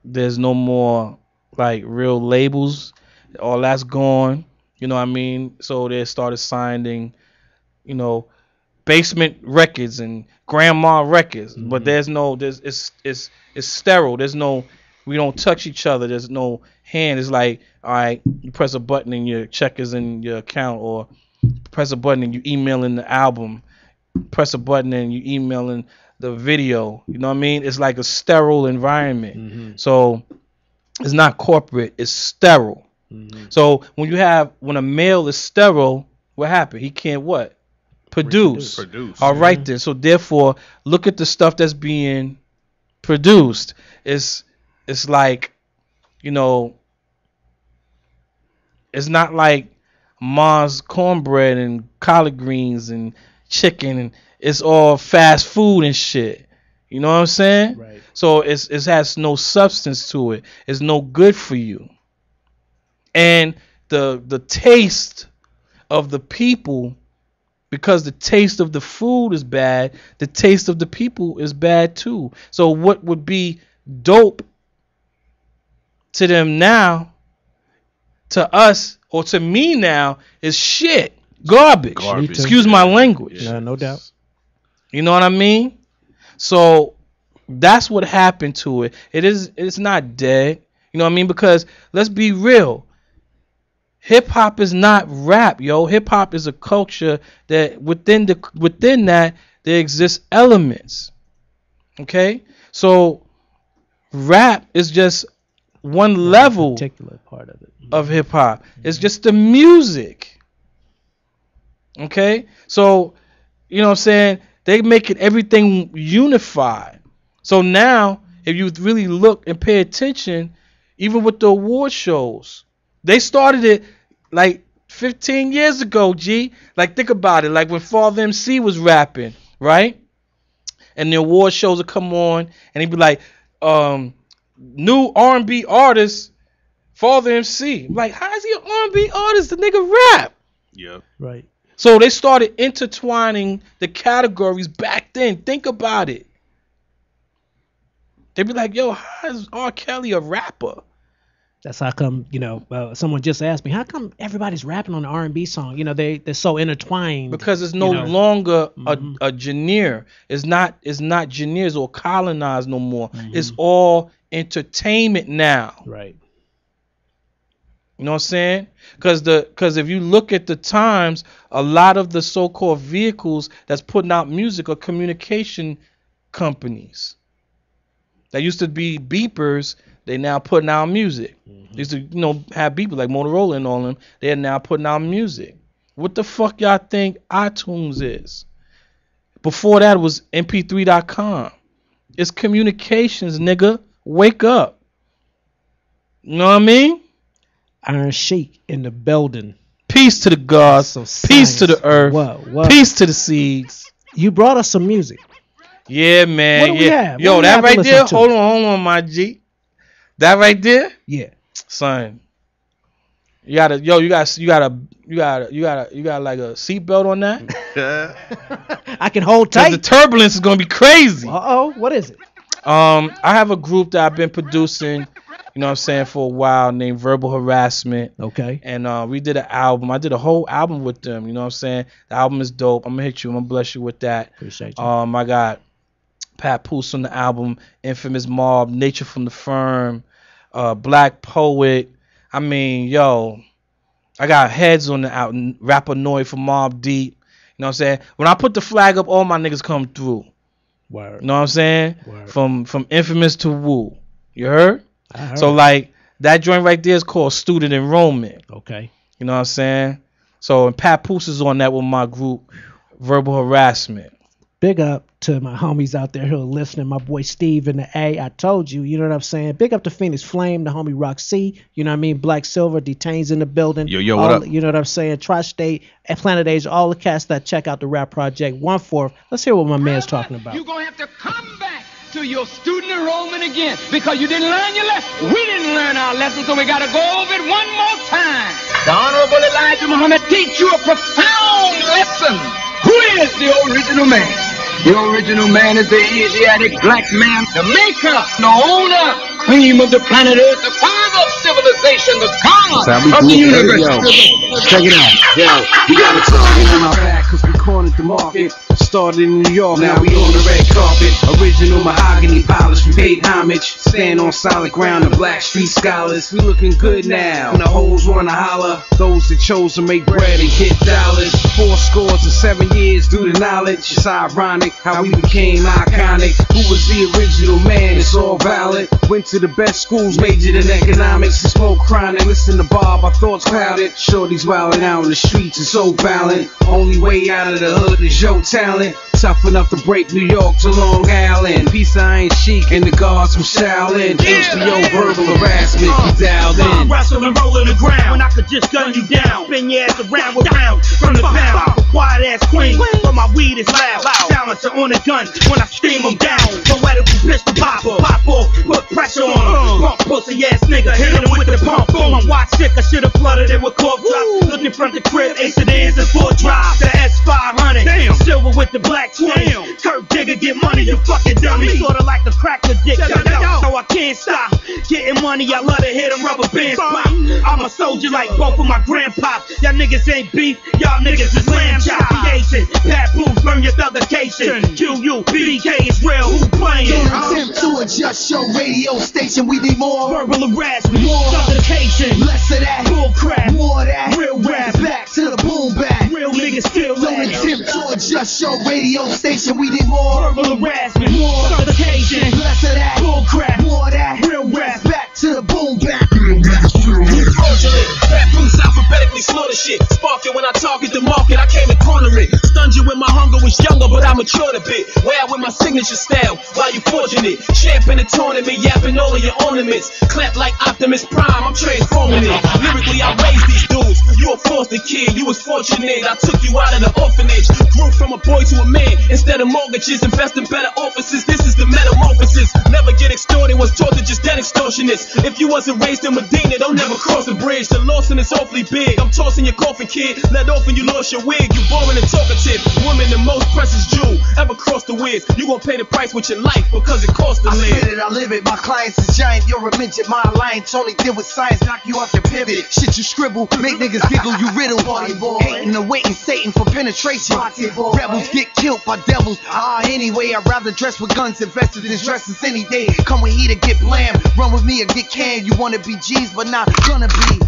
Speaker 11: there's no more like real labels. All that's gone. You know what I mean? So they started signing, you know, basement records and grandma records. But it's sterile. We don't touch each other. There's no hand. It's like, all right, you press a button and your check is in your account, or press a button and you emailing the album. Press a button and you emailing the video. You know what I mean? It's like a sterile environment. So it's not corporate. It's sterile. So when a male is sterile, what happened? He can't what? Produce. All right then. So therefore, look at the stuff that's being produced. It's like, you know, it's not like Mars cornbread and collard greens and chicken, and it's all fast food and shit. You know what I'm saying?
Speaker 2: Right.
Speaker 11: So it has no substance to it. It's no good for you. And the taste of the people, because the taste of the food is bad, the taste of the people is bad too. So what would be dope to them now, to us, or to me now, is shit. Garbage. Excuse my language.
Speaker 2: Yeah, no doubt.
Speaker 11: You know what I mean? So that's what happened to it. It's not dead. You know what I mean? Because let's be real. Hip hop is not rap, yo. Hip hop is a culture that within that there exist elements. Okay? So rap is just one level
Speaker 2: particular part of it
Speaker 11: of hip hop. It's just the music. Okay? So, you know what I'm saying? They making everything unified. So now, if you really look and pay attention, even with the award shows, they started it like 15 years ago, G. Like, think about it. Like when Father MC was rapping, right? And the award shows would come on, and he'd be like, new R&B artist, Father MC. I'm like, how is he an R&B artist? The nigga rap.
Speaker 6: Yeah.
Speaker 2: Right.
Speaker 11: So they started intertwining the categories back then. Think about it. They'd be like, yo, how is R. Kelly a rapper?
Speaker 2: That's how come, someone just asked me, how come everybody's rapping on the R&B song? They're so intertwined.
Speaker 11: Because it's no longer a genre. It's not genres or colonized no more. It's all entertainment now.
Speaker 2: Right.
Speaker 11: You know what I'm saying? Because if you look at the times, a lot of the so-called vehicles that's putting out music are communication companies. That used to be beepers. They now putting out music. They used to, have beepers like Motorola and all them. They're now putting out music. What the fuck y'all think iTunes is? Before that, it was mp3.com. It's communications, nigga. Wake up. You know what I mean?
Speaker 2: Iron Sheik in the building.
Speaker 11: Peace to the gods. Peace to the earth.
Speaker 2: What?
Speaker 11: Peace to the seeds.
Speaker 2: You brought us some music.
Speaker 11: Yeah, man.
Speaker 2: What do we have?
Speaker 11: Yo,
Speaker 2: What do we
Speaker 11: that
Speaker 2: have to
Speaker 11: right
Speaker 2: listen
Speaker 11: there.
Speaker 2: to?
Speaker 11: Hold on, my G. That right there.
Speaker 2: Yeah.
Speaker 11: Son. You got like a seatbelt on that.
Speaker 2: I can hold
Speaker 11: 'Cause
Speaker 2: tight.
Speaker 11: the turbulence is gonna be crazy.
Speaker 2: What is it?
Speaker 11: I have a group that I've been producing, for a while, named Verbal Harassment.
Speaker 2: Okay.
Speaker 11: And we did an album. I did a whole album with them. You know what I'm saying? The album is dope. I'm gonna hit you. I'm gonna bless you with that.
Speaker 2: Appreciate you.
Speaker 11: I got Pat Poose on the album, Infamous Mob, Nature from the Firm, Black Poet. I mean, yo, I got Heads on the album, Rapper Noy from Mobb Deep. You know what I'm saying? When I put the flag up, all my niggas come through.
Speaker 2: Word.
Speaker 11: You know what I'm saying?
Speaker 2: Word.
Speaker 11: From Infamous to Wu. You heard?
Speaker 2: I heard.
Speaker 11: So like that joint right there is called Student Enrollment.
Speaker 2: Okay.
Speaker 11: You know what I'm saying? So and Pat Poose is on that with my group, Verbal Harassment.
Speaker 2: Big up to my homies out there who are listening. My boy Steve in the A. I told you, you know what I'm saying? Big up to Phoenix Flame, the homie Rock C. You know what I mean? Black Silver, Detains in the building.
Speaker 6: Yo, what up?
Speaker 2: You know what I'm saying? Tri-State, Planet Asia, all the cats that check out the Rap Project. 1/4. Let's hear what my man's talking about.
Speaker 9: You're going to have to come back to your student enrollment again because you didn't learn your lesson. We didn't learn our lesson, so we got to go over it one more time. The Honorable Elijah Muhammad teach you a profound lesson. Who is the original man? The original man is the Asiatic black man, the maker, the owner, cream of the planet Earth, the father of civilization, the god of the universe.
Speaker 24: Check it out. Yo, you gotta talk on our back because we cornered the market. Started in New York, now we on the red carpet. Original mahogany polish, we paid homage. Stand on solid ground, the Black Street Scholars. We looking good now, and the hoes wanna holler. Those that chose to make bread and get dollars. 7 years due to knowledge. It's ironic how we became iconic. Who was the original man? It's all valid. Went to the best schools, majored in economics. And smoke chronic, listen to Bob, our thoughts clouded. Shorty's wildin' out in the streets, it's so violent. Only way out of the hood is your talent. Tough enough to break New York to Long Island. Peace, I ain't chic, and the guards from Shaolin. HBO verbal harassment, you dialed in.
Speaker 23: Wrestle and roll in the ground when I could just gun you down. Spin your ass around with rounds from the pound. Quiet ass queen, but my weed is loud. Silencer on a gun when I steam them down. Poetical pistol popper, pop off, put pressure on him. Pump pussy ass nigga, hit him with the pump. My watch sick, I should've flooded it with corp drops. Looking from the crib, 8 sedans and 4 drives. The S500, damn, silver with the black 20. Kurt Digger, get money, you fucking dummy. Sorta like a crack addict, so I can't stop getting money. I love to hit them rubber bands pop. I'm a soldier like both of my grandpops. Y'all niggas ain't beef, y'all niggas is lamb chop. Creation, Pat Booth, learn your thuggication. QU, BK is real, who playing?
Speaker 24: Don't attempt to adjust your radio station. We need more
Speaker 23: verbal harassment,
Speaker 24: more
Speaker 23: suffocation,
Speaker 24: less of that,
Speaker 23: bull crap,
Speaker 24: more of that,
Speaker 23: real rap,
Speaker 24: back to the boom bap.
Speaker 23: Real niggas still
Speaker 24: Don't attempt to adjust your radio station. We need more
Speaker 23: verbal harassment,
Speaker 24: more
Speaker 23: suffocation,
Speaker 24: less of that,
Speaker 23: bull crap,
Speaker 24: more of that,
Speaker 23: real rap,
Speaker 24: back to the boom bap.
Speaker 3: slaughter shit. Spark it when I target the market, I came to corner it. Stunned you when my hunger was younger, but I matured a bit. Way out with my signature style, while you forging it. Champ in the tournament, yapping all of your ornaments. Clap like Optimus Prime, I'm transforming it. Lyrically, I raised these dudes. You a foster kid, you was fortunate. I took you out of the orphanage. Grew from a boy to a man. Instead of mortgages, invest in better offices. This is the metamorphosis. Never get extorted, was taught to just dead extortionists. If you wasn't raised in Medina, don't never cross the bridge. The Lawson is awfully big. I'm tossing your coffin, kid. Let off and you lost your wig. You boring and talkative. Woman, the most precious jewel ever crossed the wiz. You gon' pay the price with your life because it costs to live.
Speaker 25: I spit it, I live it. My client's a giant. You're a midget. My alliance only deal with science. Knock you off your pivot. Shit you scribble. Make niggas giggle. You riddle. Hating and waiting Satan for penetration. Rebels get killed by devils. Anyway, I'd rather dress with guns invested in dresses any day. Come with heat or get blam. Run with me or get canned. You wanna be G's, but not gonna be.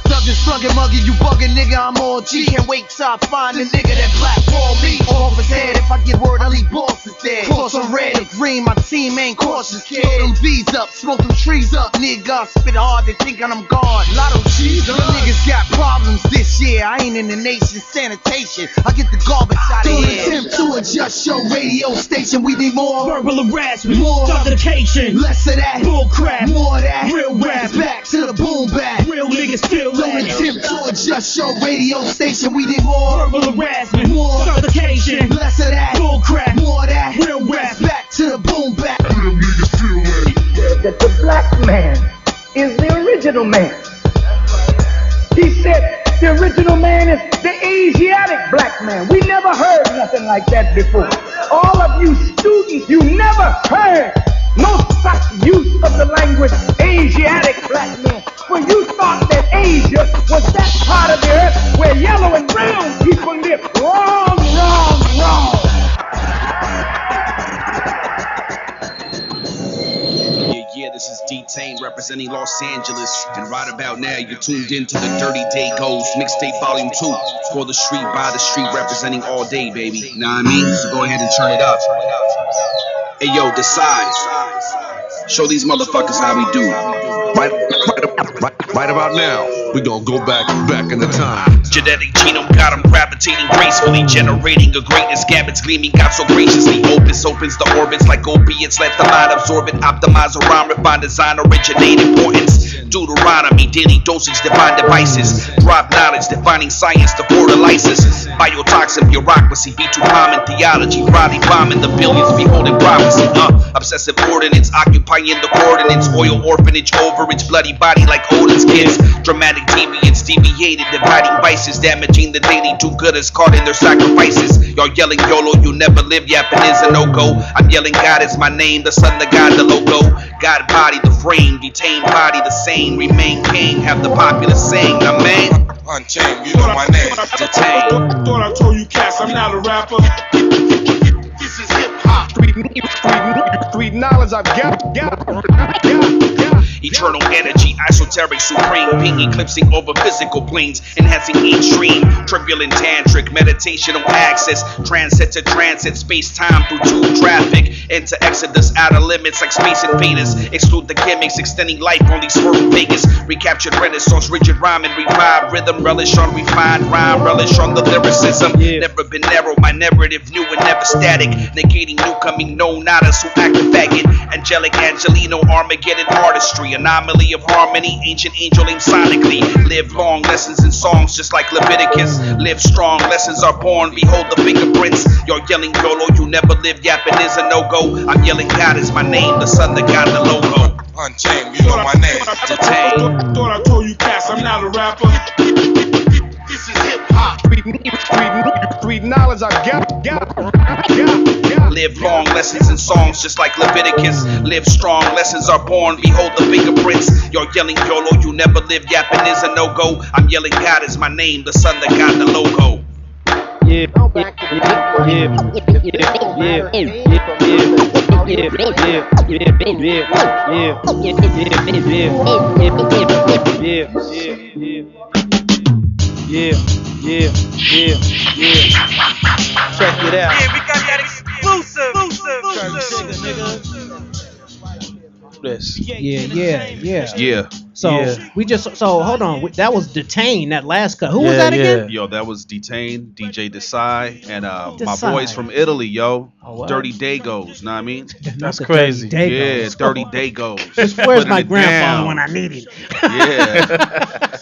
Speaker 25: Thuggin', sluggin', muggin', you buggin', nigga, I'm all G. Can't wait till I find a nigga that blackball me. Off his head, if I get word, I'll leave bosses dead. Cross on red and green, my team ain't cautious, kid. Throw them V's up, smoke them trees up, nigga. Spit hard, they think I'm God. Lotto cheese, them niggas got problems this year. I ain't in the nation's sanitation. I get the garbage out of here. Don't attempt to adjust your radio station. We need more
Speaker 3: verbal harassment,
Speaker 25: more
Speaker 3: suffocation,
Speaker 25: less of that
Speaker 3: bull crap,
Speaker 25: more of that
Speaker 3: real rap.
Speaker 25: Back to the boom bap.
Speaker 3: Real niggas feel
Speaker 25: Don't
Speaker 3: that.
Speaker 25: attempt to adjust your radio station. We need more
Speaker 3: verbal harassment,
Speaker 25: more
Speaker 3: suffocation,
Speaker 25: less of that
Speaker 3: bull crap,
Speaker 25: more of that
Speaker 3: real rap.
Speaker 25: Back to the boom bap.
Speaker 13: That the black man is the original man. He said the original man is the Asiatic black man. We never heard nothing like that before. All of you students, you never heard no such use of the language Asiatic black man. For you thought that Asia was that part of the earth where yellow and brown people live. Wrong, wrong, wrong.
Speaker 15: Yeah, this is D-Tane representing Los Angeles. And right about now, you're tuned in to the Dirty Day Goes Mixtape Volume 2. For the street, by the street, representing all day, baby. Know what I mean? So go ahead and turn it up. Hey, yo, decide. Show these motherfuckers how we do.
Speaker 20: Right about now, we gonna go back in the time.
Speaker 15: Genetic genome got them gravitating gracefully, generating a greatness. Gambits gleaming, got so graciously opens the orbits like opiates. Let the mind absorb it, optimize a rhyme, refine design, originate importance. Deuteronomy, daily dosage, divine devices. Drop knowledge, defining science, the borderlisis. Biotoxin, bureaucracy, B2 common theology. Body bombing the billions, beholding prophecy. Obsessive ordinance, occupying the coordinates. Oil orphanage, overage, bloody body like Odin's kids. Dramatic deviance, deviated, dividing vices. Damaging the daily do-gooders, caught in their sacrifices. Y'all yelling YOLO, you never live, yapping is a no-go. I'm yelling God is my name, the son, the God, the logo. God body, the frame, detained body, the same. Remain king, have the populace sing, the man.
Speaker 20: Unchained, you know my name.
Speaker 15: Detained.
Speaker 20: Thought I told you cats, I'm not a rapper.
Speaker 24: This is hip-hop. Street knowledge I've got.
Speaker 15: Eternal energy, esoteric, supreme, ping eclipsing over physical planes, enhancing mainstream, trivial and tantric, meditational access, transit to transit, space-time through tube traffic, into exodus, outer limits like space invaders, exclude the gimmicks, extending life on these swerve Vegas, recaptured renaissance, rigid rhyme and revived rhythm, relish on refined rhyme, relish on the lyricism, never been narrow, my narrative new and never static, negating new coming, no nada, who act a faggot, angelic, Angelino, Armageddon artistry, anomaly of harmony, ancient angel aimed sonically, live long, lessons in songs just like Leviticus, live strong, lessons are born, behold the fingerprints, you're yelling YOLO, you never live, yapping is a no-go, I'm yelling God is my name, the son, the God, the logo.
Speaker 20: Unchained, you know my name.
Speaker 15: Detained.
Speaker 20: Thought I told you cats, I'm not a rapper.
Speaker 24: This is hip-hop. Street knowledge I've got.
Speaker 15: Live long, lessons in songs just like Leviticus. Live strong, lessons are born, behold the fingerprints. You're yelling YOLO, you never live, yapping is a no-go. I'm yelling God is my name, the son, the God, the logo.
Speaker 11: Check it out.
Speaker 3: Yeah, we got that exclusive.
Speaker 11: This.
Speaker 2: Yeah.
Speaker 6: Yeah.
Speaker 2: So
Speaker 11: Yeah.
Speaker 2: we just hold on. That was Detained. That last cut. Who was that again?
Speaker 6: Yo, that was Detained, DJ Desai, and my
Speaker 2: Desai.
Speaker 6: boys from Italy, yo.
Speaker 2: what?
Speaker 6: Dirty Dagos, know what I mean?
Speaker 11: That's crazy.
Speaker 6: Yeah, Dirty Dagos.
Speaker 2: Where's
Speaker 6: Putting
Speaker 2: my
Speaker 6: it
Speaker 2: grandfather
Speaker 6: down.
Speaker 2: when I need him?
Speaker 6: Yeah,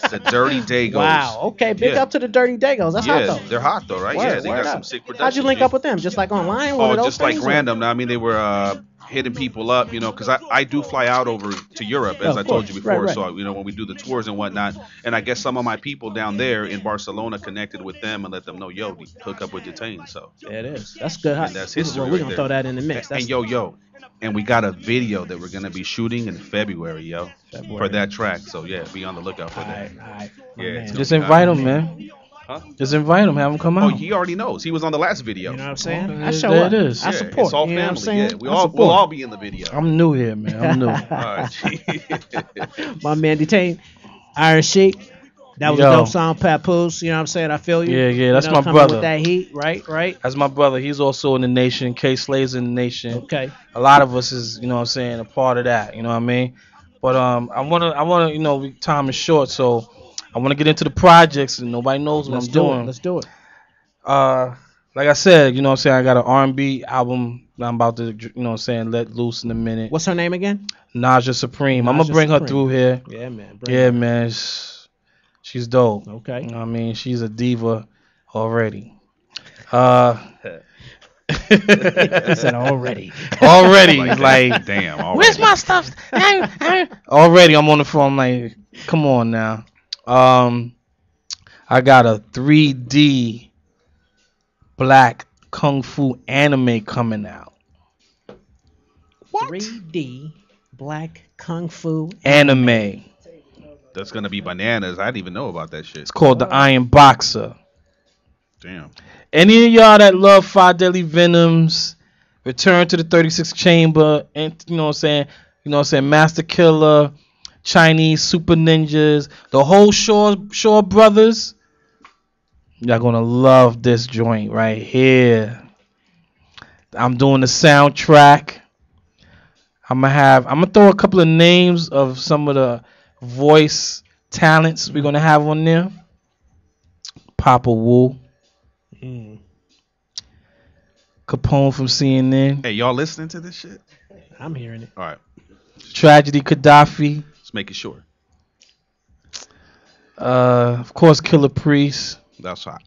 Speaker 6: the Dirty Dagos.
Speaker 2: Wow. Okay, big
Speaker 6: Yeah.
Speaker 2: up to the Dirty Dagos. That's hot
Speaker 6: Yeah,
Speaker 2: though.
Speaker 6: they're hot though, right?
Speaker 2: Word,
Speaker 6: Yeah, they
Speaker 2: word
Speaker 6: got
Speaker 2: up.
Speaker 6: some sick production.
Speaker 2: How'd you link
Speaker 6: G.
Speaker 2: up with them? Just like online? One
Speaker 6: Oh,
Speaker 2: of those
Speaker 6: just like
Speaker 2: things, or-
Speaker 6: random. I mean, they were hitting people up, you know, because I do fly out over to Europe, as
Speaker 2: Oh,
Speaker 6: I
Speaker 2: of
Speaker 6: told
Speaker 2: course.
Speaker 6: you before.
Speaker 2: Right.
Speaker 6: So, you know, when we do the tours and whatnot, and I guess some of my people down there in Barcelona connected with them and let them know, yo, hook up with Detained. So
Speaker 2: Yeah, it is. That's good.
Speaker 6: and that's history.
Speaker 2: Well, we're
Speaker 6: right
Speaker 2: gonna
Speaker 6: there.
Speaker 2: throw that in the mix. That's
Speaker 6: And yo, and we got a video that we're gonna be shooting in February, yo, for that track. So yeah, be on the lookout for that. Yeah, it's gonna
Speaker 11: Just
Speaker 6: be
Speaker 11: invite
Speaker 6: hot.
Speaker 11: him, man.
Speaker 6: Huh?
Speaker 11: Just invite him. Have him come
Speaker 6: Oh,
Speaker 11: out.
Speaker 6: he already knows. He was on the last video.
Speaker 2: You know what I'm saying?
Speaker 11: Okay,
Speaker 2: I show
Speaker 11: there
Speaker 2: up.
Speaker 11: it is.
Speaker 2: I
Speaker 6: Yeah,
Speaker 2: support.
Speaker 6: it's all
Speaker 2: you know what I'm
Speaker 6: family.
Speaker 2: saying?
Speaker 6: Yeah,
Speaker 2: I
Speaker 6: we'll
Speaker 2: support.
Speaker 6: all be in the video.
Speaker 11: I'm new here, man. I'm new.
Speaker 6: All right.
Speaker 2: My man Detained, Iron Sheik. That was
Speaker 11: Yo.
Speaker 2: a dope song, Papoose. You know what I'm saying? I feel you.
Speaker 11: Yeah, that's
Speaker 2: You know,
Speaker 11: my
Speaker 2: coming
Speaker 11: brother.
Speaker 2: With that heat, right.
Speaker 11: That's my brother. He's also in the nation. K Slay's in the nation.
Speaker 2: Okay.
Speaker 11: A lot of us is, you know what I'm saying, a part of that. You know what I mean? But I wanna, you know, time is short, so I wanna get into the projects and nobody knows what
Speaker 2: Let's
Speaker 11: I'm
Speaker 2: do
Speaker 11: doing.
Speaker 2: it. Let's do it.
Speaker 11: Like I said, you know what I'm saying, I got an R&B album that I'm about to, you know what I'm saying, let loose in a minute.
Speaker 2: What's her name again?
Speaker 11: Naja Supreme. I'm gonna
Speaker 2: Naja
Speaker 11: bring her
Speaker 2: Supreme.
Speaker 11: through here.
Speaker 2: Yeah, man.
Speaker 11: Yeah, man. She's dope.
Speaker 2: Okay.
Speaker 11: You know what I mean, she's a diva already.
Speaker 2: He said already.
Speaker 11: Already, like,
Speaker 6: damn. Already.
Speaker 11: Where's my stuff? Already, I'm on the phone. Like, come on now. I got a 3D black kung fu anime coming out.
Speaker 2: What? 3D black kung fu
Speaker 11: Anime.
Speaker 6: That's gonna be bananas. I didn't even know about that shit.
Speaker 11: It's called The Iron Boxer.
Speaker 6: Damn.
Speaker 11: Any of y'all that love Five Deadly Venoms, Return to the 36th Chamber, and you know what I'm saying, Master Killer, Chinese Super Ninjas, the whole Shaw Brothers, y'all gonna love this joint right here. I'm doing the soundtrack. I'm gonna throw a couple of names of some of the voice talents we're gonna have on there. Papa Wu. Capone from CNN.
Speaker 6: Hey, y'all listening to this shit?
Speaker 2: I'm hearing it.
Speaker 6: All right.
Speaker 11: Tragedy Gaddafi.
Speaker 6: Just making sure.
Speaker 11: Of course, Killer Priest.
Speaker 6: That's hot.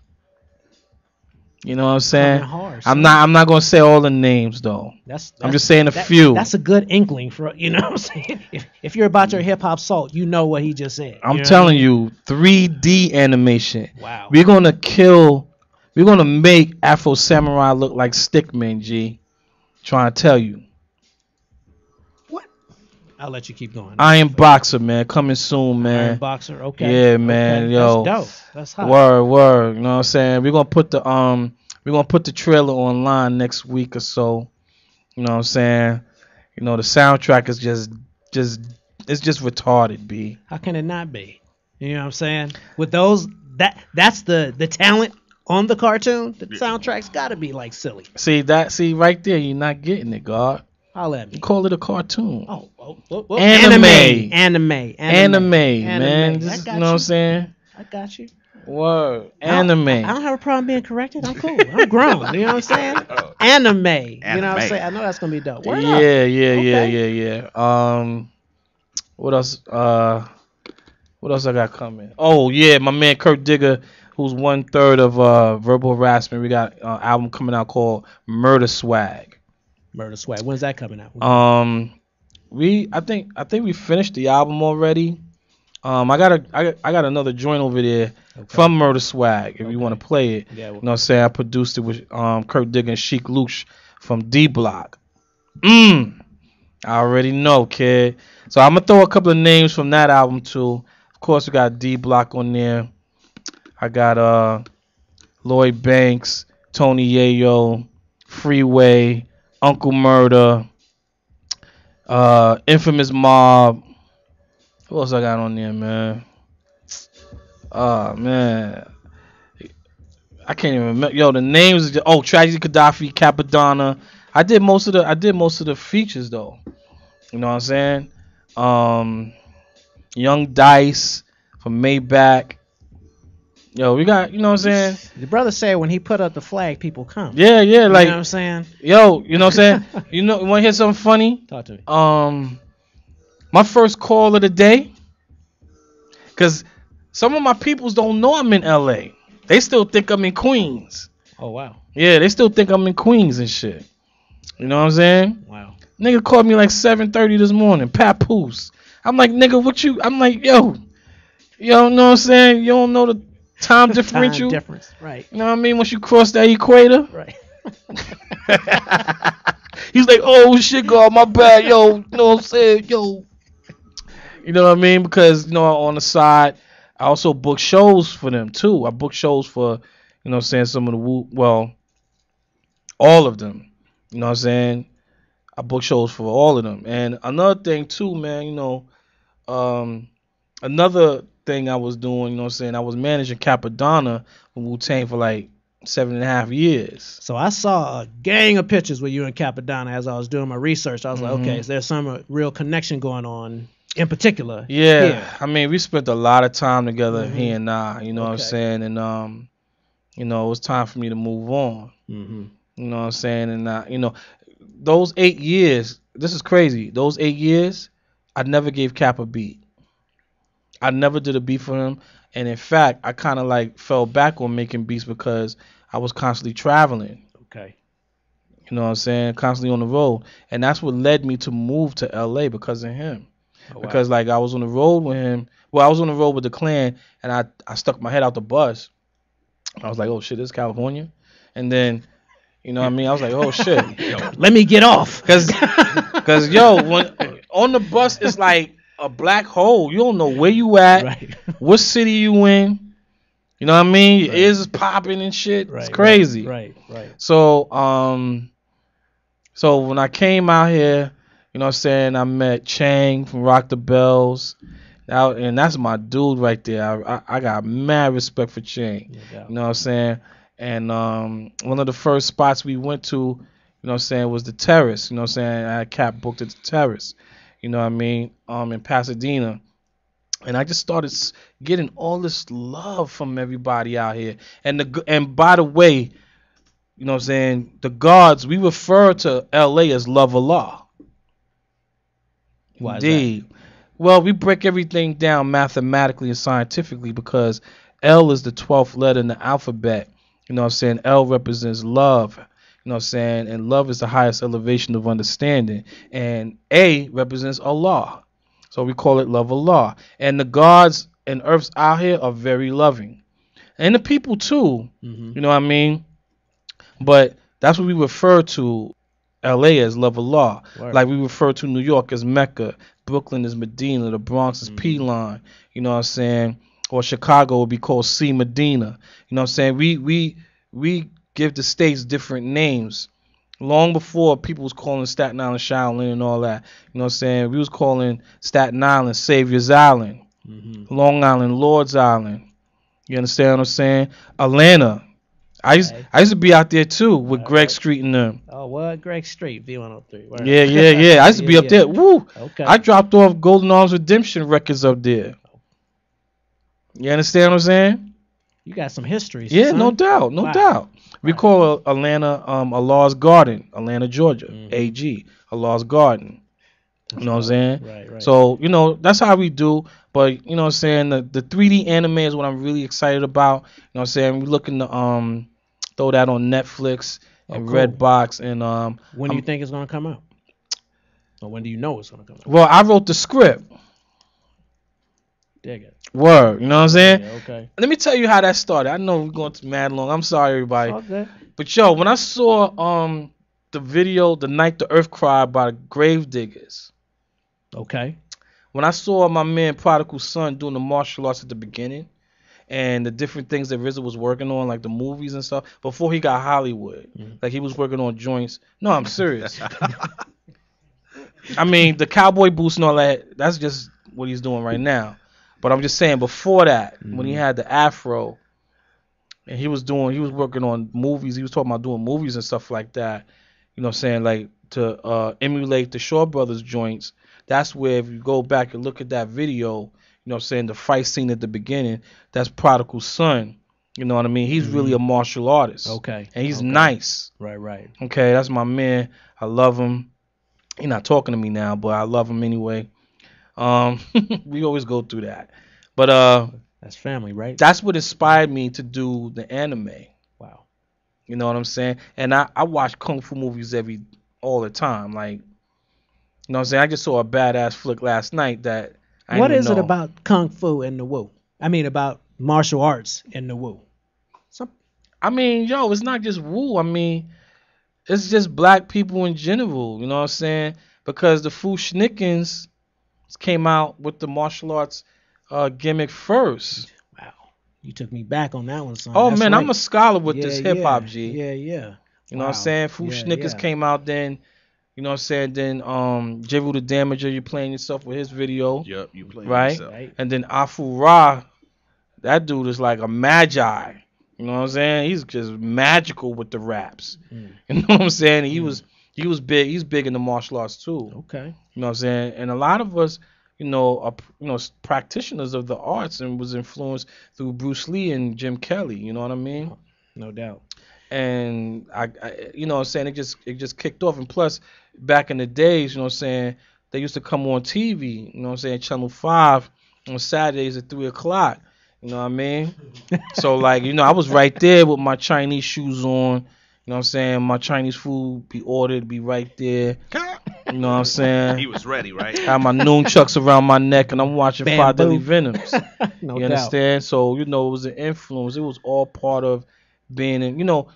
Speaker 11: You know what I'm saying?
Speaker 2: Coming hard,
Speaker 11: I'm
Speaker 2: son.
Speaker 11: not gonna say all the names though. I'm just saying a few.
Speaker 2: That's a good inkling for you know what I'm saying. If you're about your hip hop salt, you know what he just said.
Speaker 11: I'm
Speaker 2: You know
Speaker 11: telling you, 3D animation.
Speaker 2: Wow.
Speaker 11: We're gonna make Afro Samurai look like Stickman, G. Trying to tell you.
Speaker 2: I'll let you keep going.
Speaker 11: Iron Boxer, man, coming soon, man.
Speaker 2: Iron Boxer, okay.
Speaker 11: Yeah, man,
Speaker 2: Okay,
Speaker 11: yo.
Speaker 2: that's dope. That's hot.
Speaker 11: Word. You know what I'm saying? We're gonna put the trailer online next week or so. You know what I'm saying? You know, the soundtrack is just retarded, B.
Speaker 2: How can it not be? You know what I'm saying? With those that's the talent on the cartoon. The soundtrack's got to be like silly.
Speaker 11: See right there, you're not getting it, God.
Speaker 2: Holla at me.
Speaker 11: Call it a cartoon.
Speaker 2: Oh.
Speaker 11: Anime,
Speaker 2: man.
Speaker 11: This, you know what I'm saying?
Speaker 2: I got you.
Speaker 11: Word. Anime.
Speaker 2: I don't have a problem being corrected. I'm cool. I'm grown. You know what I'm saying? Anime. You know what I'm saying? I know that's gonna be dope. Word up.
Speaker 11: Yeah. What else? What else I got coming? Oh yeah, my man Kurt Digger, who's 1/3 of Verbal Harassment. We got an album coming out called Murder Swag.
Speaker 2: Murder Swag. When's that coming out?
Speaker 11: I think we finished the album already. I got another joint over there from Murder Swag if you want to play it.
Speaker 2: Yeah,
Speaker 11: you know what I'm saying? I produced it with Kurt Digger and Sheik Luch from DBraxx. I already know, kid. So I'm gonna throw a couple of names from that album too. Of course, we got DBraxx on there. I got Lloyd Banks, Tony Yayo, Freeway, Uncle Murder, Infamous Mob. Who else I got on there, man? Oh man, I can't even remember. Yo, the names. Tragedy Gaddafi, Capadonna. I did most of the features though. You know what I'm saying? Young Dice from Maybach. Yo, we got, you know what I'm saying?
Speaker 2: The brother said when he put up the flag, people come.
Speaker 11: Yeah, yeah, like,
Speaker 2: you know what I'm saying?
Speaker 11: Yo, you know what I'm saying? You want to hear something funny?
Speaker 2: Talk to me.
Speaker 11: My first call of the day, because some of my peoples don't know I'm in LA. They still think I'm in Queens.
Speaker 2: Oh, wow.
Speaker 11: Yeah, they still think I'm in Queens and shit. You know what I'm saying?
Speaker 2: Wow.
Speaker 11: Nigga called me like 7:30 this morning, Papoose. I'm like, nigga, what you? I'm like, yo, you know what I'm saying? You don't know the time differential?
Speaker 2: Time difference, right.
Speaker 11: You know what I mean? Once you cross that equator?
Speaker 2: Right.
Speaker 11: He's like, oh, shit, God, my bad, yo. You know what I'm saying? Yo. You know what I mean? Because, you know, on the side, I also book shows for them, too. I book shows for, you know what I'm saying, some of the, all of them. You know what I'm saying? I book shows for all of them. And another thing, too, man, you know, another thing I was doing, you know what I'm saying, I was managing Capadonna with Wu-Tang for like 7.5 years.
Speaker 2: So I saw a gang of pictures with you and Capadonna as I was doing my research. I was like, okay, so there's some real connection going on in particular.
Speaker 11: Yeah. I mean, we spent a lot of time together, he and I, you know what I'm saying? And, you know, it was time for me to move on. You know what I'm saying? And, you know, those 8 years, this is crazy. Those 8 years, I never gave Cap a beat. I never did a beat for him. And in fact, I kind of like fell back on making beats because I was constantly traveling.
Speaker 2: Okay.
Speaker 11: You know what I'm saying? Constantly on the road. And that's what led me to move to LA because of him.
Speaker 2: Oh, wow.
Speaker 11: Because like I was on the road with him. Well, I was on the road with the Clan and I stuck my head out the bus. I was like, oh shit, this is California. And then, you know what I mean? I was like, oh shit.
Speaker 2: Let me get off.
Speaker 11: Cause yo, when on the bus it's like a black hole. You don't know where you at,
Speaker 2: right.
Speaker 11: What city you in. You know what I mean? Your ears is popping and shit. It's crazy.
Speaker 2: Right.
Speaker 11: So so when I came out here, you know what I'm saying, I met Chang from Rock the Bells. And that's my dude right there. I got mad respect for Chang. You know what I'm saying? And one of the first spots we went to, you know what I'm saying, was the Terrace. You know what I'm saying? I had Cap booked at the Terrace. You know what I mean? In Pasadena. And I just started getting all this love from everybody out here. And by the way, you know what I'm saying, the gods, we refer to LA as Love Allah.
Speaker 2: Why is
Speaker 11: Indeed. Well, we break everything down mathematically and scientifically because L is the 12th letter in the alphabet. You know what I'm saying? L represents love. You know what I'm saying? And love is the highest elevation of understanding. And A represents Allah. So we call it Love Allah. And the gods and earths out here are very loving. And the people too. You know what I mean? But that's what we refer to LA as Love Allah.
Speaker 2: Word.
Speaker 11: Like we refer to New York as Mecca. Brooklyn is Medina. The Bronx is P-Line. You know what I'm saying? Or Chicago would be called C Medina. You know what I'm saying? We give the states different names. Long before people was calling Staten Island Shaolin and all that. You know what I'm saying? We was calling Staten Island Savior's Island. Long Island Lord's Island. You understand what I'm saying? Atlanta. I used to be out there too with Greg Street and them.
Speaker 2: Oh, what? Greg Street, V103. Word.
Speaker 11: Yeah. I used to be up there. Woo.
Speaker 2: Okay.
Speaker 11: I dropped off Golden Arms Redemption records up there. You understand what I'm saying?
Speaker 2: You got some history.
Speaker 11: Yeah,
Speaker 2: son.
Speaker 11: no doubt. We call Atlanta Allah's Garden, Atlanta, Georgia. AG, Allah's Garden. You know what I'm saying?
Speaker 2: Right.
Speaker 11: So, you know, that's how we do. But, you know what I'm saying, the 3D anime is what I'm really excited about. You know what I'm saying? We're looking to throw that on Netflix and
Speaker 2: cool.
Speaker 11: Redbox. And
Speaker 2: when do you think it's going to come out? Or when do you know it's going to come out?
Speaker 11: Well, I wrote the script.
Speaker 2: Dig it.
Speaker 11: Word, you know what I'm saying?
Speaker 2: Yeah, okay.
Speaker 11: Let me tell you how that started. I know we're going to mad long. I'm sorry, everybody.
Speaker 2: Okay.
Speaker 11: But yo, when I saw the video, The Night the Earth Cried by the Gravediggers.
Speaker 2: Okay.
Speaker 11: When I saw my man Prodigal Son doing the martial arts at the beginning and the different things that RZA was working on, like the movies and stuff, before he got Hollywood. Like he was working on joints. No, I'm serious. I mean, the cowboy boots and all that, that's just what he's doing right now. But I'm just saying, before that, when he had the afro, and he was working on movies, he was talking about doing movies and stuff like that, you know what I'm saying, like to emulate the Shaw Brothers joints. That's where if you go back and look at that video, you know what I'm saying, the fight scene at the beginning, that's Prodigal Son. You know what I mean? He's really a martial artist.
Speaker 2: Okay.
Speaker 11: And he's nice.
Speaker 2: Right.
Speaker 11: Okay, that's my man. I love him. He's not talking to me now, but I love him anyway. We always go through that. But
Speaker 2: that's family, right?
Speaker 11: That's what inspired me to do the anime.
Speaker 2: Wow.
Speaker 11: You know what I'm saying? And I watch kung fu movies all the time. Like, you know what I'm saying? I just saw a badass flick last night that
Speaker 2: What is it about kung fu and the woo? I mean, about martial arts and the woo?
Speaker 11: I mean, yo, it's not just woo. I mean, it's just black people in general. You know what I'm saying? Because the Fushnikins came out with the martial arts gimmick first.
Speaker 2: Wow. You took me back on that one, son.
Speaker 11: Oh,
Speaker 2: That's
Speaker 11: man,
Speaker 2: right.
Speaker 11: I'm a scholar with this hip-hop, G.
Speaker 2: Yeah.
Speaker 11: You know what I'm saying? Fushnikins came out then. You know what I'm saying? Then Jeru the Damager, you playing yourself with his video.
Speaker 6: Yep, you playing
Speaker 11: yourself. Right? And then Afu Ra, that dude is like a magi. You know what I'm saying? He's just magical with the raps. You know what I'm saying? He was big. He's big in the martial arts too.
Speaker 2: Okay.
Speaker 11: You know what I'm saying? And a lot of us, are practitioners of the arts and was influenced through Bruce Lee and Jim Kelly. You know what I mean?
Speaker 2: No doubt.
Speaker 11: And I you know what I'm saying, it just kicked off. And plus, back in the days, you know what I'm saying, they used to come on TV. You know what I'm saying, Channel 5 on Saturdays at 3:00. You know what I mean? So, like, I was right there with my Chinese shoes on. You know what I'm saying? My Chinese food be ordered, be right there. You know what I'm saying?
Speaker 6: He was ready, right?
Speaker 11: I had my nunchucks around my neck, and I'm watching Five Deadly Venoms.
Speaker 2: No
Speaker 11: You understand? So, it was an influence. It was all part of being in,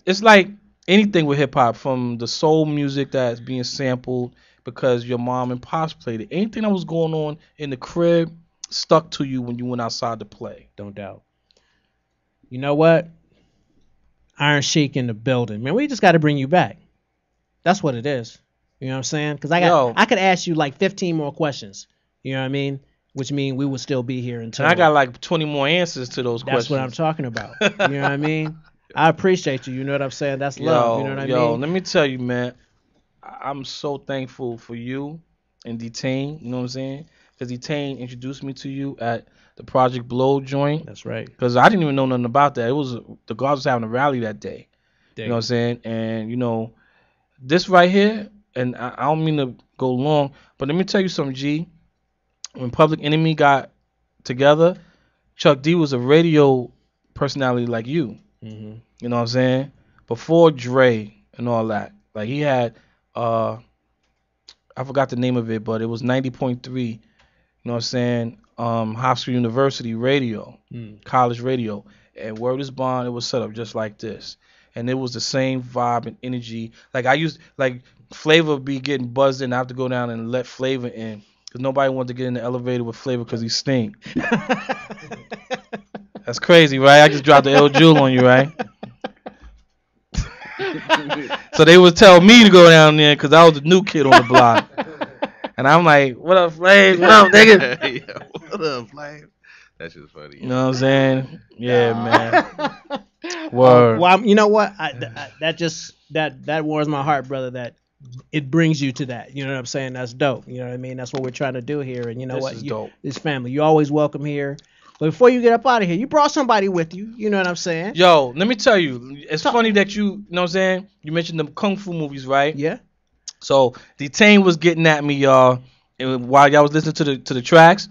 Speaker 11: it's like anything with hip-hop, from the soul music that's being sampled because your mom and pops played it. Anything that was going on in the crib stuck to you when you went outside to play.
Speaker 2: Don't doubt. You know what? Iron Sheik in the building. Man, we just got to bring you back. That's what it is. You know what I'm saying? Because I could ask you like 15 more questions. You know what I mean? Which means we would still be here until.
Speaker 11: And I got like 20 more answers to those questions.
Speaker 2: That's what I'm talking about. You know what I mean? I appreciate you. You know what I'm saying? That's love. You know what I mean?
Speaker 11: Let me tell you, man. I'm so thankful for you and Detain. You know what I'm saying? Because Detain introduced me to you at the Project Blow joint.
Speaker 2: That's right. Because
Speaker 11: I didn't even know nothing about that. It was the guards was having a rally that day. You know what I'm saying? And this right here, and I don't mean to go long, but let me tell you something, G. When Public Enemy got together, Chuck D was a radio personality like you.
Speaker 2: Mm-hmm.
Speaker 11: You know what I'm saying? Before Dre and all that. Like, he had, I forgot the name of it, but it was 90.3, you know what I'm saying, Hofstra University radio, college radio. And Word is Bond, it was set up just like this. And it was the same vibe and energy. Like, Flavor be getting buzzed in. I have to go down and let Flavor in. Because nobody wanted to get in the elevator with Flavor because he stink. That's crazy, right? I just dropped the El Jewel on you, right? So they would tell me to go down there because I was the new kid on the block. And I'm like, what up, Flav? What up, nigga?
Speaker 6: Yeah, what up, Flav? That's just funny.
Speaker 11: You know what I'm saying? Yeah, man. Word.
Speaker 2: Well, you know what? That warms my heart, brother, that it brings you to that. You know what I'm saying? That's dope. You know what I mean? That's what we're trying to do here. And you know what?
Speaker 11: Dope.
Speaker 2: It's family. You're always welcome here. But before you get up out of here, you brought somebody with you. You know what I'm saying?
Speaker 11: Yo, let me tell you. It's funny that you know what I'm saying? You mentioned the Kung Fu movies, right?
Speaker 2: Yeah.
Speaker 11: So Detain was getting at me, y'all. And while y'all was listening to the tracks,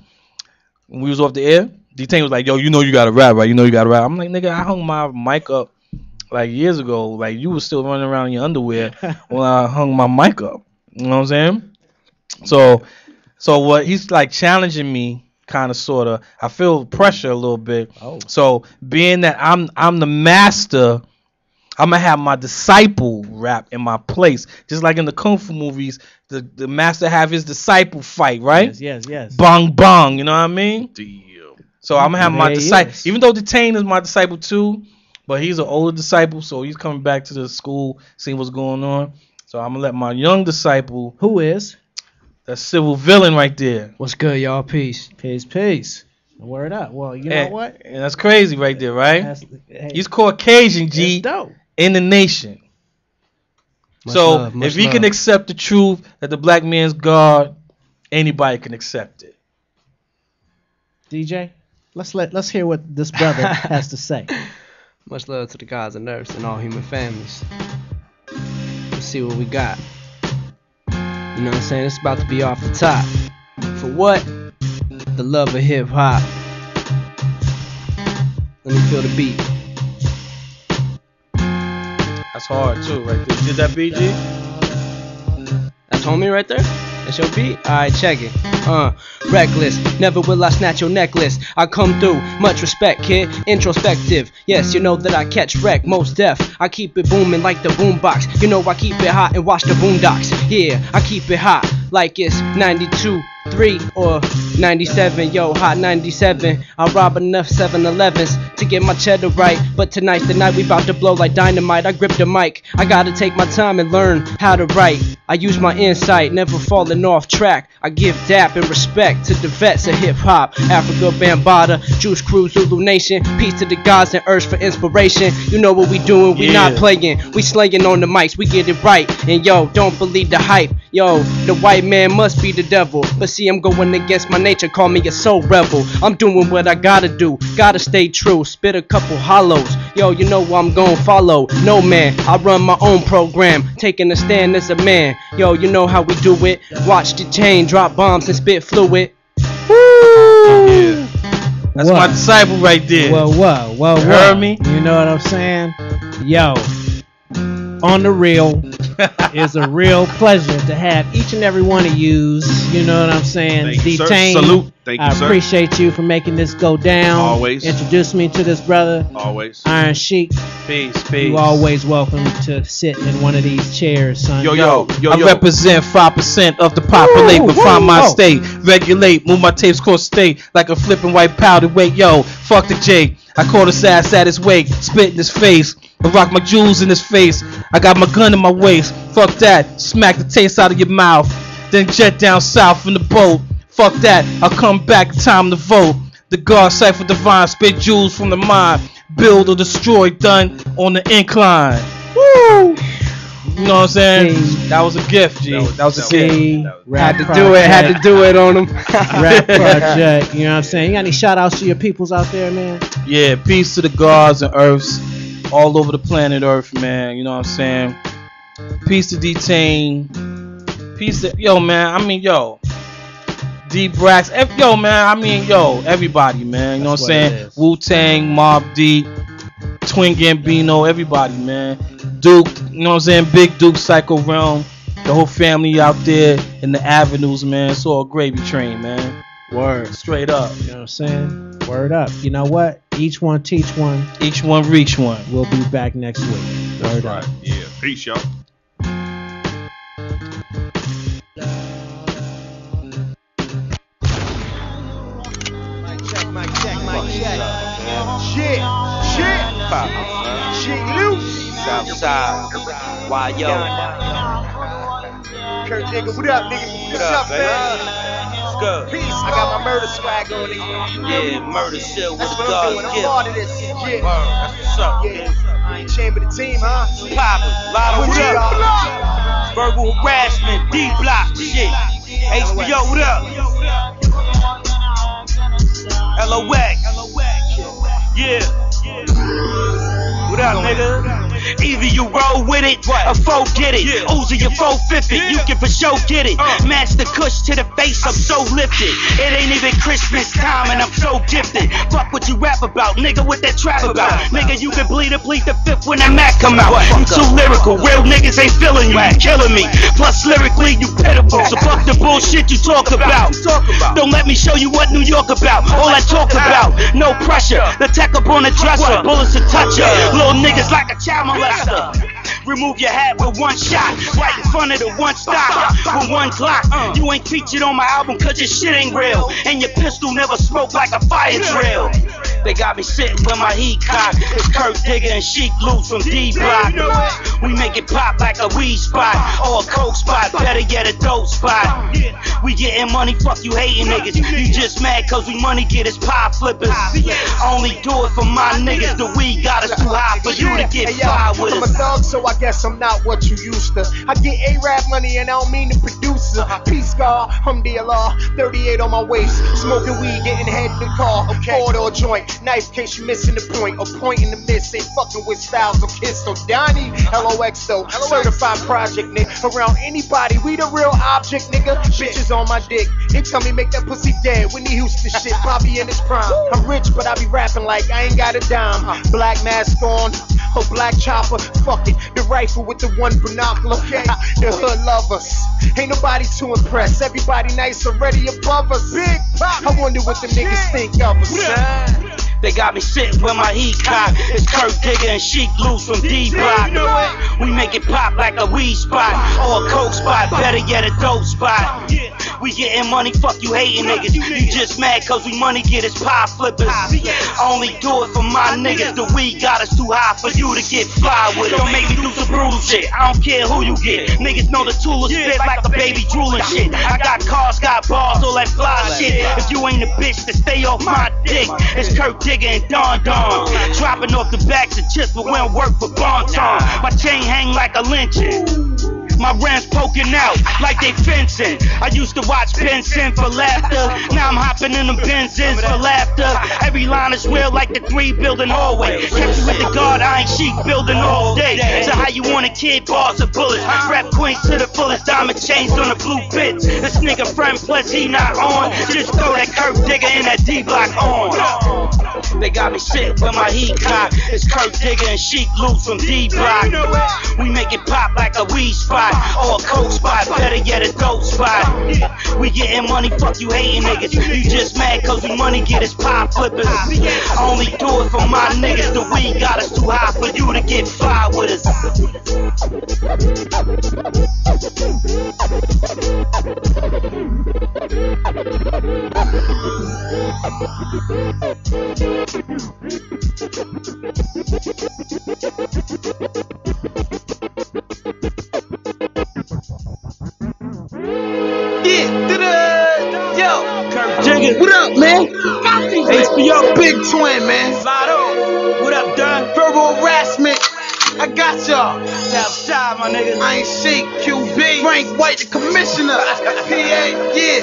Speaker 11: when we was off the air, Detain was like, yo, you gotta rap, right? You gotta rap. I'm like, nigga, I hung my mic up like years ago. Like, you was still running around in your underwear when I hung my mic up. You know what I'm saying? So what he's like challenging me, kind of, sort of. I feel pressure a little bit.
Speaker 2: Oh.
Speaker 11: So being that I'm the master, I'm gonna have my disciple rap in my place, just like in the Kung Fu movies. The master have his disciple fight, right?
Speaker 2: Yes.
Speaker 11: Bong bong, you know what I mean?
Speaker 6: Damn.
Speaker 11: So I'm gonna have my disciple, even though Detain is my disciple too, but he's an older disciple, so he's coming back to the school, seeing what's going on. So I'm gonna let my young disciple,
Speaker 2: who is
Speaker 11: that civil villain right there.
Speaker 17: What's good, y'all? Peace.
Speaker 2: Peace. Word up. Well, you know what?
Speaker 11: And that's crazy right there, right?
Speaker 2: Hey,
Speaker 11: he's Caucasian, G, in the nation.
Speaker 17: Much
Speaker 11: So
Speaker 17: love, much
Speaker 11: if he
Speaker 17: love.
Speaker 11: can accept the truth that the black man's God, anybody can accept it.
Speaker 2: DJ, let's hear what this brother has to say.
Speaker 12: Much love to the gods and earths and all human families. Let's see what we got. You know what I'm saying? It's about to be off the top. For what? The love of hip hop. Let me feel the beat.
Speaker 11: That's hard too, right there. Did that BG?
Speaker 12: That's homie right there? That's your beat? Alright, check it. Reckless, never will I snatch your necklace. I come through, much respect, kid. Introspective, yes, you know that I catch wreck, most deaf. I keep it booming like the boombox. You know I keep it hot and watch the boondocks. Yeah, I keep it hot like it's 92.3 or 97. Yo, hot 97. I'll rob enough 7-Elevens to get my cheddar right. But tonight's the night we about to blow like dynamite. I grip the mic, I gotta take my time and learn how to write. I use my insight, never falling off track. I give dap and respect to the vets of hip hop. Africa, Bambaataa, Juice Crew, Zulu Nation. Peace to the gods and earths for inspiration. You know what we doing, we not playing. We slanging on the mics, we get it right. And yo, don't believe the hype. Yo, the white man must be the devil. But see, I'm going against my nature, call me a soul rebel. I'm doing what I gotta do, gotta stay true. Spit a couple hollows. Yo, you know who I'm gon' follow. No man, I run my own program, taking a stand as a man. Yo, you know how we do it. Watch the chain, drop bombs and spit fluid.
Speaker 11: Woo! Yeah. That's my disciple right there.
Speaker 2: Whoa.
Speaker 11: You heard me?
Speaker 2: You know what I'm saying? Yo, on the real, it's a real pleasure to have each and every one of yous. You know what I'm saying?
Speaker 6: Thank you, sir.
Speaker 2: Detained.
Speaker 6: Salute. Thank you,
Speaker 2: I
Speaker 6: sir.
Speaker 2: appreciate you for making this go down.
Speaker 6: Always.
Speaker 2: Introduce me to this brother.
Speaker 6: Always.
Speaker 2: Iron Sheik.
Speaker 11: Peace.
Speaker 2: You always welcome to sit in one of these chairs, son.
Speaker 11: Yo. I represent 5% of the population, refine my state, regulate, move my tapes cross state like a flipping white powder. Wait, yo, fuck the J. I call his ass at his wake, spit in his face. I rock my jewels in his face. I got my gun in my waist. Fuck that, smack the taste out of your mouth. Then jet down south in the boat. Fuck that, I'll come back, time to vote. The God cipher divine, spit jewels from the mind. Build or destroy, done on the incline. Woo! You know what I'm saying? That was a gift, G. That was a gift.
Speaker 12: Had to do it on them.
Speaker 2: Rap project, you know what I'm saying? You got any shout outs to your peoples out there, man?
Speaker 11: Yeah, peace to the gods and earths all over the planet Earth, man. You know what I'm saying? Peace to Detain. Peace to, DBraxx. Yo, man, everybody, man. You know what I'm saying? Wu-Tang, Mobb Deep, Twin Gambino, everybody, man. Duke, you know what I'm saying? Big Duke, Psycho Realm, the whole family out there in the avenues, man. It's all gravy train, man.
Speaker 2: Word.
Speaker 11: Straight up.
Speaker 2: You know what I'm saying? Word up. You know what? Each one teach one.
Speaker 11: Each one reach one.
Speaker 2: We'll be back next week. Word up.
Speaker 6: Yeah. Peace, y'all.
Speaker 3: Shit loose.
Speaker 14: Southside. Why yo?
Speaker 3: Kurt nigga, what up, nigga? What's up, man?
Speaker 14: It's good.
Speaker 3: Peace. I got my murder swag on, nigga.
Speaker 14: Yeah, murder shit with
Speaker 3: That's
Speaker 14: the
Speaker 3: what I'm doing.
Speaker 14: God's
Speaker 3: I'm part of
Speaker 14: gift.
Speaker 3: this. Yeah.
Speaker 14: That's what's up.
Speaker 3: Yeah. I ain't chamber the team, huh?
Speaker 14: Poppin', lot of
Speaker 3: What
Speaker 14: what
Speaker 3: you
Speaker 14: up?
Speaker 3: got?
Speaker 14: Verbal harassment, DBraxx shit. HBO, what up? LOX. Yeah. What up, nigga? Either you roll with it or forget it. Uzi your 450, you can for sure get it. Match the kush to the face, I'm so lifted. It ain't even Christmas time and I'm so gifted. Fuck what you rap about, nigga, what that trap about. Nigga, you can bleed the fifth when that Mac come out. You too lyrical, real niggas ain't feeling you, you killing me. Plus lyrically, you pitiful, so fuck the bullshit you talk about. Don't let me show you what New York about. All I talk about, no pressure. The tech up on the dresser, bullets to touch her. Little niggas like a child molester. Remove your hat with one shot, right in front of the one stop, with one Glock. You ain't featured on my album cause your shit ain't real, and your pistol never smoked like a fire drill. They got me sitting with my heat cocked. It's Kurt Digger and Sheik Loose from DBraxx. We make it pop like like a weed spot or a coke spot, better yet a dope spot. We getting money, fuck you hating niggas. You just mad cause we money getters, pie flippers. Only do it for my niggas. The weed got us too high for you to get fly with
Speaker 10: I'm
Speaker 14: us.
Speaker 10: a thug, so I guess I'm not what you used to. I get A-rap money and I don't mean the producer. Peace God, alhamdulillah, 38 on my waist. Smoking weed, getting head in the car. Four-door joint, knife case you missing the point. A point in the miss, ain't fucking with styles or kids. So Donnie, LOX though, certified project nigga. Around anybody, we the real object nigga. Bitches on my dick, they tell me make that pussy dead. Whitney Houston shit, Bobby in his prime. I'm rich, but I be rapping like I ain't got a dime. Black mask on, a black chopper, fuck it. The rifle with the one binocular, okay? The hood love us. Ain't nobody too impressed. Everybody nice already above us. Big pop. I wonder what the niggas think of us.
Speaker 14: They got me sitting with my heat cock. It's Kurt Digger and Sheik Loose from DBraxx. We make it pop like a weed spot or a coke spot, better yet a dope spot. We getting money, fuck you hating niggas. You just mad cause we money getters, pie flippers. Only do it for my niggas. The weed got us too high for you to get fly with it. Don't make me do some brutal shit. I don't care who you get. Niggas know the tool is spit like a baby drooling shit. I got cars, got bars, all that fly shit. If you ain't a bitch, then stay off my dick. It's Kurt Digger and Don Don. Dropping off the backs of chips, but we don't work for Bon Ton. My chain hang like a lynching. My rims poking out like they fencing. I used to watch Benson for laughter. Now I'm hopping in them Benzins for laughter. Every line is real like the 3 building hallway. Kept you with the guard, I ain't Sheik building all day. So how you want a kid, bars or bullets? Rap queens to the fullest, diamond chains on the blue bits. This nigga friend plus he not on. Just throw that Kurt Digger and that D-block on. They got me sitting with my heat cock. It's Kurt Digger and Sheik Loose from D-block. We make it pop like a weed spot or a coke spot, better yet a dope spot. We getting money, fuck you hating niggas. You just mad cause we money getters, pie flippers. Only do it for my niggas. The weed got us too high for you to get fly with us.
Speaker 25: What up, man? HBO Big Twin, man.
Speaker 14: What up, Don?
Speaker 25: Verbal harassment. I got y'all.
Speaker 14: Southside, my niggas.
Speaker 25: I ain't Sheik, QB. Frank White, the commissioner. PA, yeah.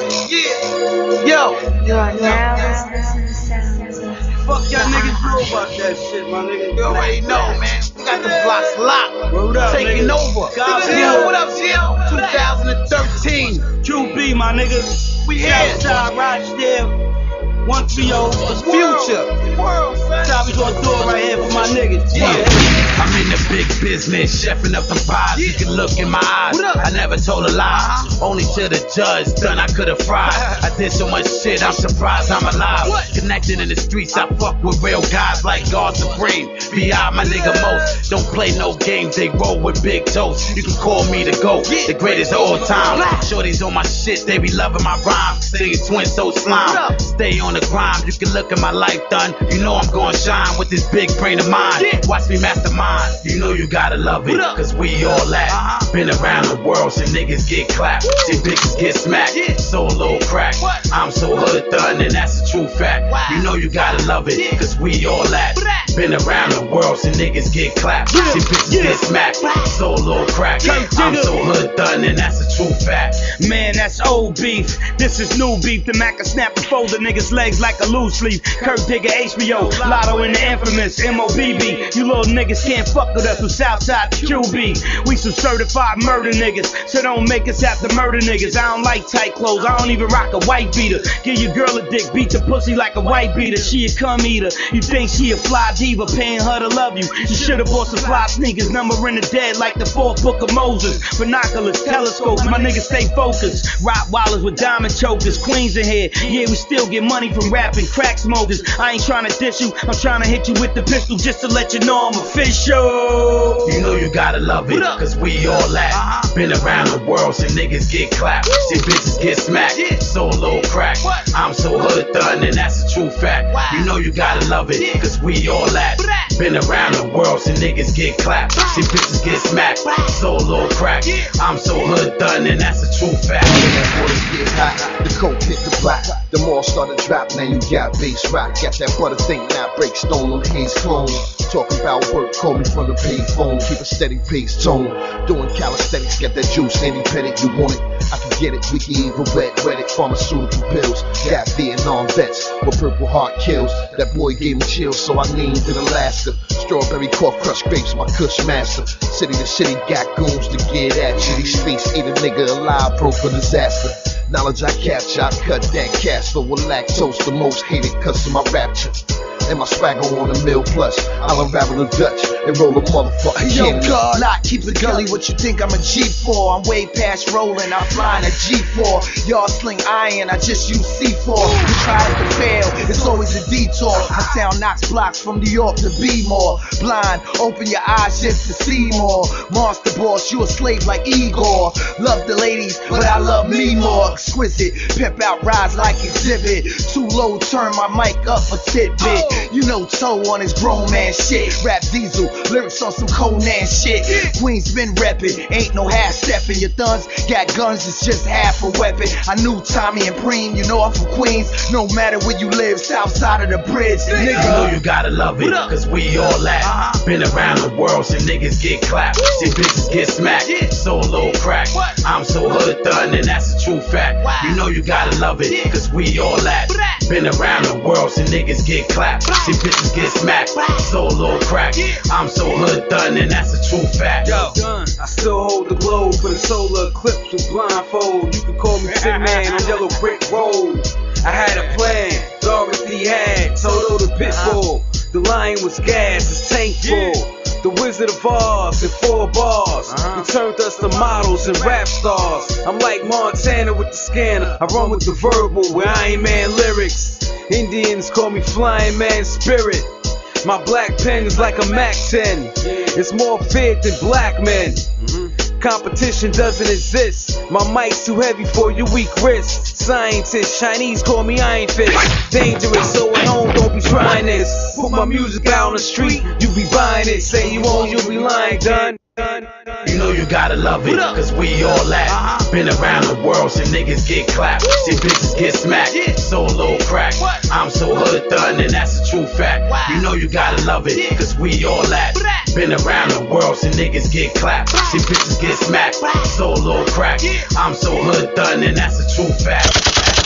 Speaker 25: Yo.
Speaker 16: You are now listening to sounds of
Speaker 14: Fuck y'all niggas know about that shit, my nigga.
Speaker 25: You already know, man. We got the blocks locked.
Speaker 14: Word up,
Speaker 25: taking
Speaker 14: nigga.
Speaker 25: over.
Speaker 14: Gil,
Speaker 25: What up, Gil? 2013.
Speaker 14: QB, my nigga.
Speaker 25: We here.
Speaker 14: Southside, Rochdale. 130, the
Speaker 25: future.
Speaker 14: That's how we gonna do it right here for my niggas.
Speaker 18: Yeah. I'm in the big business, chefing up the pies. You can look in my eyes. I never told a lie. Only to the judge, done I could have fried. I did so much shit, I'm surprised I'm alive. Connected in the streets, I fuck with real guys like God Supreme. B.I. my nigga most. Don't play no games, they roll with big toast. You can call me the GOAT, the greatest of all time. Shorties on my shit, they be loving my rhymes. Singing twin so slime. Stay on the grind, you can look at my life done. You know I'm gonna shine with this big brain of mine. Watch me mastermind. You know you gotta love it, cause we all that. Been around the world, so niggas get clapped. See bitches get smacked, solo crack. I'm so hood done, and that's a true fact. You know you gotta love it, cause we all that. Been around the world, so niggas get clapped. See bitches get smacked, solo crack. I'm so hood done, and that's a true fact.
Speaker 14: Man, that's old beef. This is new beef. The Mac can snap and fold the niggas' legs like a loose leaf. Kurt Digger, HBO, Lotto in the infamous MOBB. You little niggas can't fuck with us with Southside QB. We some certified murder niggas, so don't make us have to murder niggas. I don't like tight clothes, I don't even rock a white beater. Give your girl a dick, beat your pussy like a white beater. She a cum eater. You think she a fly diva, paying her to love you. You should've bought some fly sneakers, number in the dead like the 4th book of Moses. Binoculars, telescopes, my niggas stay focused. Rottweilers with diamond chokers, queens in here. Yeah, we still get money from rapping, crack smokers. I ain't trying to diss you, I'm trying to hit you with the pistol just to let you know I'm official.
Speaker 23: show.
Speaker 18: You know you gotta love it, cause we all that. Been around the world, so niggas get clapped. See bitches get smacked, solo crack. I'm so hood done, and that's a true fact. You know you gotta love it, cause we all that. Been around the world, so niggas get clapped. See bitches get smacked, solo crack. I'm so hood done, and that's a true fact.
Speaker 24: Get hot, the coke hit the black. The mall started drop, now you got bass rock. Got that butter thing, now break stone on Hayes clone. Talking about work, call me from the payphone. Keep a steady pace tone. Doing calisthenics, get that juice, any petty, you want it. I can get it, we can even wet it. Pharmaceutical pills, got Vietnam vets with Purple Heart kills. That boy gave me chills, so I named it Alaska. Strawberry cough, crushed grapes, my kush master. City to city, got goons to get at you. These streets eat a nigga alive, broke for disaster. Knowledge I capture, I cut that cash for with lactose, the most hated cause of my rapture. And my swagger on a mil plus. I'll unravel the Dutch and roll a motherfucker.
Speaker 10: Yo, God, not keep it gully. What you think I'm a G4? I'm way past rolling. I'm flying a G4. Y'all sling iron. I just use C4. You try to fail. It's always a detour. My sound knocks blocks from New York to be more blind. Open your eyes just to see more. Monster boss, you a slave like Igor. Love the ladies, but I love me more. Exquisite, pimp out rides like exhibit. Too low, turn my mic up a tidbit. You know Toe on his grown man shit. Rap Diesel, lyrics on some Conan shit. Queens been reppin', ain't no half steppin'. Your thuns got guns, it's just half a weapon. I knew Tommy and Preem, you know I'm from Queens. No matter where you live, south side of the bridge, nigga.
Speaker 18: You know you gotta love it, cause we all that. Been around the world, so niggas get clapped. See bitches get smacked, solo crack. I'm so hood done, and that's a true fact. You know you gotta love it, cause we all that. Been around the world, so niggas get clapped. See bitches get smacked, solo crack. I'm so hood done, and that's a true fact.
Speaker 1: Yo, I still hold the globe for the solar eclipse with blindfold. You can call me Tin Man on Yellow Brick Road. I had a plan, Dorothy had Toto the Pitbull. The lion was gas, his tank full. The Wizard of Oz in 4 bars. He turned us to models and rap stars. I'm like Montana with the scanner. I run with the verbal with Iron Man lyrics. Indians call me Flying Man Spirit. My black pen is like a Mac 10. It's more feared than black men. Competition doesn't exist. My mic's too heavy for your weak wrists. Scientists, Chinese call me Iron Fist. Dangerous, so at home don't be trying this. Put my music out on the street, you be buying it. Say you won't, you'll be lying, done.
Speaker 18: You know you gotta love it, cause we all that. Been around the world, so niggas get clapped. See bitches get smacked, solo crack. I'm so hood done, and that's a true fact. You know you gotta love it, cause we all that. Been around the world, so niggas get clapped. See bitches get smacked, solo crack. I'm so hood done, and that's a true fact.